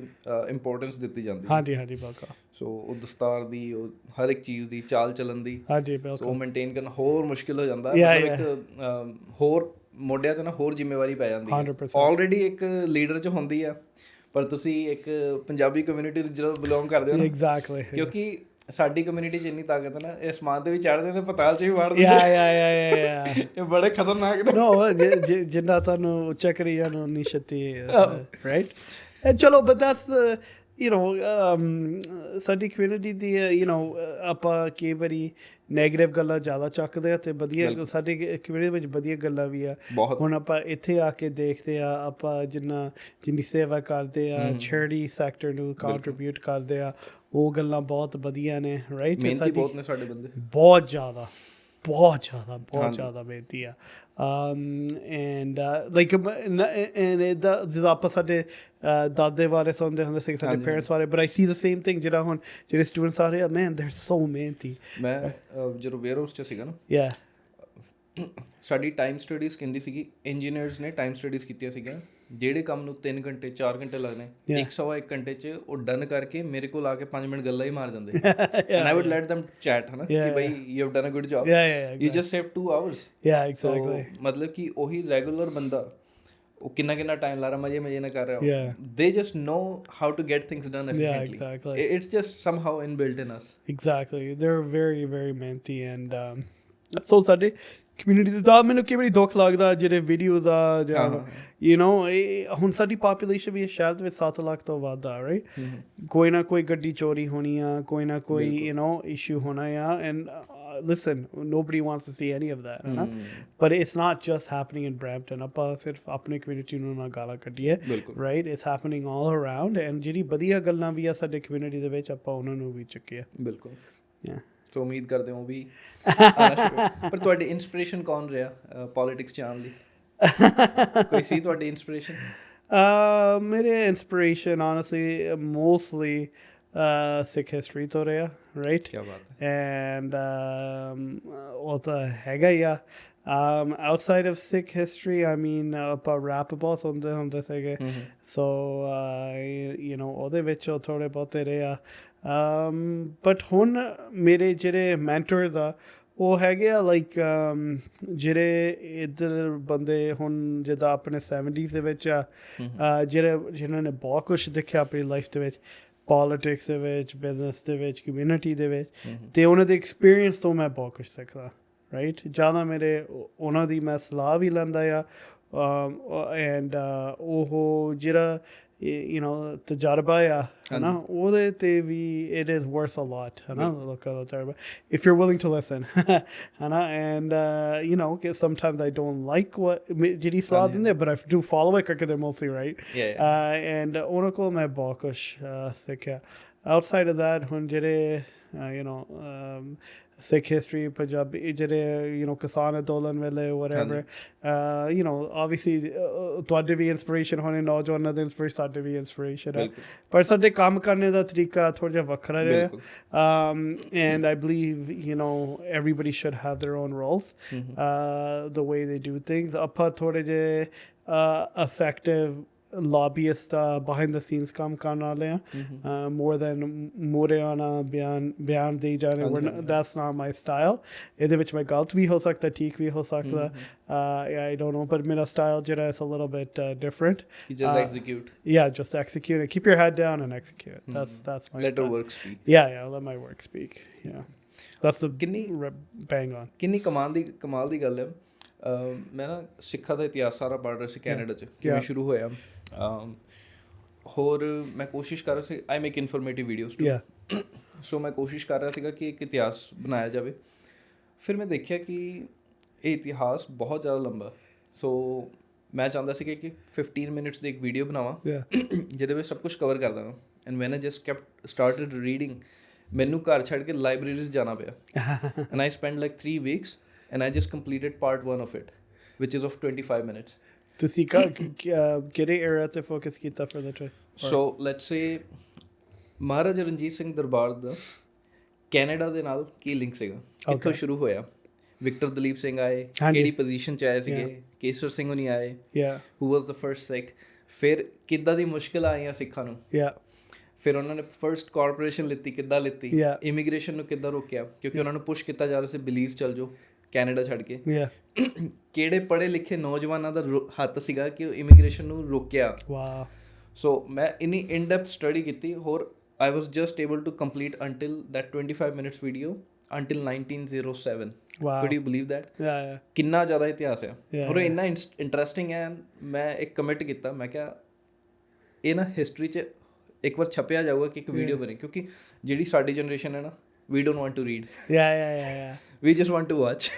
ਇੰਪੋਰਟੈਂਸ ਦਿੱਤੀ ਜਾਂਦੀ ਹੈ। ਹਾਂਜੀ ਬਿਲਕੁਲ। ਸੋ ਉਹ ਦਸਤਾਰ ਦੀ, ਉਹ ਹਰ ਇੱਕ ਚੀਜ਼ ਦੀ, ਚਾਲ ਚੱਲਣ ਦੀ, ਹਾਂਜੀ ਬਿਲਕੁਲ, ਉਹ ਮੇਨਟੇਨ ਕਰਨਾ ਹੋਰ ਮੁਸ਼ਕਿਲ ਹੋ ਜਾਂਦਾ। ਮਤਲਬ ਇੱਕ ਹੋਰ ਮੋਢਿਆਂ 'ਤੇ ਨਾ ਹੋਰ ਜ਼ਿੰਮੇਵਾਰੀ ਪੈ ਜਾਂਦੀ ਹੈ। ਆਲਰੇਡੀ ਇੱਕ ਲੀਡਰ 'ਚ ਹੁੰਦੀ ਆ, ਪਰ ਤੁਸੀਂ ਇੱਕ ਪੰਜਾਬੀ ਕਮਿਊਨਿਟੀ ਨੂੰ ਜਦੋਂ ਬਿਲੋਂਗ ਕਰਦੇ ਹੋ ਨਾ, ਐਗਜ਼ੈਕਟਲੀ, ਕਿਉਂਕਿ ਸਾਡੀ ਕਮਿਊਨਿਟੀ 'ਚ ਇੰਨੀ ਤਾਕਤ ਹੈ ਨਾ, ਇਹ ਸਮਾਨ ਤੇ ਵੀ ਚੜ੍ਹਦੇ ਤੇ ਪਤਾਲ 'ਚ ਵੀ ਵੜਦੇ। ਇਹ ਬੜੇ ਖਤਰਨਾਕ ਨੇ। ਨੋ, ਜਿੰਨਾ ਤੁਹਾਨੂੰ ਉੱਚਾ ਕਰੀ ਜਾਣ ਉਨੀ ਛੇਤੀ, ਰਾਈਟ। ਚਲੋ, ਬਟ ਦੈਟਸ you know ਸਾਡੀ ਕਮਿਊਨਿਟੀ ਦੀ you know ਆਪਾਂ ਕਈ ਵਾਰੀ ਨੈਗੇਟਿਵ ਗੱਲਾਂ ਜ਼ਿਆਦਾ ਚੱਕਦੇ ਆ, ਅਤੇ ਵਧੀਆ ਸਾਡੀ ਕਮਿਊਨਿਟੀ ਵਿੱਚ ਵਧੀਆ ਗੱਲਾਂ ਵੀ ਆ। ਹੁਣ ਆਪਾਂ ਇੱਥੇ ਆ ਕੇ ਦੇਖਦੇ ਆ, ਆਪਾਂ ਜਿੰਨੀ ਸੇਵਾ ਕਰਦੇ ਆ, ਚੈਰਿਟੀ ਸੈਕਟਰ ਨੂੰ ਕੰਟਰੀਬਿਊਟ ਕਰਦੇ ਆ, ਉਹ ਗੱਲਾਂ ਬਹੁਤ ਵਧੀਆ ਨੇ, ਰਾਈਟ। ਮਿਹਨਤੀ ਬਹੁਤ ਨੇ ਸਾਡੇ ਬੰਦੇ, ਬਹੁਤ ਜ਼ਿਆਦਾ ਮਿਹਨਤੀ ਆ। ਐਂਡ ਲਾਈਕ ਜਦੋਂ ਆਪਾਂ ਸਾਡੇ ਦਾਦੇ ਬਾਰੇ ਸੁਣਦੇ ਹੁੰਦੇ ਸੀ, ਸਾਡੇ ਪੇਰੈਂਟਸ ਬਾਰੇ, but I C the same thing. ਜਿਹੜਾ ਹੁਣ ਜਿਹੜੇ ਸਟੂਡੈਂਟਸ ਆ ਰਹੇ ਆ, ਮੈਨ ਦੇ ਆਰ ਸੋ ਮਿਹਨਤੀ। ਮੈਂ ਜਦੋਂ ਵੇਅਰ ਹਾਊਸ 'ਚ ਸੀਗਾ ਨਾ, ਸਾਡੀ ਟਾਈਮ ਸਟੱਡੀਜ਼ ਕਹਿੰਦੀ ਸੀਗੀ, ਇੰਜੀਨੀਅਰਸ ਨੇ ਟਾਈਮ ਸਟੱਡੀਜ਼ ਕੀਤੀਆਂ ਸੀਗੀਆਂ, ਜਿਹੜੇ ਕੰਮ ਨੂੰ 3 ਘੰਟੇ 4 ਘੰਟੇ ਲੱਗਣੇ, 1.25 ਘੰਟੇ 'ਚ ਉਹ ਡਨ ਕਰਕੇ ਮੇਰੇ ਕੋਲ ਆ ਕੇ 5 ਮਿੰਟ ਗੱਲਾਂ ਹੀ ਮਾਰ ਜਾਂਦੇ। And I would let them chat, ਕਿ ਬਈ you have done a good job, you just save 2 hours. ਮਤਲਬ ਕਿ ਉਹੀ ਰੈਗੂਲਰ ਬੰਦਾ ਉਹ ਕਿੰਨਾ ਟਾਈਮ ਲਾ ਰਿਹਾ, ਮਜ਼ੇ ਨਾਲ ਕਰ ਰਿਹਾ, they just know how to get things done efficiently. Exactly. It's just somehow inbuilt in us. Exactly. They're very, very menthy, and so ਸਾਡੇ ਕਮਿਊਨਿਟੀ ਦਾ ਮੈਨੂੰ ਕਈ ਵਾਰੀ ਦੁੱਖ ਲੱਗਦਾ, ਜਿਹੜੇ ਵੀਡੀਓਜ਼ ਆ ਜਾਂ ਯੂ ਨੋ, ਹੁਣ ਸਾਡੀ ਪਾਪੂਲੇਸ਼ਨ ਵੀ ਸ਼ਹਿਰ ਦੇ ਵਿੱਚ 7 ਲੱਖ ਤੋਂ ਵੱਧ ਆ, ਰਾਈਟ। ਕੋਈ ਨਾ ਕੋਈ ਗੱਡੀ ਚੋਰੀ ਹੋਣੀ ਆ, ਕੋਈ ਨਾ ਕੋਈ ਯੂ ਨੋ ਇਸ਼ੂ ਹੋਣਾ ਆ, and listen, nobody wants to see any of that, but it's not just happening in Brampton. ਆਪਾਂ ਸਿਰਫ ਆਪਣੀ ਕਮਿਊਨਿਟੀ ਨੂੰ ਨਾ ਗਾਲਾਂ ਕੱਢੀਏ, right, it's happening all around, and ਜਿਹੜੀ ਵਧੀਆ ਗੱਲਾਂ ਵੀ ਆ ਸਾਡੇ ਕਮਿਊਨਿਟੀ ਦੇ ਵਿੱਚ, ਆਪਾਂ ਉਹਨਾਂ ਨੂੰ ਵੀ ਚੱਕੀਏ। ਬਿਲਕੁਲ। ਸੋ ਉਮੀਦ ਕਰਦੇ ਹਾਂ ਉਹ ਵੀ ਆਉਣਾ ਸ਼ੁਰੂ। ਪਰ ਤੁਹਾਡੀ ਇੰਸਪੀਰੇਸ਼ਨ ਕੌਣ ਰਿਹਾ ਪੋਲੀਟਿਕਸ 'ਚ ਆਉਣ ਲਈ? ਕੋਈ ਸੀ ਤੁਹਾਡੀ ਇੰਸਪੀਰੇਸ਼ਨ? ਮੇਰੇ inspiration honestly mostly Sikh history ਤੋਂ ਰਿਹਾ, ਰਾਈਟ। ਐਂਡ ਉਹ ਤਾਂ ਹੈਗਾ ਹੀ ਆ। Outside of Sikh history, I mean, ਆਪਾਂ rap ਬਹੁਤ ਸੁਣਦੇ ਹੁੰਦੇ ਸੀਗੇ, ਸੋ you know ਉਹਦੇ ਵਿੱਚ ਉਹ ਥੋੜ੍ਹੇ ਬਹੁਤੇ ਰਹੇ ਆ। ਬਟ ਹੁਣ ਮੇਰੇ ਜਿਹੜੇ ਮੈਂਟਰਸ ਆ, ਉਹ ਹੈਗੇ ਆ ਲਾਈਕ ਜਿਹੜੇ ਇੱਧਰ ਬੰਦੇ ਹੁਣ ਜਿੱਦਾਂ ਆਪਣੇ 70s ਦੇ ਵਿੱਚ ਆ, ਜਿਨ੍ਹਾਂ ਨੇ ਬਹੁਤ ਕੁਛ ਦੇਖਿਆ ਆਪਣੀ ਲਾਈਫ ਦੇ ਵਿੱਚ, ਪੋਲੀਟਿਕਸ ਦੇ ਵਿੱਚ, ਬਿਜ਼ਨਸ ਦੇ ਵਿੱਚ, ਕਮਿਊਨਿਟੀ ਦੇ ਵਿੱਚ, ਅਤੇ ਉਹਨਾਂ ਦੇ ਐਕਸਪੀਰੀਅੰਸ ਤੋਂ ਮੈਂ ਬਹੁਤ ਕੁਛ ਸਿੱਖਦਾ, ਰਾਈਟ। ਜ਼ਿਆਦਾ ਮੇਰੇ ਉਹਨਾਂ ਦੀ ਮੈਂ ਸਲਾਹ ਵੀ ਲੈਂਦਾ ਆ, ਐਂਡ ਉਹ ਜਿਹੜਾ you know ਤਜਰਬਾ ਆ, ਉਹਦੇ 'ਤੇ ਵੀ it is worth a lot, look at ਤਜਰਬਾ, if you're willing to listen, and you know sometimes I don't like what ਜਿਹੜੀ ਸਲਾਹ ਦਿੰਦੇ, but I do follow it because they're mostly right, and ਉਹਨਾਂ ਕੋਲ ਮੈਂ ਬਹੁਤ ਕੁਛ ਸਿੱਖਿਆ। outside of that, ਹੁਣ ਜਿਹੜੇ you know Sikh history, Punjabi, ਜਿਹੜੇ you know ਕਿਸਾਨ ਅੰਦੋਲਨ ਵੇਲੇ, whatever, you know obviously ਤੁਹਾਡੇ ਵੀ ਇੰਸਪੀਰੇਸ਼ਨ ਹੋਣੇ, ਨੌਜਵਾਨਾਂ ਦੇ ਇੰਸਪੀਰੇਸ਼ਨ, ਸਾਡੇ ਵੀ ਇੰਸਪੀਰੇਸ਼ਨ ਹੈ, ਪਰ ਸਾਡੇ ਕੰਮ ਕਰਨੇ ਦਾ ਤਰੀਕਾ ਥੋੜ੍ਹਾ ਜਿਹਾ ਵੱਖਰਾ ਰਿਹਾ। And I believe you know everybody should have their own roles, the way they do things। ਆਪਾਂ ਥੋੜ੍ਹੇ ਜਿਹੇ effective lobbyist behind the scenes काम करने वाले हैं more than मोरे आना बयान दी जाने that's not my style ਇਹਦੇ ਵਿੱਚ मैं गलत भी हो सकता ठीक भी हो सकता I don't know but मेरा style ਜਿਹੜਾ is a little bit different you just execute just execute it keep your head down and execute that's my let your work speak yeah let my work speak that's the bang on ਕਿੰਨੀ ਕਮਾਲ ਦੀ ਗੱਲ ਹੈ ਮੈਂ ਨਾ ਸਿੱਖਾਂ ਦਾ ਇਤਿਹਾਸ ਸਾਰਾ ਪੜ੍ਹ ਰਿਹਾ ਸੀ ਕੈਨੇਡਾ 'ਚ ਕਿਵੇਂ ਸ਼ੁਰੂ ਹੋਇਆ ਹੋਰ ਮੈਂ ਕੋਸ਼ਿਸ਼ ਕਰ ਰਿਹਾ ਸੀ I make informative videos too so ਮੈਂ ਕੋਸ਼ਿਸ਼ ਕਰ ਰਿਹਾ ਸੀਗਾ ਕਿ ਇੱਕ ਇਤਿਹਾਸ ਬਣਾਇਆ ਜਾਵੇ ਫਿਰ ਮੈਂ ਦੇਖਿਆ ਕਿ ਇਹ ਇਤਿਹਾਸ ਬਹੁਤ ਜ਼ਿਆਦਾ ਲੰਬਾ ਸੋ ਮੈਂ ਚਾਹੁੰਦਾ ਸੀਗਾ ਕਿ 15 ਮਿੰਟਸ ਦੀ ਇੱਕ ਵੀਡੀਓ ਬਣਾਵਾਂ ਜਿਹਦੇ ਵਿੱਚ ਸਭ ਕੁਝ ਕਵਰ ਕਰ ਦਾਂਗਾ and van I just kept started reading ਮੈਨੂੰ ਘਰ ਛੱਡ ਕੇ ਲਾਇਬ੍ਰੇਰੀਜ਼ ਜਾਣਾ ਪਿਆ and I spend like 3 weeks and I just completed part 1 of it which is of 25 minutes ਤੁਸੀਂ ਕਿਹੜੇ ਏਰੀਆ ਤੇ ਫੋਕਸ ਕੀਤਾ for the trip so let's say Maharaja Ranjit Singh Darbar the Canada ਦੇ ਨਾਲ ਕੀ ਲਿੰਕ ਸੀਗਾ ਕਿੱਥੋਂ ਸ਼ੁਰੂ ਹੋਇਆ ਵਿਕਟਰ ਦਲੀਪ ਸਿੰਘ ਆਏ ਕਿਹੜੀ ਪੋਜੀਸ਼ਨ 'ਚ ਆਏ ਸੀਗੇ ਕੇਸਰ ਸਿੰਘ ਹੁਣੀ ਆਏ who was the first Sikh ਫਿਰ ਕਿੱਦਾਂ ਦੀ ਮੁਸ਼ਕਿਲ ਆਈਆਂ ਸਿੱਖਾਂ ਨੂੰ ਫਿਰ ਉਹਨਾਂ ਨੇ ਫਰਸਟ ਕਾਰਪੋਰੇਸ਼ਨ ਲਿੱਤੀ ਕਿੱਦਾਂ ਲਿੱਤੀ ਇਮੀਗ੍ਰੇਸ਼ਨ ਨੂੰ ਕਿੱਦਾਂ ਰੋਕਿਆ ਕਿਉਂਕਿ ਉਹਨਾਂ ਨੂੰ ਪੁਸ਼ ਕੀਤਾ ਜਾ ਰਿਹਾ ਸੀ ਬਿਲੀਜ਼ ਚੱਲ ਜਾਓ ਕੈਨੇਡਾ ਛੱਡ ਕੇ ਕਿਹੜੇ ਪੜ੍ਹੇ ਲਿਖੇ ਨੌਜਵਾਨਾਂ ਦਾ ਹੱਥ ਸੀਗਾ ਕਿ ਉਹ ਇਮੀਗ੍ਰੇਸ਼ਨ ਨੂੰ ਰੋਕਿਆ ਸੋ ਮੈਂ ਇੰਨੀ ਇਨ ਡੈਪਥ ਸਟੱਡੀ ਕੀਤੀ ਹੋਰ I was just able to complete until that 25 minutes video until 1907 could you believe that ਕਿੰਨਾ ਜ਼ਿਆਦਾ ਇਤਿਹਾਸ ਹੈ ਔਰ ਇੰਨਾ ਇੰਟਰਸਟਿੰਗ ਹੈ ਮੈਂ ਇੱਕ ਕਮਿਟ ਕੀਤਾ ਮੈਂ ਕਿਹਾ ਇਹ ਨਾ ਹਿਸਟਰੀ 'ਚ ਇੱਕ ਵਾਰ ਛਪਿਆ ਜਾਊਗਾ ਕਿ ਇੱਕ ਵੀਡੀਓ ਬਣੇ ਕਿਉਂਕਿ ਜਿਹੜੀ ਸਾਡੀ ਜਨਰੇਸ਼ਨ ਹੈ ਨਾ we don't want to read we just want to watch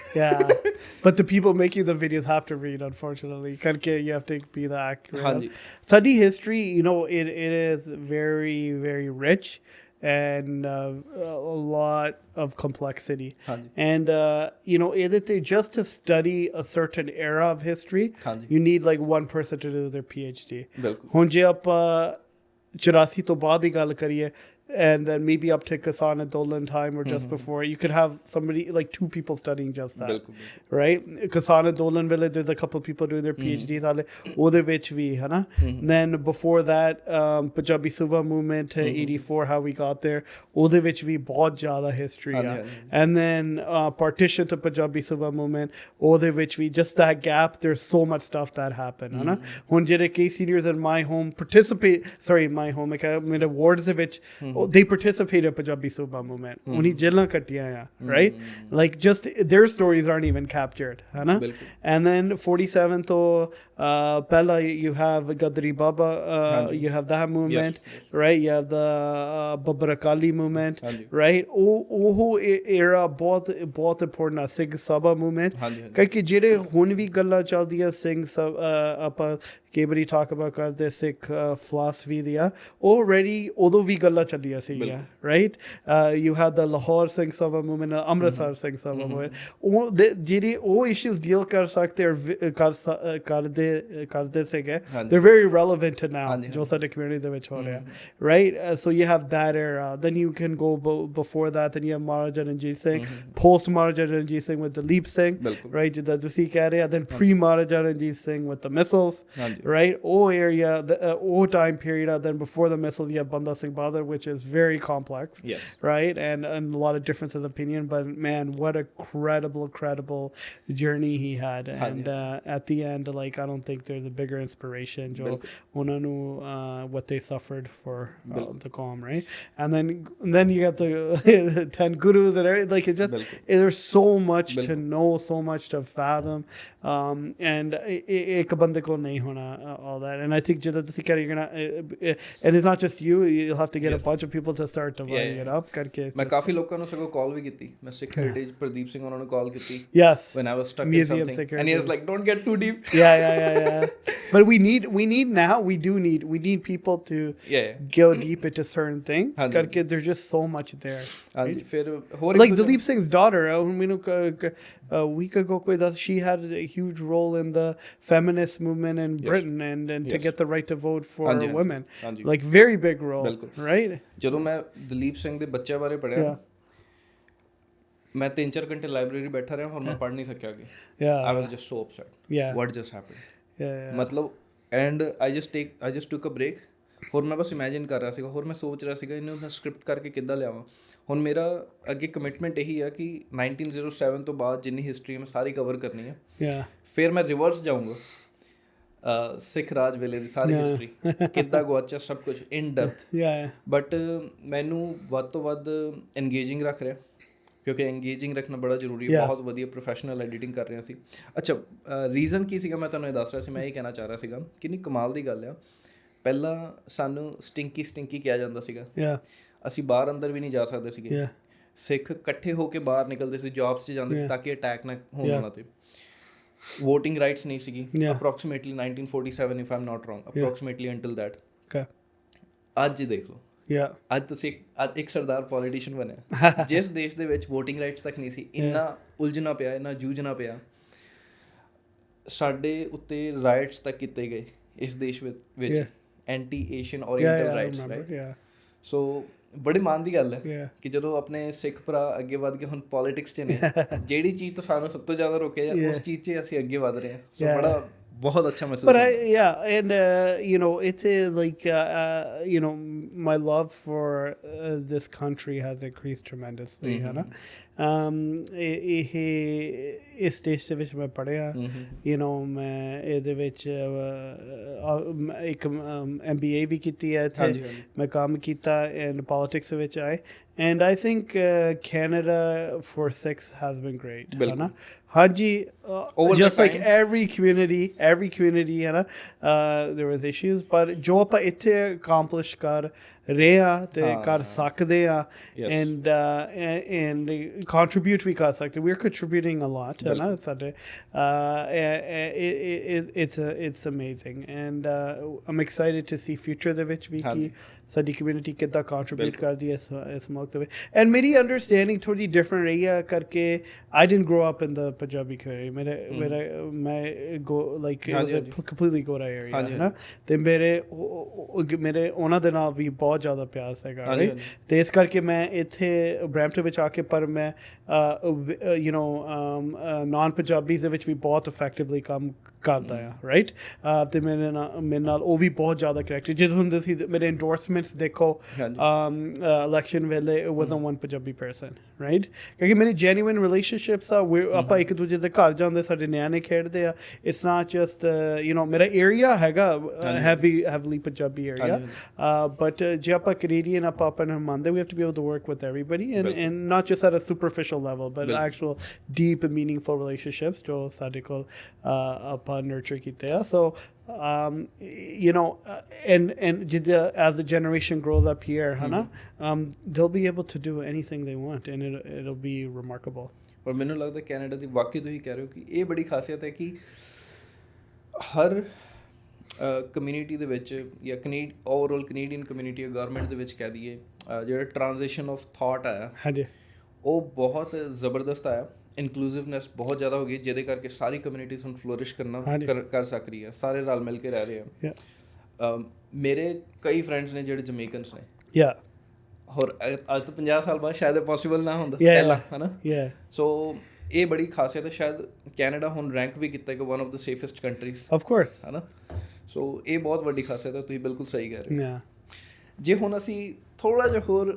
but the people making the videos have to read unfortunately you have to be the accurate study history it is very very rich and a lot of complexity and just to study a certain era of history you need like one person to do their PhD ਹੁਣ ਜੇ ਆਪਾਂ 84 ਤੋਂ ਬਾਅਦ ਦੀ ਗੱਲ ਕਰੀਏ and then maybe up to Kisan Andolan time or just before you could have somebody like 2 people studying just that right Kisan Andolan village there's a couple of people doing their PhDs ਉਹਦੇ ਵਿੱਚ ਵੀ ਹੈ ਨਾ then before that Punjabi Suba movement 84 how we got there ਉਹਦੇ ਵਿੱਚ ਵੀ ਬਹੁਤ ਜ਼ਿਆਦਾ history ਆ and then partition to Punjabi Suba movement ਉਹਦੇ ਵਿੱਚ ਵੀ just that gap there's so much stuff that happened ਹੈ ਨਾ ਹੁਣ ਜਿਹੜੇ key seniors in my home my home ਮੇਰੇ wards ਦੇ ਵਿੱਚ they participated in Punjabi Suba movement. Uni jailan kattiyan right? Like just their stories aren't even captured, hai na? And then 47 to pehla you have Gadri Baba, you have that movement, right? You have the Babbar Akali movement, right? Oh era bahut important है Sikh Sabha movement. क्योंकि ਜਿਹੜੇ ਹੁਣ ਵੀ ਗੱਲਾਂ ਚੱਲਦੀਆਂ ਸਿੰਘ ਆਪਾਂ ਕਈ ਵਾਰੀ talk about ਕਰਦੇ Sikh philosophy ਦੀਆਂ already ਉਦੋਂ ਵੀ ਗੱਲਾਂ ਚੱਲੀਆਂ ਸੀਗੀਆਂ right you had the Lahore Singh Sabha movement Amritsar Singh Sabha movement ਉਹ ਜਿਹੜੇ ਉਹ issues deal ਕਰ ਸਕਦੇ ਕਰਦੇ ਸੀਗੇ they're very relevant to now ਜੋ ਸਾਡੇ community ਦੇ ਵਿੱਚ ਹੋ ਰਿਹਾ right so you have that era then you can go before that then you have Maharaja Ranjit Singh post Maharaja Ranjit Singh with Dalip Singh right ਜਿੱਦਾਂ ਤੁਸੀਂ ਕਹਿ ਰਹੇ then pre Maharaja Ranjit Singh with the missiles right ਉਹ area ਉਹ time period then before the missiles you have Banda Singh Bahadur which is very complex right and a lot of differences of opinion but man what a credible journey he had and at the end like I don't think there's a bigger inspiration jo ਉਹਨਾਂ ਨੂੰ what they suffered for the Qawm right and then you got the 10 gurus and everything like it just there's so much to know so much to fathom and ਇੱਕ ਬੰਦੇ ਕੋਲ ਨਹੀਂ ਹੋਣਾ all that and I think ਜਿੱਦਾਂ ਤੁਸੀਂ ਕਹਿ ਰਹੇ you're gonna and it's not just you'll have to get a bunch of people to start dividing it up ਕਰਕੇ ਮੈਂ ਕਾਫੀ ਲੋਕਾਂ ਨੂੰ ਸਗੋਂ ਕਾਲ ਵੀ ਕੀਤੀ ਮੈਂ ਸਿੱਖ ਹੈਰੀਟੇਜ ਪ੍ਰਦੀਪ ਸਿੰਘ ਉਹਨਾਂ ਨੂੰ ਕਾਲ ਕੀਤੀ when I was stuck in something and he was like don't get too deep yeah but we need people to go deep into certain things ਕਰਕੇ there's just so much there ਹਾਂਜੀ ਫਿਰ ਹੋਰ like Dalip Singh's daughter we could go with that she had a huge role in the feminist movement in Britain and to get the right to vote for women like very big role right ਜਦੋਂ ਮੈਂ ਦਲੀਪ ਸਿੰਘ ਦੇ ਬੱਚਿਆਂ ਬਾਰੇ ਪੜ੍ਹਿਆ ਮੈਂ 3-4 ਘੰਟੇ library ਬੈਠਾ ਰਿਹਾ ਹੁਣ ਮੈਂ ਪੜ੍ਹ ਨਹੀਂ ਸਕਿਆ ਅੱਗੇ I was just so upset what just happened ਮਤਲਬ and I just took a break. ਹੋਰ ਮੈਂ ਬਸ ਇਮੈਜਿਨ ਕਰ ਰਿਹਾ ਸੀਗਾ, ਹੋਰ ਮੈਂ ਸੋਚ ਰਿਹਾ ਸੀਗਾ ਇਹਨੂੰ ਮੈਂ ਸਕ੍ਰਿਪਟ ਕਰਕੇ ਕਿੱਦਾਂ ਲਿਆਵਾਂ। ਹੁਣ ਮੇਰਾ ਅੱਗੇ ਕਮਿਟਮੈਂਟ ਇਹੀ ਆ ਕਿ 1907 ਤੋਂ ਬਾਅਦ ਜਿੰਨੀ ਹਿਸਟਰੀ ਮੈਂ ਸਾਰੀ ਕਵਰ ਕਰਨੀ ਹੈ। ਫਿਰ ਮੈਂ ਰਿਵਰਸ ਜਾਊਂਗਾ, ਸਿੱਖ ਰਾਜ ਵੇਲੇ ਦੀ ਸਾਰੀ ਹਿਸਟਰੀ ਕਿੱਦਾਂ ਗੁਆਚਿਆ ਸਭ ਕੁਝ ਇਨ ਡੈਪਥ। ਬਟ ਮੈਨੂੰ ਵੱਧ ਤੋਂ ਵੱਧ ਇੰਗੇਜਿੰਗ ਰੱਖ ਰਿਹਾ, ਕਿਉਂਕਿ ਇੰਗੇਜਿੰਗ ਰੱਖਣਾ ਬੜਾ ਜ਼ਰੂਰੀ ਹੈ। ਬਹੁਤ ਵਧੀਆ ਪ੍ਰੋਫੈਸ਼ਨਲ ਐਡੀਟਿੰਗ ਕਰ ਰਿਹਾ ਸੀ। ਅੱਛਾ, ਰੀਜ਼ਨ ਕੀ ਸੀਗਾ ਮੈਂ ਤੁਹਾਨੂੰ ਇਹ ਦੱਸ ਰਿਹਾ ਸੀ। ਮੈਂ ਇਹ ਕਹਿਣਾ ਚਾਹ ਰਿਹਾ ਸੀਗਾ ਕਿ ਨਹੀਂ, ਕਮਾਲ ਦੀ ਗੱਲ ਆ, ਪਹਿਲਾਂ ਸਾਨੂੰ ਸਟਿੰਕੀ ਕਿਹਾ ਜਾਂਦਾ ਸੀਗਾ। ਅਸੀਂ ਬਾਹਰ ਅੰਦਰ ਵੀ ਨਹੀਂ ਜਾ ਸਕਦੇ ਸੀਗੇ। ਸਿੱਖ ਇਕੱਠੇ ਹੋ ਕੇ ਬਾਹਰ ਨਿਕਲਦੇ ਸੀ, ਜੌਬਸ 'ਚ ਜਾਂਦੇ ਸੀ ਤਾਂ ਕਿ ਅਟੈਕ ਨਾ ਹੋਣ ਉਹਨਾਂ 'ਤੇ। ਵੋਟਿੰਗ ਰਾਈਟਸ ਨਹੀਂ ਸੀਗੀ approximately 1947 if I am not wrong, approximately until that. ਅੱਜ ਦੇਖ ਲਓ, ਅੱਜ ਤੁਸੀਂ ਇੱਕ ਸਰਦਾਰ ਪੋਲੀਟੀਸ਼ੀਅਨ ਬਣਿਆ। ਜਿਸ ਦੇਸ਼ ਦੇ ਵਿੱਚ ਵੋਟਿੰਗ ਰਾਈਟਸ ਤੱਕ ਨਹੀਂ ਸੀ, ਇੰਨਾ ਉਲਝਣਾ ਪਿਆ, ਇੰਨਾ ਜੂਝਣਾ ਪਿਆ। ਸਾਡੇ ਉੱਤੇ ਰਾਈਟਸ ਤੱਕ ਕੀਤੇ ਗਏ ਇਸ ਦੇਸ਼ ਵਿੱਚ, anti Asian oriental riots, right. So ਬੜੀ ਮਾਣ ਦੀ ਗੱਲ ਹੈ ਕਿ ਜਦੋਂ ਆਪਣੇ ਸਿੱਖ ਭਰਾ ਅੱਗੇ ਵੱਧ ਕੇ ਹੁਣ ਪੋਲੀਟਿਕਸ 'ਚ ਨੇ, ਜਿਹੜੀ ਚੀਜ਼ ਤੋਂ ਸਾਨੂੰ ਸਭ ਤੋਂ ਜ਼ਿਆਦਾ ਰੋਕਿਆ ਜਾ, ਉਸ ਚੀਜ਼ 'ਚ ਅਸੀਂ ਅੱਗੇ ਵੱਧ ਰਹੇ ਹਾਂ। ਸੋ ਬੜਾ ਬਹੁਤ ਅੱਛਾ ਮਹਿਸੂਸ ਹੁੰਦਾ। But and you know, it's like you know, my love for this country has increased tremendously, है ना। ਇਸ ਦੇਸ਼ ਦੇ ਵਿੱਚ ਮੈਂ ਪੜ੍ਹਿਆ, you know, ਮੈਂ ਇਹਦੇ ਵਿੱਚ ਇੱਕ MBA ਵੀ ਕੀਤੀ ਹੈ ਇੱਥੇ, ਮੈਂ ਕੰਮ ਕੀਤਾ ਐਂਡ ਪੋਲੀਟਿਕਸ ਵਿੱਚ ਆਏ। And I think Canada for Sikhs has been great, है ना। ਹਾਂਜੀ, just like every community, है ना, there was issues, but ਜੋ ਆਪਾਂ ਇੱਥੇ accomplish ਕਰ ਰਹੇ ਹਾਂ ਤੇ ਕਰ ਸਕਦੇ ਹਾਂ, and contribute ਵੀ ਕਰ ਸਕਦੇ, we're contributing a lot, ਹੈ ਨਾ ਸਾਡੇ। It's amazing, and I'm excited to see future ਦੇ ਵਿੱਚ ਵੀ ਕਿ ਸਾਡੀ community ਕਿੱਦਾਂ contribute ਕਰਦੀ ਹੈ ਇਸ ਮੁਲਕ ਦੇ ਵਿੱਚ। and ਮੇਰੀ understanding ਥੋੜੀ different ਰਹੀ ਹੈ ਕਰਕੇ I didn't grow up in the Punjabi community, ਮੈਂ like it was a completely Gora area, ਹੈ ਨਾ। ਤੇ ਮੇਰੇ ਉਹਨਾਂ ਦੇ ਨਾਲ ਵੀ ਬਹੁਤ ਜ਼ਿਆਦਾ ਪਿਆਰ ਸੀਗਾ, ਰਾਈਟ। ਤੇ ਇਸ ਕਰਕੇ ਮੈਂ ਇੱਥੇ ਬਰੈਂਪਟਨ ਵਿੱਚ ਆ ਕੇ, ਪਰ ਮੈਂ you know ਨਾਨ ਪੰਜਾਬੀਜ਼ ਦੇ ਵਿੱਚ ਵੀ ਬਹੁਤ ਇਫੈਕਟਿਵਲੀ ਕੰਮ ਕਰਦਾ ਆ, ਰਾਈਟ। ਤੇ ਮੇਰੇ ਨਾਲ ਉਹ ਵੀ ਬਹੁਤ ਜ਼ਿਆਦਾ ਕਨੈਕਟਡ। ਜਦੋਂ ਹੁੰਦੇ ਸੀ ਮੇਰੇ ਇੰਡੋਰਸਮੈਂਟਸ ਦੇਖੋ ਇਲੈਕਸ਼ਨ ਵੇਲੇ, it wasn't one Punjabi person, right। ਕਿਉਂਕਿ ਮੇਰੀ genuine relationships ਆ, ਆਪਾਂ ਇੱਕ ਦੂਜੇ ਦੇ ਘਰ ਜਾਂਦੇ, ਸਾਡੇ ਨਿਆਣੇ ਖੇਡਦੇ ਆ। it's not just you know, ਮੇਰਾ ਏਰੀਆ ਹੈਗਾ heavily Punjabi area, but ਜੇ ਆਪਾਂ Canadian ਆਪਾਂ ਨੂੰ ਮੰਨਦੇ, we have to be able to work with everybody, and not just at a superficial level, but actual deep and meaningful relationships ਜੋ ਸਾਡੇ ਕੋਲ ਆਪਾਂ nurture ਕੀਤੇ ਆ। So you know, and as the generation grows up here, hana, they'll be able to do anything they want, and it'll be remarkable. ਔਰ ਮੈਨੂੰ ਲੱਗਦਾ Canada ਦੀ ਵਾਕਈ ਤੁਸੀਂ ਕਹਿ ਰਹੇ ਹੋ ਕਿ ਇਹ ਬੜੀ ਖਾਸੀਅਤ ਹੈ ਕਿ ਹਰ ਕਮਿਊਨਿਟੀ ਦੇ ਵਿੱਚ ਜਾਂ ਓਵਰਆਲ ਕੈਨੇਡੀਅਨ ਕਮਿਊਨਿਟੀ ਜਾਂ ਗਵਰਨਮੈਂਟ ਦੇ ਵਿੱਚ ਕਹਿ ਦਈਏ, ਜਿਹੜਾ ਟ੍ਰਾਂਜੀਸ਼ਨ ਆਫ ਥਾਟ ਆਇਆ, ਉਹ ਬਹੁਤ ਜ਼ਬਰਦਸਤ ਆਇਆ। ਇਨਕਲੂਸਿਵਨੈਸ ਬਹੁਤ ਜ਼ਿਆਦਾ ਹੋ ਗਈ, ਜਿਹਦੇ ਕਰਕੇ ਸਾਰੀ ਕਮਿਊਨਿਟੀਜ਼ ਹੁਣ ਫਲੋਰਿਸ਼ ਕਰ ਸਕ ਰਹੀ ਹੈ, ਸਾਰੇ ਰਲ ਮਿਲ ਕੇ ਰਹਿ ਰਹੇ ਆ। ਮੇਰੇ ਕਈ ਫਰੈਂਡਸ ਨੇ ਜਿਹੜੇ ਜਮੈਕਨਸ ਨੇ, ਹੋਰ ਅੱਜ ਤੋਂ 50 ਸਾਲ ਬਾਅਦ ਸ਼ਾਇਦ ਪੋਸੀਬਲ ਨਾ ਹੁੰਦਾ ਪਹਿਲਾਂ, ਹੈ ਨਾ। ਸੋ ਇਹ ਬੜੀ ਖਾਸੀਅਤ ਹੈ। ਸ਼ਾਇਦ ਕੈਨੇਡਾ ਹੁਣ ਰੈਂਕ ਵੀ ਕੀਤਾ ਕਿ one of the safest countries, of course, ਹੈ ਨਾ। ਸੋ ਇਹ ਬਹੁਤ ਵੱਡੀ ਖਾਸੀਅਤ ਹੈ, ਤੁਸੀਂ ਬਿਲਕੁਲ ਸਹੀ ਕਹਿ ਰਹੇ ਹੋ। ਜੇ ਹੁਣ ਅਸੀਂ ਥੋੜ੍ਹਾ ਜਿਹਾ ਹੋਰ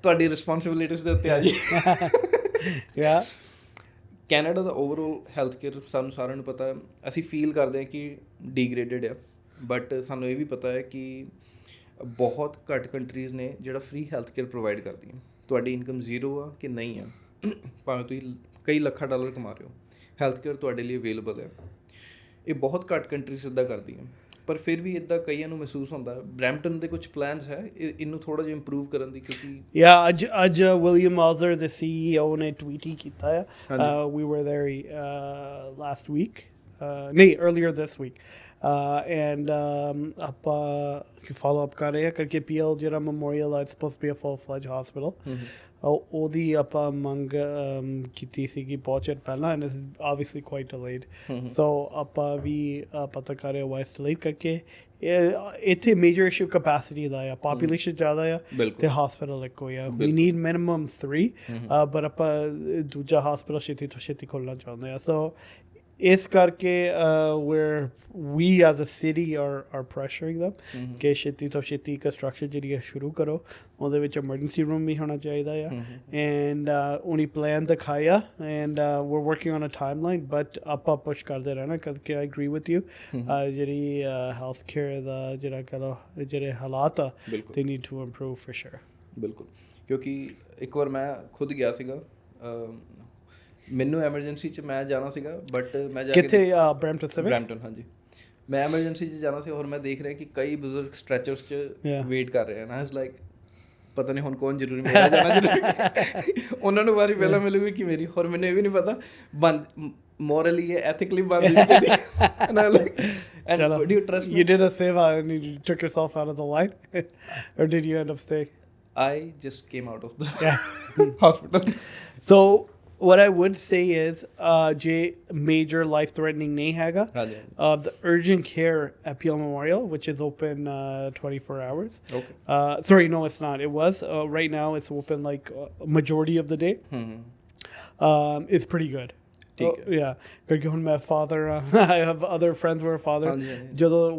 ਤੁਹਾਡੀ ਰਿਸਪੋਂਸੀਬਿਲਿਟੀਜ਼ ਦੇ ਉੱਤੇ ਆ ਜਾਈਏ, ਕੈਨੇਡਾ ਦਾ ਓਵਰਆਲ ਹੈਲਥ ਕੇਅਰ ਸਾਨੂੰ ਸਾਰਿਆਂ ਨੂੰ ਪਤਾ, ਅਸੀਂ ਫੀਲ ਕਰਦੇ ਹਾਂ ਕਿ ਡੀਗ੍ਰੇਡਡ ਆ, ਬਟ ਸਾਨੂੰ ਇਹ ਵੀ ਪਤਾ ਹੈ ਕਿ ਬਹੁਤ ਘੱਟ ਕੰਟਰੀਜ਼ ਨੇ ਜਿਹੜਾ ਫ੍ਰੀ ਹੈਲਥ ਕੇਅਰ ਪ੍ਰੋਵਾਈਡ ਕਰਦੀਆਂ। ਤੁਹਾਡੀ ਇਨਕਮ ਜ਼ੀਰੋ ਆ ਕਿ ਨਹੀਂ ਆ, ਭਾਵੇਂ ਤੁਸੀਂ ਕਈ ਲੱਖਾਂ ਡਾਲਰ ਕਮਾ ਰਹੇ ਹੋ, ਹੈਲਥ ਕੇਅਰ ਤੁਹਾਡੇ ਲਈ ਅਵੇਲੇਬਲ ਹੈ। ਇਹ ਬਹੁਤ ਘੱਟ ਕੰਟਰੀਜ਼ ਇੱਦਾਂ ਕਰਦੀਆਂ, ਪਰ ਫਿਰ ਵੀ ਇੱਦਾਂ ਕਈਆਂ ਨੂੰ ਮਹਿਸੂਸ ਹੁੰਦਾ। ਬਰੈਂਪਟਨ ਦੇ ਕੁਝ ਪਲਾਨਸ ਹੈ ਇਹਨੂੰ ਥੋੜ੍ਹਾ ਜਿਹਾ ਇੰਪਰੂਵ ਕਰਨ ਦੀ, ਕਿਉਂਕਿ ਅੱਜ ਵਿਲੀਅਮ ਮਾਜ਼ਰ ਦੇ CEO ਨੇ ਟਵੀਟ ਹੀ ਕੀਤਾ ਹੈ, we were there last week, ਨਹੀਂ earlier this week, and ਆਪਾਂ follow up ਕਰ ਰਹੇ ਹਾਂ ਕਰਕੇ PL ਜਿਹੜਾ memorial is supposed to be a full-fledged hospital, ਉਹਦੀ ਆਪਾਂ ਮੰਗ ਕੀਤੀ ਸੀਗੀ ਬਹੁਤ ਚਿਰ ਪਹਿਲਾਂ, and is obviously quite delayed, so ਆਪਾਂ ਵੀ ਪਤਾ ਕਰ ਰਹੇ ਵਾਈਸ delayed ਕਰਕੇ। ਇੱਥੇ ਮੇਜਰ ਇਸ਼ੂ ਕਪੈਸਿਟੀ ਦਾ ਆ, ਪਾਪੂਲੇਸ਼ਨ ਜ਼ਿਆਦਾ ਆ ਤੇ ਹਸਪੀਟਲ ਇੱਕੋ ਆ। ਵੀ ਨੀਡ ਮਿਨੀਮਮ 3, ਬਟ ਆਪਾਂ ਦੂਜਾ ਹਸਪੀਟਲ ਛੇਤੀ ਤੋਂ ਛੇਤੀ ਖੋਲ੍ਹਣਾ ਚਾਹੁੰਦੇ ਆ। ਸੋ ਇਸ ਕਰਕੇ where we as a city are pressuring them ਕਿ ਛੇਤੀ ਤੋਂ ਛੇਤੀ ਕੰਸਟਰਕਸ਼ਨ ਜਿਹੜੀ ਹੈ ਸ਼ੁਰੂ ਕਰੋ ਉਹਦੇ ਵਿੱਚ emergency room ਵੀ ਹੋਣਾ ਚਾਹੀਦਾ ਆ and ਉਹਨੇ plan ਦਿਖਾਇਆ and we're working on a timeline but ਆਪਾਂ push ਕਰਦੇ ਰਹਿਣਾ ਕਿਉਂਕਿ I agree with you ਜਿਹੜੀ health care ਦਾ ਜਿਹੜਾ ਕਹੋ ਜਿਹੜੇ ਹਾਲਾਤ ਆ they need to improve for sure ਬਿਲਕੁਲ ਕਿਉਂਕਿ ਇੱਕ ਵਾਰ ਮੈਂ ਖੁਦ ਗਿਆ ਸੀਗਾ ਮੈਨੂੰ ਐਮਰਜੈਂਸੀ 'ਚ ਮੈਂ ਜਾਣਾ ਸੀਗਾ ਬਟ ਮੈਂ ਜਾ ਕੇ ਕਿੱਥੇ ਬਰੈਂਪਟਨ ਹਾਂਜੀ ਮੈਂ ਐਮਰਜੈਂਸੀ 'ਚ ਜਾਣਾ ਸੀ ਔਰ ਮੈਂ ਦੇਖ ਰਿਹਾ ਕਿ ਕਈ ਬਜ਼ੁਰਗ ਸਟ੍ਰੈਚਰਸ 'ਚ ਵੇਟ ਕਰ ਰਹੇ ਹਨ ਆਈ ਵਾਸ ਲਾਈਕ ਪਤਾ ਨਹੀਂ ਹੁਣ ਕੌਣ ਜ਼ਰੂਰੀ ਮੇਰਾ ਜਾਣਾ ਜ਼ਰੂਰੀ ਉਹਨਾਂ ਨੂੰ ਵਾਰੀ ਪਹਿਲਾਂ ਮਿਲੂਗੀ ਕਿ ਮੇਰੀ ਹੋਰ ਮੈਨੂੰ ਇਹ ਵੀ ਨਹੀਂ ਪਤਾ ਬੰਦ morally ethically ਬੰਦ and I like and do you trust me you did a save and you took yourself out of the line or did you end up staying I just came out of the hospital so what I would say is je major life threatening nahi hega the urgent care at Peel Memorial which is open 24 hours okay sorry no it's not it was right now it's open like majority of the day it's pretty good yeah because when my father I have other friends who are fathers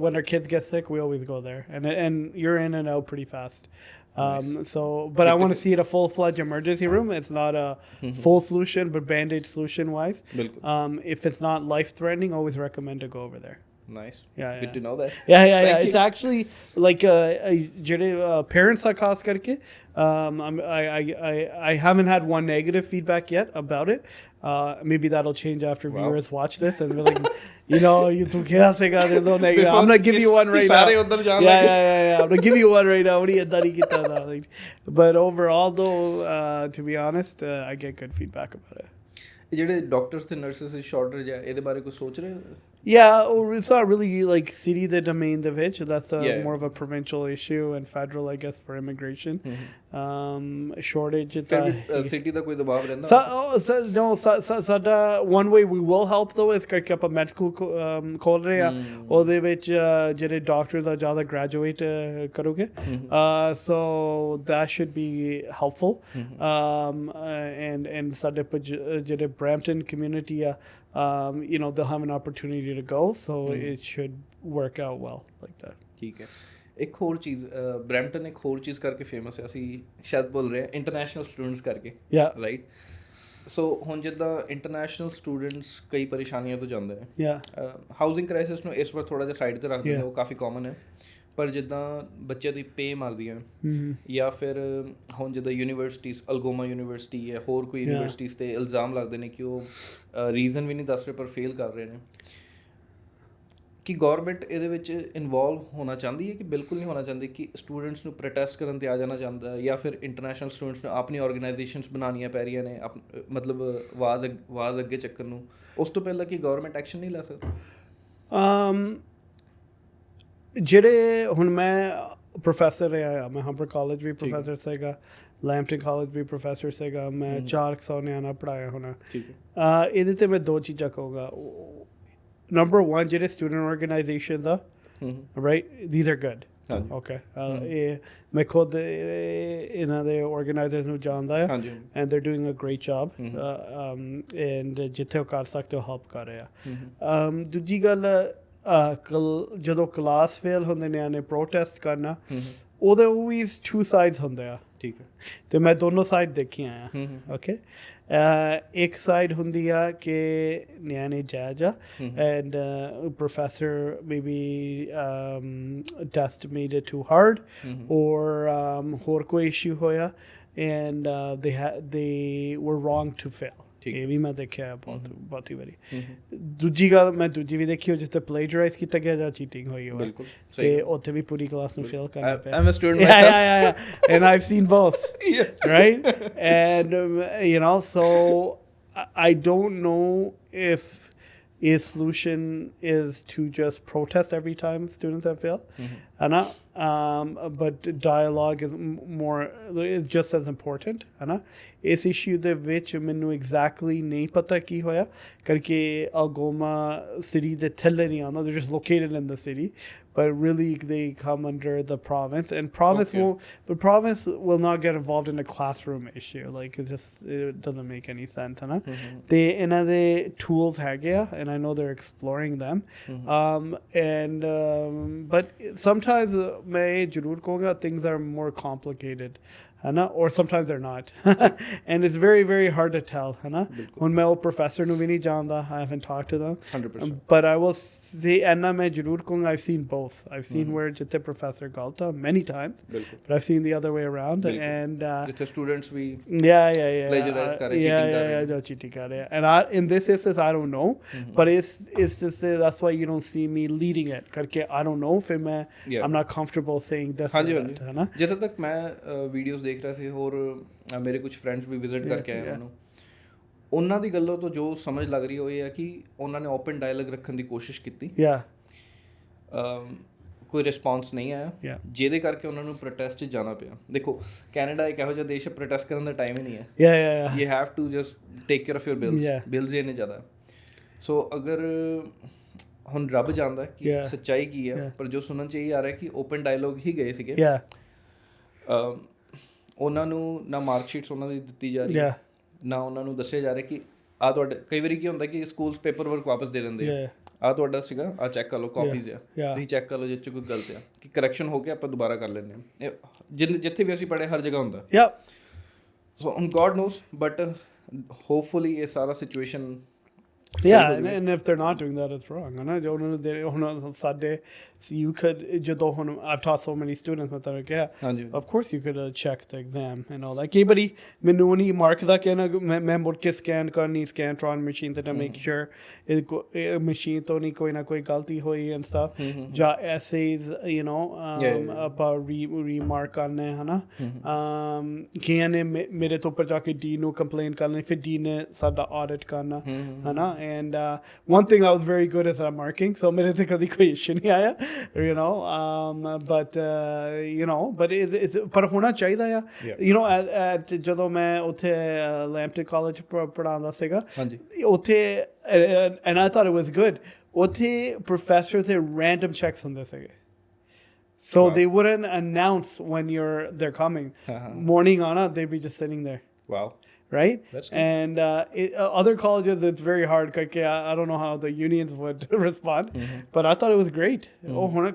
when our kids get sick we always go there and you're in and out pretty fast nice. So but I want to see it a full-fledged emergency room it's not a full solution but band-aid solution wise if it's not life-threatening always recommend to go over there nice good to know that yeah it's actually like parents are खास करके I haven't had one negative feedback yet about it maybe that'll change after viewers watch this and be like you know you do there's no negative I'm gonna give you one right now yeah I'm gonna give you one right now but overall though to be honest I get good feedback about it ਜਿਹੜੇ doctors ਤੇ nurses ਦੀ shortage ਹੈ ਇਹਦੇ ਬਾਰੇ ਕੁਝ ਸੋਚ ਰਹੇ ਹੋ Yeah, it's not really like city the domain of it. That's more of a provincial issue and federal, I guess, for immigration. Shortage. City ਦਾ ਕੋਈ ਦਬਾਅ ਰਹਿੰਦਾ ਸਾਡਾ one way we will help though is ਕਰਕੇ ਆਪਾਂ med school ਖੋਲ ਰਹੇ ਆ ਉਹਦੇ ਵਿੱਚ ਜਿਹੜੇ ਡਾਕਟਰ ਦਾ ਜ਼ਿਆਦਾ ਗ੍ਰੈਜੂਏਟ ਕਰੋਗੇ so that should be helpful and ਸਾਡੇ ਜਿਹੜੇ Brampton community ਆ you know they'll have an opportunity to go so it should work out well like that ਠੀਕ ਹੈ ਇੱਕ ਹੋਰ ਚੀਜ਼ ਬਰੈਂਪਟਨ ਇੱਕ ਹੋਰ ਚੀਜ਼ ਕਰਕੇ ਫੇਮਸ ਹੈ ਅਸੀਂ ਸ਼ਾਇਦ ਬੋਲ ਰਹੇ ਹਾਂ ਇੰਟਰਨੈਸ਼ਨਲ ਸਟੂਡੈਂਟਸ ਕਰਕੇ ਰਾਈਟ ਸੋ ਹੁਣ ਜਿੱਦਾਂ ਇੰਟਰਨੈਸ਼ਨਲ ਸਟੂਡੈਂਟਸ ਕਈ ਪਰੇਸ਼ਾਨੀਆਂ ਤੋਂ ਜਾਂਦੇ ਨੇ ਹਾਊਸਿੰਗ ਕ੍ਰਾਈਸਿਸ ਨੂੰ ਇਸ ਵਾਰ ਥੋੜ੍ਹਾ ਜਿਹਾ ਸਾਈਡ 'ਤੇ ਰੱਖਦੇ ਨੇ ਉਹ ਕਾਫੀ ਕਾਮਨ ਹੈ ਪਰ ਜਿੱਦਾਂ ਬੱਚਿਆਂ ਦੀ ਪੇ ਮਾਰਦੀਆਂ ਜਾਂ ਫਿਰ ਹੁਣ ਜਿੱਦਾਂ ਯੂਨੀਵਰਸਿਟੀਜ਼ ਅਲਗੋਮਾ ਯੂਨੀਵਰਸਿਟੀ ਹੈ ਹੋਰ ਕੋਈ ਯੂਨੀਵਰਸਿਟੀਜ਼ 'ਤੇ ਇਲਜ਼ਾਮ ਲੱਗਦੇ ਨੇ ਕਿ ਉਹ ਰੀਜ਼ਨ ਵੀ ਨਹੀਂ ਦੱਸ ਰਹੇ ਪਰ ਫੇਲ ਕਰ ਰਹੇ ਨੇ ਕਿ ਗੌਰਮੈਂਟ ਇਹਦੇ ਵਿੱਚ ਇਨਵੋਲਵ ਹੋਣਾ ਚਾਹੁੰਦੀ ਹੈ ਕਿ ਬਿਲਕੁਲ ਨਹੀਂ ਹੋਣਾ ਚਾਹੁੰਦੀ ਕਿ ਸਟੂਡੈਂਟਸ ਨੂੰ ਪ੍ਰੋਟੈਸਟ ਕਰਨ 'ਤੇ ਆ ਜਾਣਾ ਚਾਹੁੰਦਾ ਜਾਂ ਫਿਰ ਇੰਟਰਨੈਸ਼ਨਲ ਸਟੂਡੈਂਟਸ ਨੂੰ ਆਪਣੀ ਆਰਗੇਨਾਈਜੇਸ਼ਨਸ ਬਣਾਉਣੀਆਂ ਪੈ ਰਹੀਆਂ ਨੇ ਮਤਲਬ ਆਵਾਜ਼ ਅੱਗੇ ਚੱਕਣ ਨੂੰ ਉਸ ਤੋਂ ਪਹਿਲਾਂ ਕਿ ਗੌਰਮੈਂਟ ਐਕਸ਼ਨ ਨਹੀਂ ਲੈ ਸਕਦੀ ਜਿਹੜੇ ਹੁਣ ਮੈਂ ਪ੍ਰੋਫੈਸਰ ਰਿਹਾ ਮੈਂ ਹੰਪਰ ਕਾਲਜ ਵੀ ਪ੍ਰੋਫੈਸਰ ਸੀਗਾ ਲੈਂਪਟਨ ਕਾਲਜ ਵੀ ਪ੍ਰੋਫੈਸਰ ਸੀਗਾ ਮੈਂ 400 ਨਿਆਣਾ ਪੜ੍ਹਾਇਆ ਹੋਣਾ ਇਹਦੇ 'ਤੇ ਮੈਂ ਦੋ ਚੀਜ਼ਾਂ ਕਹੂੰਗਾ number one ਜਿਹੜੇ student organizations ਆ right these are good okay ਮੈਂ ਖੁਦ ਇਹਨਾਂ ਦੇ organizers ਨੂੰ ਜਾਣਦਾ ਆ and they're doing a great job and ਜਿੱਥੇ ਉਹ ਕਰ ਸਕਦੇ ਉਹ help ਕਰ ਰਹੇ ਆ ਦੂਜੀ ਗੱਲ ਜਦੋਂ ਕਲਾਸ ਫੇਲ ਹੁੰਦੇ ਨਿਆਣੇ ਪ੍ਰੋਟੈਸਟ ਕਰਨਾ ਉਹਦੇ always two sides ਹੁੰਦੇ ਆ ਠੀਕ ਹੈ ਅਤੇ ਮੈਂ ਦੋਨੋਂ ਸਾਈਡ ਦੇਖੀਆਂ ਆ ਓਕੇ ਇੱਕ ਸਾਈਡ ਹੁੰਦੀ ਆ ਕਿ ਨਿਆਣੇ ਜਾਇਜ਼ ਆ and professor maybe test made it too hard or ਹੋਰ ਕੋਈ issue ਹੋਇਆ and they were wrong to fail ਇਹ ਵੀ ਮੈਂ ਦੇਖਿਆ ਬਹੁਤ ਹੀ ਵਾਰੀ ਦੂਜੀ ਗੱਲ ਮੈਂ ਦੂਜੀ ਵੀ ਦੇਖੀ ਜਿੱਥੇ ਪਲੇਜਰਾਈਜ਼ ਕੀਤਾ ਗਿਆ ਜਾਂ ਚੀਟਿੰਗ ਹੋਈ ਹੋਵੇ ਤੇ ਉੱਥੇ ਵੀ ਪੂਰੀ ਕਲਾਸ ਨੂੰ ਫੇਲ ਕਰਨਾ ਪਿਆ I'm a student myself and I've seen both right and you know so I don't know if a solution is to just protest every time students have failed है ना but dialogue is just as important है ना इस issue ਦੇ ਵਿੱਚ ਮੈਨੂੰ exactly ਨਹੀਂ ਪਤਾ ਕੀ ਹੋਇਆ ਕਰਕੇ Algoma city ਦੇ ਥੱਲੇ ਨਹੀਂ ਆਉਂਦਾ they're just located in the city but really they come under the province and province will not get involved in a classroom issue like it doesn't make any sense है ना they ਇਹਨਾਂ ਦੇ tools ਹੈਗੇ ਆ and I know they're exploring them but sometimes मैं ਜ਼ਰੂਰ ਕਹੂੰਗਾ things are more complicated है ना or sometimes they're not and it's very very hard to tell है ना ਹੁਣ मैं ਉਹ professor ਨੂੰ ਵੀ ਨਹੀਂ ਜਾਣਦਾ I haven't talked to them 100% but I will say and मैं ਜ਼ਰੂਰ ਕਹੂੰਗਾ I've seen both I've seen where ਜਿੱਥੇ professor ਗਲਤ ਆ many times but I've seen the other way around and ਜਿੱਥੇ students ਵੀ plagiarize ਕਰ ਰਹੇ ਜੋ cheating ਕਰ ਰਹੇ and in this instance I don't know but it's just that's why you don't see me leading it ਕਰਕੇ I don't know ਫਿਰ ਮੈਂ I'm not comfortable saying this ਹੈ ਨਾ ਜਿੱਥੇ ਤੱਕ ਮੈਂ ਵੀਡੀਓਜ਼ ਦੇਖ ਰਿਹਾ ਸੀ ਹੋਰ ਮੇਰੇ ਕੁਝ ਫਰੈਂਡਸ ਵੀ ਵਿਜ਼ਿਟ ਕਰਕੇ ਆਏ ਉਹਨਾਂ ਨੂੰ ਉਹਨਾਂ ਦੀ ਗੱਲੋਂ ਤੋਂ ਜੋ ਸਮਝ ਲੱਗ ਰਹੀ ਹੋਈ ਹੈ ਕਿ ਉਹਨਾਂ ਨੇ ਓਪਨ ਡਾਇਲੌਗ ਰੱਖਣ ਦੀ ਕੋਸ਼ਿਸ਼ ਕੀਤੀ ਕੋਈ ਰਿਸਪੌਂਸ ਨਹੀਂ ਆਇਆ ਜਿਹਦੇ ਕਰਕੇ ਉਹਨਾਂ ਨੂੰ ਪ੍ਰੋਟੈਸਟ 'ਚ ਜਾਣਾ ਪਿਆ ਦੇਖੋ ਕੈਨੇਡਾ ਇੱਕ ਇਹੋ ਜਿਹਾ ਦੇਸ਼ ਹੈ ਪ੍ਰੋਟੈਸਟ ਕਰਨ ਦਾ ਟਾਈਮ ਹੀ ਨਹੀਂ ਹੈ you have to just take care of your bills ਇੰਨੇ ਜ਼ਿਆਦਾ ਸੋ ਅਗਰ ਹੁਣ ਰੱਬ ਜਾਣਦਾ ਕਿ ਸੱਚਾਈ ਕੀ ਹੈ ਪਰ ਜੋ ਸੁਣਨ 'ਚ ਇਹ ਆ ਰਿਹਾ ਕਿ ਓਪਨ ਡਾਇਲੌਗ ਹੀ ਗਏ ਸੀਗੇ ਉਹਨਾਂ ਨੂੰ ਨਾ ਮਾਰਕਸ਼ੀਟਸ ਉਹਨਾਂ ਦੀ ਦਿੱਤੀ ਜਾ ਰਹੀ ਹੈ ਨਾ ਉਹਨਾਂ ਨੂੰ ਦੱਸਿਆ ਜਾ ਰਿਹਾ ਕਿ ਆਹ ਤੁਹਾਡੇ ਕਈ ਵਾਰੀ ਕੀ ਹੁੰਦਾ ਕਿ ਸਕੂਲਸ ਪੇਪਰ ਵਰਕ ਵਾਪਸ ਦੇ ਦਿੰਦੇ ਆ ਆਹ ਤੁਹਾਡਾ ਸੀਗਾ ਆਹ ਚੈੱਕ ਕਰ ਲਓ ਕਾਪੀਜ਼ ਆ ਤੁਸੀਂ ਚੈੱਕ ਕਰ ਲਓ ਜਿਹ 'ਚ ਕੋਈ ਗਲਤ ਆ ਕਿ ਕਰੈਕਸ਼ਨ ਹੋ ਗਿਆ ਆਪਾਂ ਦੁਬਾਰਾ ਕਰ ਲੈਂਦੇ ਹਾਂ ਜਿੱਥੇ ਵੀ ਅਸੀਂ ਪੜ੍ਹੇ ਹਰ ਜਗ੍ਹਾ ਹੁੰਦਾ ਸੋ ਗੋਡ ਨੋਸ ਬਟ ਹੋਪਫੁਲੀ ਇਹ ਸਾਰਾ situation and if they're not doing that it's wrong ਹੈ ਨਾ ਜੋ ਉਹਨਾਂ ਨੂੰ ਸਾਡੇ you could ਜਦੋਂ ਹੁਣ I've taught so many students with that yeah of course you could check the exam and all that ਕਈ ਵਾਰੀ ਮੈਨੂੰ ਨਹੀਂ ਮਾਰਕ ਦਾ ਕਹਿਣਾ ਮੈਂ ਮੁੜ ਕੇ ਸਕੈਨ ਕਰਨੀ ਸਕੈਨਟ੍ਰੋਨ ਮਸ਼ੀਨ ਤੇ ਮੇਕ ਸ਼ੋਰ ਇਹ ਮਸ਼ੀਨ ਤੋਂ ਨਹੀਂ ਕੋਈ ਨਾ ਕੋਈ ਗਲਤੀ ਹੋਈ ਐਂਡ ਸਟਫ ਜਾਂ ਐਸੇਜ਼ ਯੂ ਨੋ ਆਪਾਂ ਰੀਮਾਰਕ ਕਰਨੇ ਹੈ ਨਾ ਕਈਆਂ ਨੇ ਮੇਰੇ ਤੋਂ ਉੱਪਰ ਜਾ ਕੇ ਡੀ ਨੂੰ ਕੰਪਲੇਨ ਕਰਨੀ ਫਿਰ ਡੀ ਨੇ ਸਾਡਾ ਆਡਿਟ ਕਰਨਾ ਹੈ ਨਾ and one thing I was very good at marking so ਮੇਰੇ ਤੇ ਕਦੀ ਕੋਈ ਇਸ਼ੂ ਨਹੀਂ ਆਇਆ you know but it's ਪਰ ਹੋਣਾ ਚਾਹੀਦਾ ਆ you know at ਜਦੋਂ ਮੈਂ ਉੱਥੇ ਲੈਂਪਟਨ ਕਾਲਜ ਪੜ੍ਹਾਉਂਦਾ ਸੀਗਾ ਉੱਥੇ and I thought it was good ਉੱਥੇ professors ਦੇ random checks ਹੁੰਦੇ ਸੀਗੇ so they wouldn't announce when they're coming morning on they'd be just sitting there right and other colleges it's very hard I don't know how the unions would respond but I thought it was great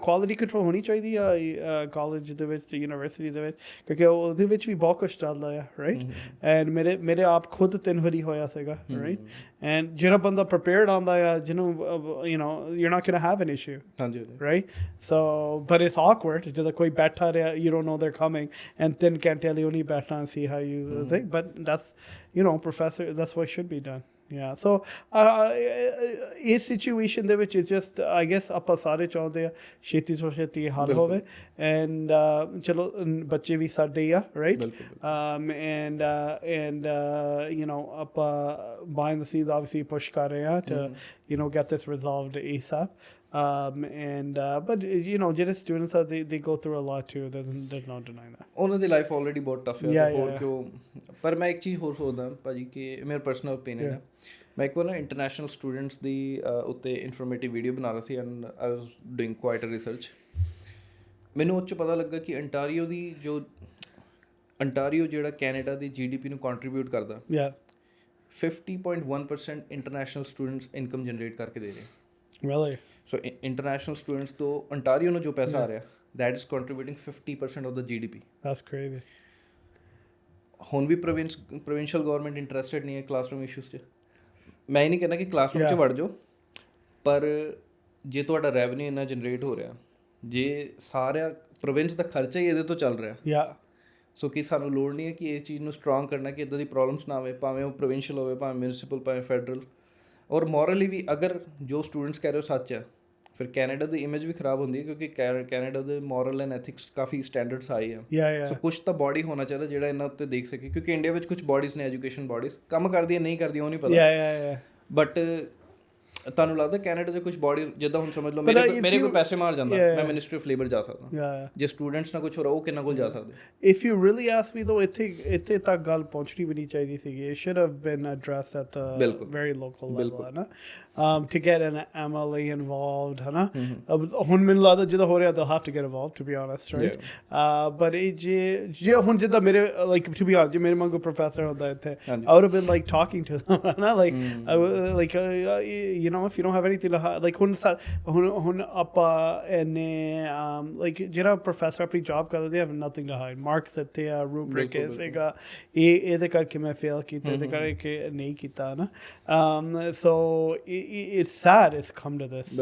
quality control honi chahiye college de vich university de vich kyunki ਉਹਦੇ ਵਿੱਚ ਵੀ ਬਹੁਤ ਕੁਝ ਚੱਲਦਾ ਹੈ right and ਮੇਰੇ ਆਪ ਖੁਦ 3 ਵਾਰੀ ਹੋਇਆ ਸੀਗਾ right and ਜਿਹੜਾ ਬੰਦਾ prepared ਆਉਂਦਾ ਹੈ ਜਿਹਨੂੰ you know you're not going to have an issue right so but it's awkward ਜਦੋਂ ਕੋਈ ਬੈਠਾ ਰਿਹਾ you don't know they're coming and then can't tell you ਨਹੀਂ ਬੈਠਣਾ and see how you think but that's you know professor that's what should be done yeah so ਇਸ situation ਦੇ ਵਿੱਚ just I guess ਆਪਾਂ ਸਾਰੇ ਚਾਹੁੰਦੇ ਆ ਛੇਤੀ ਤੋਂ ਛੇਤੀ ਹੱਲ ਹੋਵੇ and ਚਲੋ ਬੱਚੇ ਵੀ ਸਾਡੇ ਆ right and you know ਆਪਾਂ behind the scenes obviously push ਕਰ ਰਹੇ ਆ to you know get this resolved ASAP but you know ਜਿਹੜੇ students are they go through a lot too there's no denying that ਉਹਨਾਂ ਦੀ life already ਬਹੁਤ tough ਹੈ ਹੋਰ ਕਿਉਂ ਪਰ ਮੈਂ ਇੱਕ ਚੀਜ਼ ਹੋਰ ਸੋਚਦਾ ਭਾਜੀ ਕਿ ਮੇਰਾ ਪਰਸਨਲ ਓਪੀਨੀਅਨ ਹੈ ਮੈਂ ਇੱਕ ਵਾਰ ਨਾ ਇੰਟਰਨੈਸ਼ਨਲ ਸਟੂਡੈਂਟਸ ਦੀ ਉੱਤੇ ਇਨਫੋਰਮੇਟਿਵ ਵੀਡੀਓ ਬਣਾ ਰਿਹਾ ਸੀ and I was doing quite a research ਮੈਨੂੰ ਉਹ 'ਚ ਪਤਾ ਲੱਗਾ ਕਿ ਅੰਟਾਰੀਓ ਜਿਹੜਾ ਕੈਨੇਡਾ ਦੀ GDP ਨੂੰ ਕੰਟਰੀਬਿਊਟ ਕਰਦਾ 50.1% ਇੰਟਰਨੈਸ਼ਨਲ ਸਟੂਡੈਂਟਸ ਇਨਕਮ ਜਨਰੇਟ ਕਰਕੇ ਦੇ ਰਹੇ really so international students to Ontario no jo paisa aa raha that is contributing 50% of the GDP that's crazy ਹੁਣ ਵੀ provincial government interested ਨਹੀਂ ਹੈ classroom issues 'ਚ ਮੈਂ ਇਹ ਨਹੀਂ ਕਹਿੰਦਾ ਕਿ classroom 'ਚ ਵੜ ਜਾਓ ਪਰ ਜੇ ਤੁਹਾਡਾ revenue ਇੰਨਾ ਜਨਰੇਟ ਹੋ ਰਿਹਾ ਜੇ ਸਾਰਾ province ਦਾ ਖਰਚਾ ਹੀ ਇਹਦੇ ਤੋਂ ਚੱਲ ਰਿਹਾ ਸੋ ਕਿ ਸਾਨੂੰ ਲੋੜ ਨਹੀਂ ਹੈ ਕਿ ਇਸ ਚੀਜ਼ ਨੂੰ ਸਟਰੋਂਗ ਕਰਨਾ ਕਿ ਇੱਦਾਂ ਦੀ ਪ੍ਰੋਬਲਮਸ ਨਾ ਆਵੇ ਭਾਵੇਂ ਉਹ provincial ਹੋਵੇ ਭਾਵੇਂ municipal ਭਾਵੇਂ federal ਔਰ ਮੋਰਲੀ ਵੀ ਅਗਰ ਜੋ ਸਟੂਡੈਂਟਸ ਕਹਿ ਰਹੇ ਹੋ ਸੱਚ ਹੈ ਫਿਰ ਕੈਨੇਡਾ ਦੀ ਇਮੇਜ ਵੀ ਖਰਾਬ ਹੁੰਦੀ ਹੈ ਕਿਉਂਕਿ ਕੈਨੇਡਾ ਦੇ moral and ethics coffee standards high ਆ ਸੋ ਕੁਛ ਤਾਂ ਬਾਡੀ ਹੋਣਾ ਚਾਹੀਦਾ ਜਿਹੜਾ ਇਹਨਾਂ ਉੱਤੇ ਦੇਖ ਸਕੇ ਕਿਉਂਕਿ ਇੰਡੀਆ ਵਿੱਚ ਕੁਝ ਬਾਡੀਜ਼ ਨੇ ਐਜੂਕੇਸ਼ਨ ਬਾਡੀਜ਼ ਕੰਮ ਕਰਦੀਆਂ ਨਹੀਂ ਕਰਦੀਆਂ ਉਹ ਨਹੀਂ ਪਤਾ ਬਟ ਤੁਹਾਨੂੰ ਲੱਗਦਾ ਕੈਨੇਡਾ 'ਚ ਕੁਝ ਬੋਡੀ ਜਿੱਦਾਂ ਹੁਣ ਸਮਝ ਲਓ ਮੇਰੇ ਕੋਲ ਪੈਸੇ ਮਾਰ ਜਾਂਦਾ ਮੈਂ ਮਿਨਿਸਟਰੀ ਆਫ ਲੇਬਰ ਜਾ ਸਕਦਾ ਜੇ ਸਟੂਡੈਂਟਸ ਨਾਲ ਕੁਝ ਹੋ ਰਿਹਾ ਉਹ ਕਿੰਨਾ ਕੋਲ ਜਾ ਸਕਦੇ if you really ask me though ਇੱਥੇ ਤੱਕ ਗੱਲ ਪਹੁੰਚਣੀ ਵੀ ਨਹੀਂ ਚਾਹੀਦੀ ਸੀਗੀ it should have been addressed at the very local level ਹੈ ਨਾ to get an MLA involved ਹੈ ਨਾ ਹੁਣ ਮੈਨੂੰ ਲੱਗਦਾ ਜਿੱਦਾਂ ਹੋ ਰਿਹਾ they'll have to get involved to be honest right but ਇਹ ਜੇ ਹੁਣ ਜਿੱਦਾਂ ਮੇਰੇ like to be honest ਜੇ ਮੇਰੇ ਵਾਂਗੂ professor ਹੁੰਦਾ ਇੱਥੇ I would have been like talking to them ਹੈ ਨਾ like you know if you don't have anything to hide like ਹੁਣ ਆਪਾਂ ਇੰਨੇ like ਜਿਹੜਾ professor ਆਪਣੀ job ਕਰਦਾ they have nothing to hide marks ਇੱਥੇ ਆ rubric ਸੀਗਾ ਇਹਦੇ ਕਰਕੇ ਮੈਂ fail ਕੀਤਾ ਇਹਦੇ ਕਰਕੇ ਨਹੀਂ ਕੀਤਾ ਨਾ so it's sad it's come to this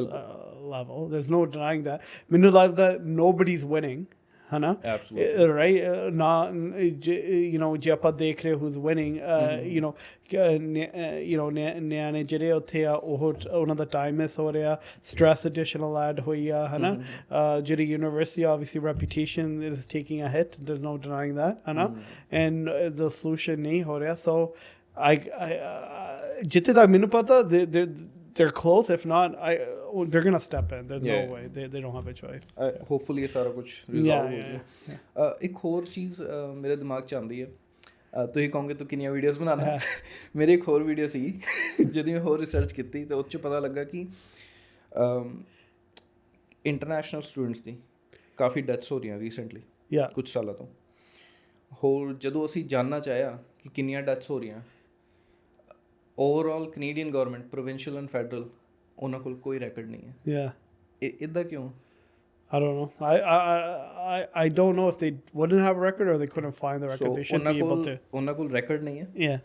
level there's no denying that ਮੈਨੂੰ ਲੱਗਦਾ nobody's winning Hana, absolutely right. You know, ਜੇ ਆਪਾਂ ਦੇਖ ਰਹੇ who's winning. You know, ਨਿਆਣੇ ਜਿਹੜੇ ਉੱਥੇ ਆ ਉਹਨਾਂ ਦਾ time miss ਹੋ ਰਿਹਾ, stress additional add ਹੋਈ ਆ, ਹਨਾ. ਜਿਹੜੀ university obviously reputation is taking a hit. There's no denying that, ਹਨਾ. And the solution ਨਹੀਂ ਹੋ ਰਿਹਾ. So I ਜਿੱਥੇ ਤੱਕ ਮੈਨੂੰ ਪਤਾ they're close. If not, they're gonna step in. There's no way. They don't have a choice. Hopefully, ये सारा कुछ resolve हो जाए. एक और चीज़ मेरे दिमाग च आंदी है. ਤੁਸੀਂ ਕਹੋਗੇ ਤੂੰ ਕਿੰਨੀਆਂ ਵੀਡੀਓਜ਼ ਬਣਾਉਣਾ ਮੇਰੀ ਇੱਕ ਹੋਰ ਵੀਡੀਓ ਸੀ ਜਦੋਂ ਮੈਂ ਹੋਰ ਰਿਸਰਚ ਕੀਤੀ ਤਾਂ ਉਹ 'ਚ ਪਤਾ ਲੱਗਾ ਕਿ ਇੰਟਰਨੈਸ਼ਨਲ ਸਟੂਡੈਂਟਸ ਦੀ ਕਾਫੀ ਡੈਥਸ ਹੋ ਰਹੀਆਂ ਰੀਸੈਂਟਲੀ ਕੁਝ ਸਾਲਾਂ ਤੋਂ ਹੋਰ ਜਦੋਂ ਅਸੀਂ ਜਾਣਨਾ ਚਾਹਿਆ ਕਿ ਕਿੰਨੀਆਂ ਡੈਥਸ ਹੋ ਰਹੀਆਂ overall Canadian government provincial and federal ਉਹਨਾਂ ਕੋਲ ਕੋਈ ਰੈਕਡ ਨਹੀਂ ਹੈ ਇੱਦਾਂ ਕਿਉਂ I don't know. I don't know if they wouldn't have a record or they couldn't find the record. They should be able to. ਉਹਨਾਂ ਕੋਲ record ਨਹੀਂ ਹੈ. Yeah.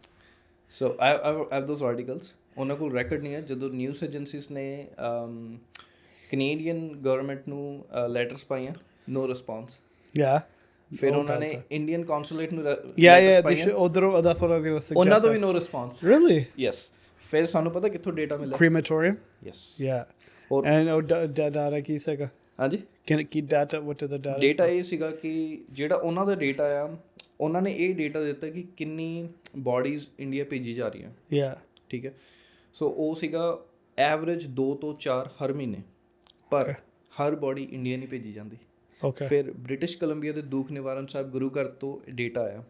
So I have those articles. ਉਹਨਾਂ ਕੋਲ record ਨਹੀਂ ਹੈ ਜਦੋਂ news agencies ਨੇ ਕੈਨੇਡੀਅਨ ਗਵਰਨਮੈਂਟ ਨੂੰ ਲੈਟਰਸ ਪਾਈਆਂ no response. Yeah. ਫਿਰ ਉਹਨਾਂ ਨੇ ਇੰਡੀਅਨ ਕੌਂਸੂਲੇਟ ਨੂੰ ਉਧਰੋਂ that's what I was going to suggest. ਉਹਨਾਂ ਤੋਂ ਵੀ no response. Really? Yes. ਫਿਰ ਸਾਨੂੰ ਪਤਾ ਕਿੱਥੋਂ ਡੇਟਾ ਮਿਲਿਆ crematorium. Yes. Yeah. And data ਕੀ ਸੀਗਾ ਹਾਂਜੀ ਕੀ data what is the data data ਇਹ ਸੀਗਾ ਕਿ ਜਿਹੜਾ ਉਹਨਾਂ ਦਾ ਡੇਟਾ ਆ ਉਹਨਾਂ ਨੇ ਇਹ ਡੇਟਾ ਦਿੱਤਾ ਕਿ ਕਿੰਨੀ ਬੋਡੀਜ਼ ਇੰਡੀਆ ਭੇਜੀ ਜਾ ਰਹੀਆਂ ਠੀਕ ਹੈ ਸੋ ਉਹ ਸੀਗਾ ਐਵਰੇਜ 2 ਤੋਂ 4 ਹਰ ਮਹੀਨੇ ਪਰ ਹਰ ਬੋਡੀ ਇੰਡੀਆ ਨਹੀਂ ਭੇਜੀ ਜਾਂਦੀ ਫਿਰ ਬ੍ਰਿਟਿਸ਼ ਕੋਲੰਬੀਆ ਦੇ ਦੁੱਖ ਨਿਵਾਰਨ ਸਾਹਿਬ ਗੁਰੂ ਘਰ ਤੋਂ ਡੇਟਾ ਆਇਆ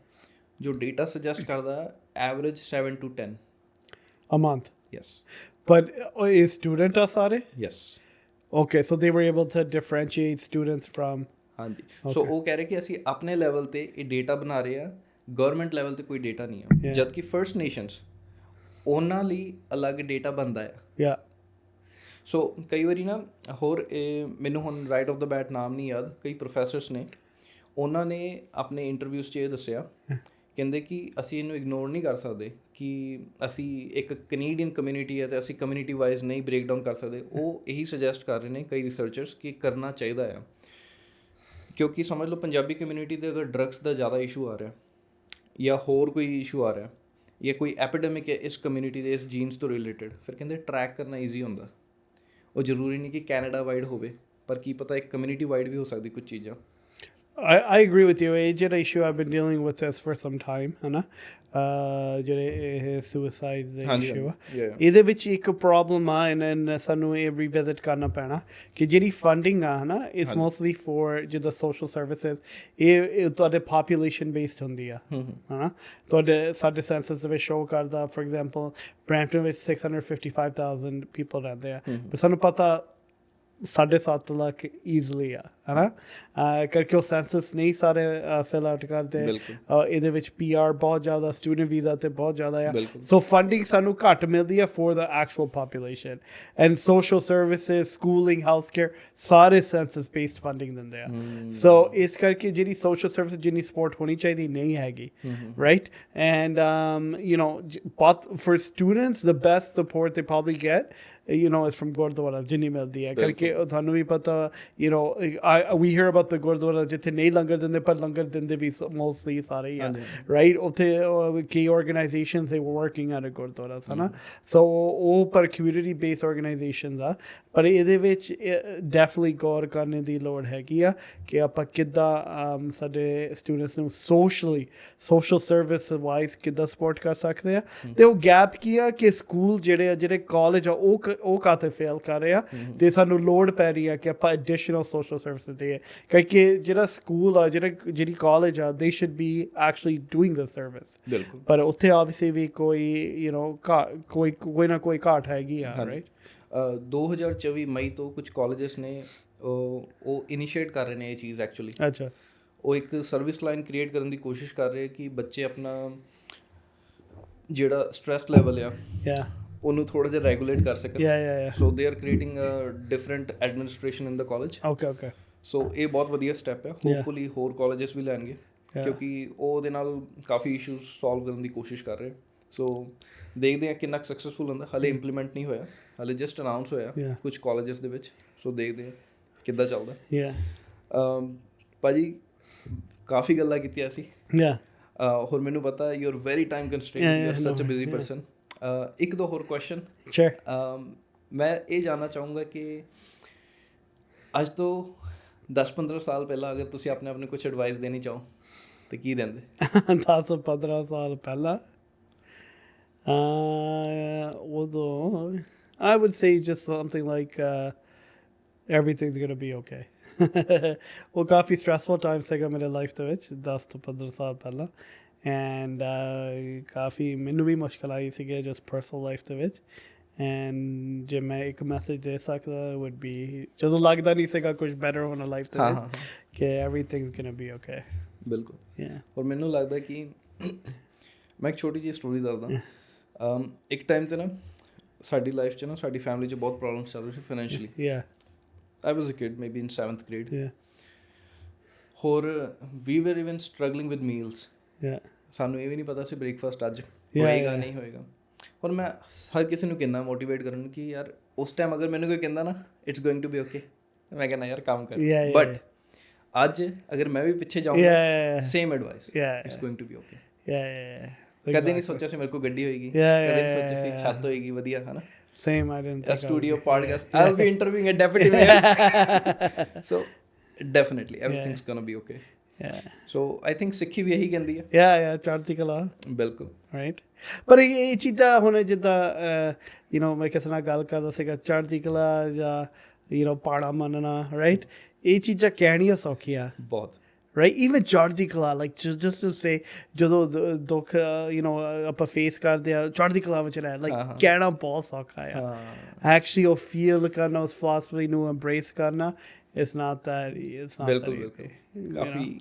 ਜੋ ਡੇਟਾ ਸੁਜੈਸਟ ਕਰਦਾ average 7 to 10 a month yes but is student ਆ ਸਾਰੇ yes okay so they were able to differentiate students from ਹਾਂਜੀ ਸੋ ਉਹ ਕਹਿ ਰਹੇ ਕਿ ਅਸੀਂ ਆਪਣੇ ਲੈਵਲ ਤੇ ਇਹ ਡੇਟਾ ਬਣਾ ਰਹੇ ਆ ਗਵਰਨਮੈਂਟ ਲੈਵਲ ਤੇ ਕੋਈ ਡੇਟਾ ਨਹੀਂ ਆ ਜਦ ਕਿ ਫਰਸਟ ਨੇਸ਼ਨਸ ਉਹਨਾਂ ਲਈ ਅਲੱਗ ਡੇਟਾ ਬਣਦਾ ਆ ਸੋ ਕਈ ਵਾਰੀ ਨਾ ਹੋਰ ਮੈਨੂੰ ਹੁਣ ਰਾਈਟ ਆਫ ਦਾ ਬੈਟ ਨਾਮ ਨਹੀਂ ਯਾਦ ਕਈ ਪ੍ਰੋਫੈਸਰਸ ਨੇ ਉਹਨਾਂ ਨੇ ਆਪਣੇ ਇੰਟਰਵਿਊਜ਼ 'ਚ ਇਹ ਦੱਸਿਆ ਕਹਿੰਦੇ ਕਿ ਅਸੀਂ ਇਹਨੂੰ ਇਗਨੋਰ ਨਹੀਂ ਕਰ ਸਕਦੇ ਕਿ ਅਸੀਂ ਇੱਕ ਕੈਨੇਡੀਅਨ ਕਮਿਊਨਿਟੀ ਹੈ ਅਤੇ ਅਸੀਂ ਕਮਿਊਨਿਟੀ ਵਾਈਜ਼ ਨਹੀਂ ਬ੍ਰੇਕ ਡਾਊਨ ਕਰ ਸਕਦੇ ਉਹ ਇਹੀ ਸੁਜੈਸਟ ਕਰ ਰਹੇ ਨੇ ਕਈ ਰਿਸਰਚਰਸ ਕਿ ਕਰਨਾ ਚਾਹੀਦਾ ਆ ਕਿਉਂਕਿ ਸਮਝ ਲਓ ਪੰਜਾਬੀ ਕਮਿਊਨਿਟੀ ਦੇ ਅਗਰ ਡਰੱਗਸ ਦਾ ਜ਼ਿਆਦਾ ਇਸ਼ੂ ਆ ਰਿਹਾ ਜਾਂ ਹੋਰ ਕੋਈ ਇਸ਼ੂ ਆ ਰਿਹਾ ਜਾਂ ਕੋਈ ਐਪੀਡੈਮਿਕ ਹੈ ਇਸ ਕਮਿਊਨਿਟੀ ਦੇ ਇਸ ਜੀਨਸ ਤੋਂ ਰਿਲੇਟਡ ਫਿਰ ਕਹਿੰਦੇ ਟਰੈਕ ਕਰਨਾ ਈਜ਼ੀ ਹੁੰਦਾ ਉਹ ਜ਼ਰੂਰੀ ਨਹੀਂ ਕਿ ਕੈਨੇਡਾ ਵਾਈਡ ਹੋਵੇ ਪਰ ਕੀ ਪਤਾ ਇੱਕ ਕਮਿਊਨਿਟੀ ਵਾਈਡ ਵੀ ਹੋ ਸਕਦੀ ਕੁਝ ਚੀਜ਼ਾਂ I agree with you. ਇਹ ਜਿਹੜਾ issue I've been dealing with this for some time ਹੈ ਨਾ ਜਿਹੜੇ suicide ਦਾ issue ਆ ਇਹਦੇ ਵਿੱਚ ਇੱਕ ਪ੍ਰੋਬਲਮ ਆ and ਸਾਨੂੰ ਇਹ revisit ਕਰਨਾ ਪੈਣਾ ਕਿ ਜਿਹੜੀ funding ਆ ਨਾ it's mostly for ਜਿੱਦਾਂ social services ਇਹ ਤੁਹਾਡੇ population based ਹੁੰਦੀ ਆ ਹੈ ਨਾ ਤੁਹਾਡੇ ਸਾਡੇ census ਵਿੱਚ show ਕਰਦਾ for example Brampton ਵਿੱਚ 655,000 people ਰਹਿੰਦੇ ਆ ਪਰ ਸਾਨੂੰ ਪਤਾ 7.5 ਲੱਖ ਈਜ਼ਲੀ ਆ ਹੈ ਨਾ ਕਰਕੇ ਉਹ ਸੈਂਸਸ ਨਹੀਂ ਸਾਰੇ ਫਿਲ ਆਊਟ ਕਰਦੇ ਇਹਦੇ ਵਿੱਚ PR ਬਹੁਤ ਜ਼ਿਆਦਾ ਸਟੂਡੈਂਟ ਵੀਜ਼ਾ 'ਤੇ ਬਹੁਤ ਜ਼ਿਆਦਾ ਆ ਸੋ ਫੰਡਿੰਗ ਸਾਨੂੰ ਘੱਟ ਮਿਲਦੀ ਆ ਫੋਰ ਦਾ actual population and social services schooling health care ਸਾਰੇ ਸੈਂਸਸ ਬੇਸਡ ਫੰਡਿੰਗ ਦਿੰਦੇ ਆ ਸੋ ਇਸ ਕਰਕੇ ਜਿਹੜੀ ਸੋਸ਼ਲ ਸਰਵਿਸ ਜਿੰਨੀ ਸਪੋਰਟ ਹੋਣੀ ਚਾਹੀਦੀ ਨਹੀਂ ਹੈਗੀ right and you know for students the best support ਦੇ probably get you know it's from gurdwara ਜਿੰਨੀ ਮਿਲਦੀ ਹੈ ਕਰਕੇ ਤੁਹਾਨੂੰ ਵੀ ਪਤਾ you know we hear about the Gurdwara ਜਿੱਥੇ ਨਹੀਂ ਲੰਗਰ ਦਿੰਦੇ ਪਰ ਲੰਗਰ ਦਿੰਦੇ ਵੀ mostly ਸਾਰੇ ਹੀ ਆ ਰਾਈਟ ਉੱਥੇ ਕਈ ਆਰਗੇਨਾਈਜੇਸ਼ਨਸ ਦੇ were working at a Gurdwara ਹਨਾ ਸੋ ਉਹ ਪਰ community based organizations ਆ ਪਰ ਇਹਦੇ ਵਿੱਚ ਡੈਫੀਨਿਟਲੀ ਗੌਰ ਕਰਨ ਦੀ ਲੋੜ ਹੈਗੀ ਆ ਕਿ ਆਪਾਂ ਕਿੱਦਾਂ ਸਾਡੇ ਸਟੂਡੈਂਟਸ ਨੂੰ ਸੋਸ਼ਲ ਸਰਵਿਸ ਵਾਈਜ਼ ਕਿੱਦਾਂ ਸਪੋਰਟ ਕਰ ਸਕਦੇ ਆ ਤੇ ਉਹ ਗੈਪ ਕੀ ਆ ਕਿ ਸਕੂਲ ਜਿਹੜੇ ਕਾਲਜ ਆ ਉਹ ਕਾਤੇ ਫੇਲ ਕਰ ਰਹੇ ਆ ਤੇ ਸਾਨੂੰ ਲੋੜ ਪੈ ਰਹੀ ਆ ਕਿ ਆਪਾਂ ਐਡੀਸ਼ਨਲ ਸੋਸ਼ਲ ਸਰਵਿਸਿਜ਼ ਦੇਈਏ ਕਿਉਂਕਿ ਜਿਹੜਾ ਸਕੂਲ ਆ ਜਿਹੜੀ ਕਾਲਜ ਆ they should be actually doing the service ਬਿਲਕੁਲ ਪਰ ਉੱਥੇ ਆਬਵੀਅਸਲੀ ਵੀ ਕੋਈ ਕੋਈ ਨਾ ਕੋਈ ਘਾਟ ਹੈਗੀ ਆ ਰਾਈਟ 2024 ਮਈ ਤੋਂ ਕੁਝ ਕਾਲਜਸ ਨੇ ਉਹ ਇਨੀਸ਼ੀਏਟ ਕਰ ਰਹੇ ਨੇ ਇਹ ਚੀਜ਼ ਐਕਚੁਅਲੀ ਅੱਛਾ ਉਹ ਇੱਕ ਸਰਵਿਸ ਲਾਈਨ ਕ੍ਰੀਏਟ ਕਰਨ ਦੀ ਕੋਸ਼ਿਸ਼ ਕਰ ਰਹੇ ਕਿ ਬੱਚੇ ਆਪਣਾ ਜਿਹੜਾ ਸਟ੍ਰੈਸ ਲੈਵਲ ਆ ਉਹਨੂੰ ਥੋੜਾ ਜਿਹਾ ਰੈਗੂਲੇਟ ਕਰ ਸਕਣ so they are creating a different administration in the college okay so ਇਹ ਬਹੁਤ ਵਧੀਆ ਸਟੈਪ ਹੈ ਹੋਪਫੁਲੀ ਹੋਰ ਕਾਲਜਸ ਵੀ ਲੈਣਗੇ ਕਿਉਂਕਿ ਉਹਦੇ ਨਾਲ ਕਾਫੀ ਇਸ਼ੂਜ਼ ਸੋਲਵ ਕਰਨ ਦੀ ਕੋਸ਼ਿਸ਼ ਕਰ ਰਹੇ ਸੋ ਦੇਖਦੇ ਹਾਂ ਕਿੰਨਾ ਸਕਸੈਸਫੁਲ ਹੁੰਦਾ ਹਾਲੇ ਇੰਪਲੀਮੈਂਟ ਨਹੀਂ ਹੋਇਆ ਹਾਲੇ ਜਸਟ ਅਨਾਊਂਸ ਹੋਇਆ ਕੁਝ ਕਾਲਜਸ ਦੇ ਵਿੱਚ ਸੋ ਦੇਖਦੇ ਹਾਂ ਕਿੱਦਾਂ ਚੱਲਦਾ ਭਾਜੀ ਕਾਫੀ ਗੱਲਾਂ ਕੀਤੀਆਂ ਸੀ ਹੋਰ ਮੈਨੂੰ ਪਤਾ you are very time constrained you are such a busy person ਇੱਕ ਦੋ ਹੋਰ ਕੁਐਸਚਨ ਮੈਂ ਇਹ ਜਾਣਨਾ ਚਾਹੂੰਗਾ ਕਿ ਅੱਜ ਤੋਂ 10-15 ਸਾਲ ਪਹਿਲਾਂ ਅਗਰ ਤੁਸੀਂ ਆਪਣੇ ਆਪ ਨੂੰ ਕੁਝ ਐਡਵਾਈਸ ਦੇਣੀ ਚਾਹੋ ਤਾਂ ਕੀ ਦਿੰਦੇ 10-15 ਸਾਲ ਪਹਿਲਾਂ ਉਦੋਂ I would say just something like everything's going to be okay ਉਹ ਕਾਫੀ ਸਟ੍ਰੈਸਫੁਲ ਟਾਈਮ ਸੀਗਾ ਮੇਰੇ ਲਾਈਫ ਦੇ ਵਿੱਚ 10 ਤੋਂ 15 ਸਾਲ ਪਹਿਲਾਂ ਐਂਡ ਕਾਫੀ ਮੈਨੂੰ ਵੀ ਮੁਸ਼ਕਿਲ ਆਈ ਸੀਗੀ ਜਸਟ ਪਰਸਨਲ ਲਾਈਫ ਦੇ ਵਿੱਚ ਐਂਡ ਜੇ ਮੈਂ ਇੱਕ ਮੈਸੇਜ ਦੇ ਸਕਦਾ would be ਜਦੋਂ ਲੱਗਦਾ ਨਹੀਂ ਸੀਗਾ ਕੁਝ ਬੈਟਰ ਹੋਣਾ ਲਾਈਫ ਦੇ ਵਿੱਚ ਕਿ everything's going to be okay ਬਿਲਕੁਲ ਔਰ ਮੈਨੂੰ ਲੱਗਦਾ ਕਿ ਮੈਂ ਇੱਕ ਛੋਟੀ ਜਿਹੀ ਸਟੋਰੀ ਦੱਸਦਾ ਇੱਕ ਟਾਈਮ 'ਤੇ ਨਾ ਸਾਡੀ ਲਾਈਫ 'ਚ ਨਾ ਸਾਡੀ ਫੈਮਿਲੀ 'ਚ ਬਹੁਤ ਪ੍ਰੋਬਲਮਸ ਚੱਲ ਰਹੀ ਸੀ financially I was a kid, maybe in 7th grade. ਹੋਰ we were even struggling with meals. ਸਾਨੂੰ ਇਹ ਵੀ ਨਹੀਂ ਪਤਾ ਸੀ ਬ੍ਰੇਕਫਾਸਟ ਅੱਜ ਹੋਏਗਾ ਨਹੀਂ ਹੋਏਗਾ ਔਰ ਮੈਂ ਹਰ ਕਿਸੇ ਨੂੰ ਕਿੰਨਾ ਮੋਟੀਵੇਟ ਕਰਨ ਕਿ ਯਾਰ ਉਸ ਟਾਈਮ ਅਗਰ ਮੈਨੂੰ ਕੋਈ ਕਹਿੰਦਾ ਨਾ it's going to be okay ਮੈਂ ਕਹਿੰਦਾ ਯਾਰ ਕੰਮ ਕਰ ਬਟ ਅੱਜ ਅਗਰ ਮੈਂ ਵੀ ਪਿੱਛੇ ਜਾਊਂਗਾ same advice it's going to be okay ਕਦੇ ਨਹੀਂ ਸੋਚਿਆ ਸੀ ਮੇਰੇ ਕੋਲ ਗੱਡੀ ਹੋਏਗੀ ਕਦੇ ਨਹੀਂ ਸੋਚਿਆ ਸੀ ਛੱਤ ਹੋਏਗੀ ਵਧੀਆ ਹੈ ਨਾ Same, I didn't think. A studio podcast. I'll be interviewing a deputy mayor. So definitely everything's gonna be okay. So I think ਸਿੱਖੀ ਵੀ ਇਹੀ ਕਹਿੰਦੀ ਹੈ ਚੜ੍ਹਦੀ ਕਲਾ ਬਿਲਕੁਲ ਰਾਈਟ ਪਰ ਇਹ ਚੀਜ਼ਾਂ ਹੁਣ ਜਿੱਦਾਂ ਮੈਂ ਕਿਸੇ ਨਾਲ ਗੱਲ ਕਰਦਾ ਸੀਗਾ ਚੜ੍ਹਦੀ ਕਲਾ ਜਾਂ ਪਾੜਾ ਮੰਨਣਾ ਰਾਈਟ ਇਹ ਚੀਜ਼ਾਂ ਕਹਿਣੀਆਂ ਸੌਖੀਆਂ ਬਹੁਤ right even ਚੜ੍ਹਦੀ ਕਲਾ like just to say ਜਦੋਂ ਦੁੱਖ ਆਪਾਂ ਫੇਸ ਕਰਦੇ ਆ ਚੜ੍ਹਦੀ ਕਲਾ ਵਿੱਚ ਰਹਿ like ਕਹਿਣਾ ਬਹੁਤ ਸੌਖਾ ਆ actually ਉਹ feel ਕਰਨਾ ਉਸ philosophy ਨੂੰ embrace ਕਰਨਾ it's not ਬਿਲਕੁਲ ਕਾਫੀ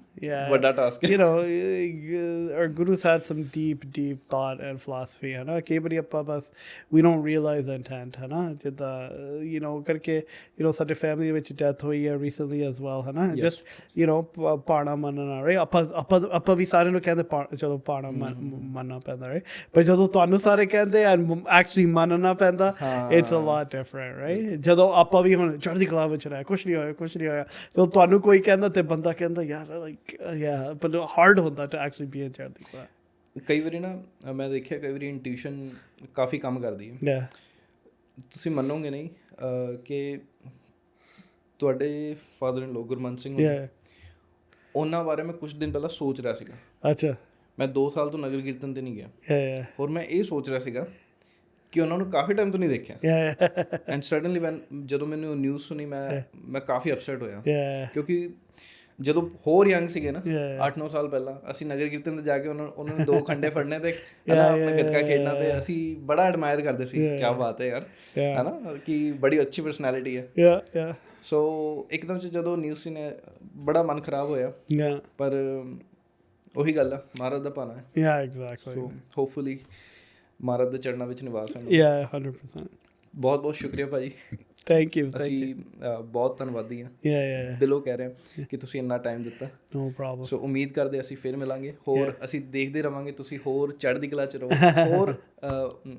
ਵੱਡਾ ਟਾਸਕ ਹੈ our gurus had some deep thought and philosophy ਹੈ ਨਾ ਕਈ ਵਾਰੀ ਆਪਾਂ ਬਸ we don't realize the intent ਹੈ ਨਾ ਜਿੱਦਾਂ ਕਰਕੇ ਸਾਡੇ ਫੈਮਿਲੀ ਵਿੱਚ ਡੈਥ ਹੋਈ ਹੈ recently as well ਹੈ ਨਾ just ਪਾਣਾ ਮੰਨਣਾ ਰਾਈਟ ਆਪਾਂ ਵੀ ਸਾਰਿਆਂ ਨੂੰ ਕਹਿੰਦੇ ਚਲੋ ਪਾਣਾ ਮੰਨਣਾ ਪੈਂਦਾ ਰਾਈਟ ਪਰ ਜਦੋਂ ਤੁਹਾਨੂੰ ਸਾਰੇ ਕਹਿੰਦੇ ਐਕਚੁਅਲੀ ਮੰਨਣਾ ਪੈਂਦਾ it's a lot different right ਜਦੋਂ ਆਪਾਂ ਵੀ ਹੁਣ ਚੜ੍ਹਦੀ ਕਲਾ ਵਿੱਚ ਰਹਿ ਕੁਛ ਨਹੀਂ ਹੋਇਆ ਜਦੋਂ ਤੁਹਾਨੂੰ ਕੋਈ ਕਹਿੰਦਾ ਤੇ ਬੰਦਾ ਕਹਿੰਦਾ ਯਾਰ ਲਾਈਕ but hard ਹੁੰਦਾ to actually be in ਚੜ੍ਹਦੀ ਕਲਾ ਕਈ ਵਾਰੀ ਨਾ ਮੈਂ ਦੇਖਿਆ ਕਈ ਵਾਰੀ ਇੰਟੂਸ਼ਨ ਕਾਫੀ ਕੰਮ ਕਰਦੀ ਹੈ ਤੁਸੀਂ ਮੰਨੋਗੇ ਨਹੀਂ ਕਿ ਤੁਹਾਡੇ ਫਾਦਰ ਇਨ ਲੋ ਗੁਰਮੰਤ ਸਿੰਘ ਉਹਨਾਂ ਬਾਰੇ ਮੈਂ ਕੁਝ ਦਿਨ ਪਹਿਲਾਂ ਸੋਚ ਰਿਹਾ ਸੀਗਾ ਅੱਛਾ ਮੈਂ 2 ਸਾਲ ਤੋਂ ਨਗਰ ਕੀਰਤਨ ਤੇ ਨਹੀਂ ਗਿਆ ਹੋਰ ਮੈਂ ਇਹ ਸੋਚ ਰਿਹਾ ਸੀਗਾ ਕਿ ਉਹਨਾਂ ਨੂੰ ਕਾਫੀ ਟਾਈਮ ਤੋਂ ਨਹੀਂ ਦੇਖਿਆ ਐਂਡ ਸਡਨਲੀ ਜਦੋਂ ਮੈਨੂੰ ਨਿਊਜ਼ ਸੁਣੀ ਮੈਂ ਕਾਫੀ ਅਪਸੈਟ ਹੋਇਆ ਕਿਉਂਕਿ ਜਦੋਂ ਹੋਰ ਯੰਗ ਸੀਗੇ ਨਾ 8-9 ਸਾਲ ਪਹਿਲਾਂ ਅਸੀਂ ਨਗਰ ਕੀਰਤਨ ਤੇ ਜਾ ਕੇ ਉਹਨਾਂ ਨੂੰ 2 ਖੰਡੇ ਫੜਨੇ ਤੇ ਆਪਣਾ ਗੱਤਕਾ ਖੇਡਣਾ ਤੇ ਅਸੀਂ ਬੜਾ ਐਡਮਾਇਰ ਕਰਦੇ ਸੀ ਕਿਆ ਬਾਤ ਹੈ ਯਾਰ ਹੈ ਨਾ ਕਿ ਬੜੀ ਅੱਛੀ ਪਰਸਨੈਲਿਟੀ ਹੈ ਸੋ ਇੱਕਦਮ ਚ ਜਦੋਂ ਨਿਊਜ਼ ਸੀ ਨੇ ਬੜਾ ਮਨ ਖਰਾਬ ਹੋਇਆ ਪਰ ਉਹੀ ਗੱਲ ਆ ਮਹਾਰਾਜ ਦਾ ਭਾਣਾ ਹੈ ਸੋ ਹੋਪਫੁਲੀ ਮਹਾਰਾਜ ਦੇ ਚਰਨਾਂ ਵਿੱਚ ਨਿਵਾਸ ਹੋਣਾ 100% ਬਹੁਤ ਸ਼ੁਕਰੀਆ ਭਾਜੀ ਥੈਂਕ ਯੂ ਅਸੀਂ ਬਹੁਤ ਧੰਨਵਾਦੀ ਹਾਂ ਦਿਲੋਂ ਕਹਿ ਰਹੇ ਹਾਂ ਕਿ ਤੁਸੀਂ ਇੰਨਾ ਟਾਈਮ ਦਿੱਤਾ ਨੋ ਪ੍ਰੋਬਲਮ ਸੋ ਉਮੀਦ ਕਰਦੇ ਅਸੀਂ ਫਿਰ ਮਿਲਾਂਗੇ ਹੋਰ ਅਸੀਂ ਦੇਖਦੇ ਰਵਾਂਗੇ ਤੁਸੀਂ ਹੋਰ ਚੜ੍ਹਦੀ ਕਲਾ 'ਚ ਰਹੋ ਹੋਰ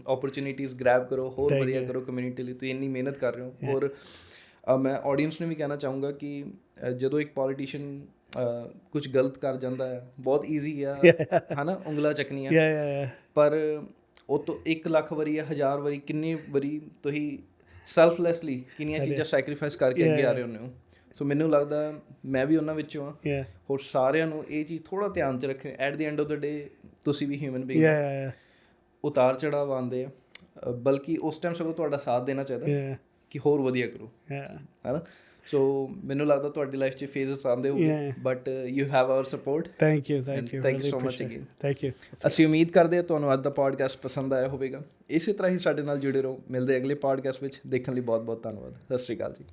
ਓਪਰਚੁਨਿਟੀਜ਼ ਗ੍ਰੈਬ ਕਰੋ ਹੋਰ ਵਧੀਆ ਕਰੋ ਕਮਿਊਨਿਟੀ ਲਈ ਤੁਸੀਂ ਇੰਨੀ ਮਿਹਨਤ ਕਰ ਰਹੇ ਹੋ ਹੋਰ ਮੈਂ ਆਡੀਅנס ਨੂੰ ਵੀ ਕਹਿਣਾ ਚਾਹੂੰਗਾ ਕਿ ਜਦੋਂ ਇੱਕ ਪੋਲੀਟੀਸ਼ੀਅਨ ਕੁਝ ਗਲਤ ਕਰ ਜਾਂਦਾ ਹੈ, ਬਹੁਤ ਈਜ਼ੀ ਆ ਹੈ ਨਾ ਉਂਗਲਾਂ ਚੱਕਣੀਆਂ, ਪਰ ਉਹ ਤੋਂ 1 ਲੱਖ ਵਾਰੀ ਜਾਂ 1000 ਵਾਰੀ ਕਿੰਨੀ ਵਾਰੀ ਤੁਸੀਂ ਸੈਲਫਲੈਸਲੀ ਕਿੰਨੀਆਂ ਚੀਜ਼ਾਂ ਸੈਕਰੀਫਾਈਸ ਕਰਕੇ ਅੱਗੇ ਆ ਰਹੇ ਹੁੰਦੇ ਹੋ। ਸੋ ਮੈਨੂੰ ਲੱਗਦਾ ਮੈਂ ਵੀ ਉਹਨਾਂ ਵਿੱਚੋਂ ਹਾਂ। ਹੋਰ ਸਾਰਿਆਂ ਨੂੰ ਇਹ ਚੀਜ਼ ਥੋੜ੍ਹਾ ਧਿਆਨ 'ਚ ਰੱਖੇ, at the end of the day ਤੁਸੀਂ ਵੀ ਹਿਊਮਨ ਬੀਇੰਗ, ਉਤਾਰ ਚੜ੍ਹਾਅ ਆਉਂਦੇ ਆ, ਬਲਕਿ ਉਸ ਟਾਈਮ ਸਗੋਂ ਤੁਹਾਡਾ ਸਾਥ ਦੇਣਾ ਚਾਹੀਦਾ ਕਿ ਹੋਰ ਵਧੀਆ ਕਰੋ, ਹੈ ਨਾ। ਸੋ ਮੈਨੂੰ ਲੱਗਦਾ ਤੁਹਾਡੀ ਲਾਈਫ 'ਚ ਫੇਜ਼ਸ ਆਉਂਦੇ ਹੋਊਗੇ, but you have our support. Thank you so much again. ਅਸੀਂ ਉਮੀਦ ਕਰਦੇ ਹਾਂ ਤੁਹਾਨੂੰ ਅੱਜ ਦਾ ਪੋਡਕਾਸਟ ਪਸੰਦ ਆਇਆ ਹੋਵੇਗਾ। ਇਸੇ ਤਰ੍ਹਾਂ ਹੀ ਸਾਡੇ ਨਾਲ ਜੁੜੇ ਰਹੋ। ਮਿਲਦੇ ਅਗਲੇ ਪੋਡਕਾਸਟ ਵਿੱਚ। ਦੇਖਣ ਲਈ ਬਹੁਤ ਬਹੁਤ ਧੰਨਵਾਦ। ਸਤਿ ਸ਼੍ਰੀ ਅਕਾਲ ਜੀ।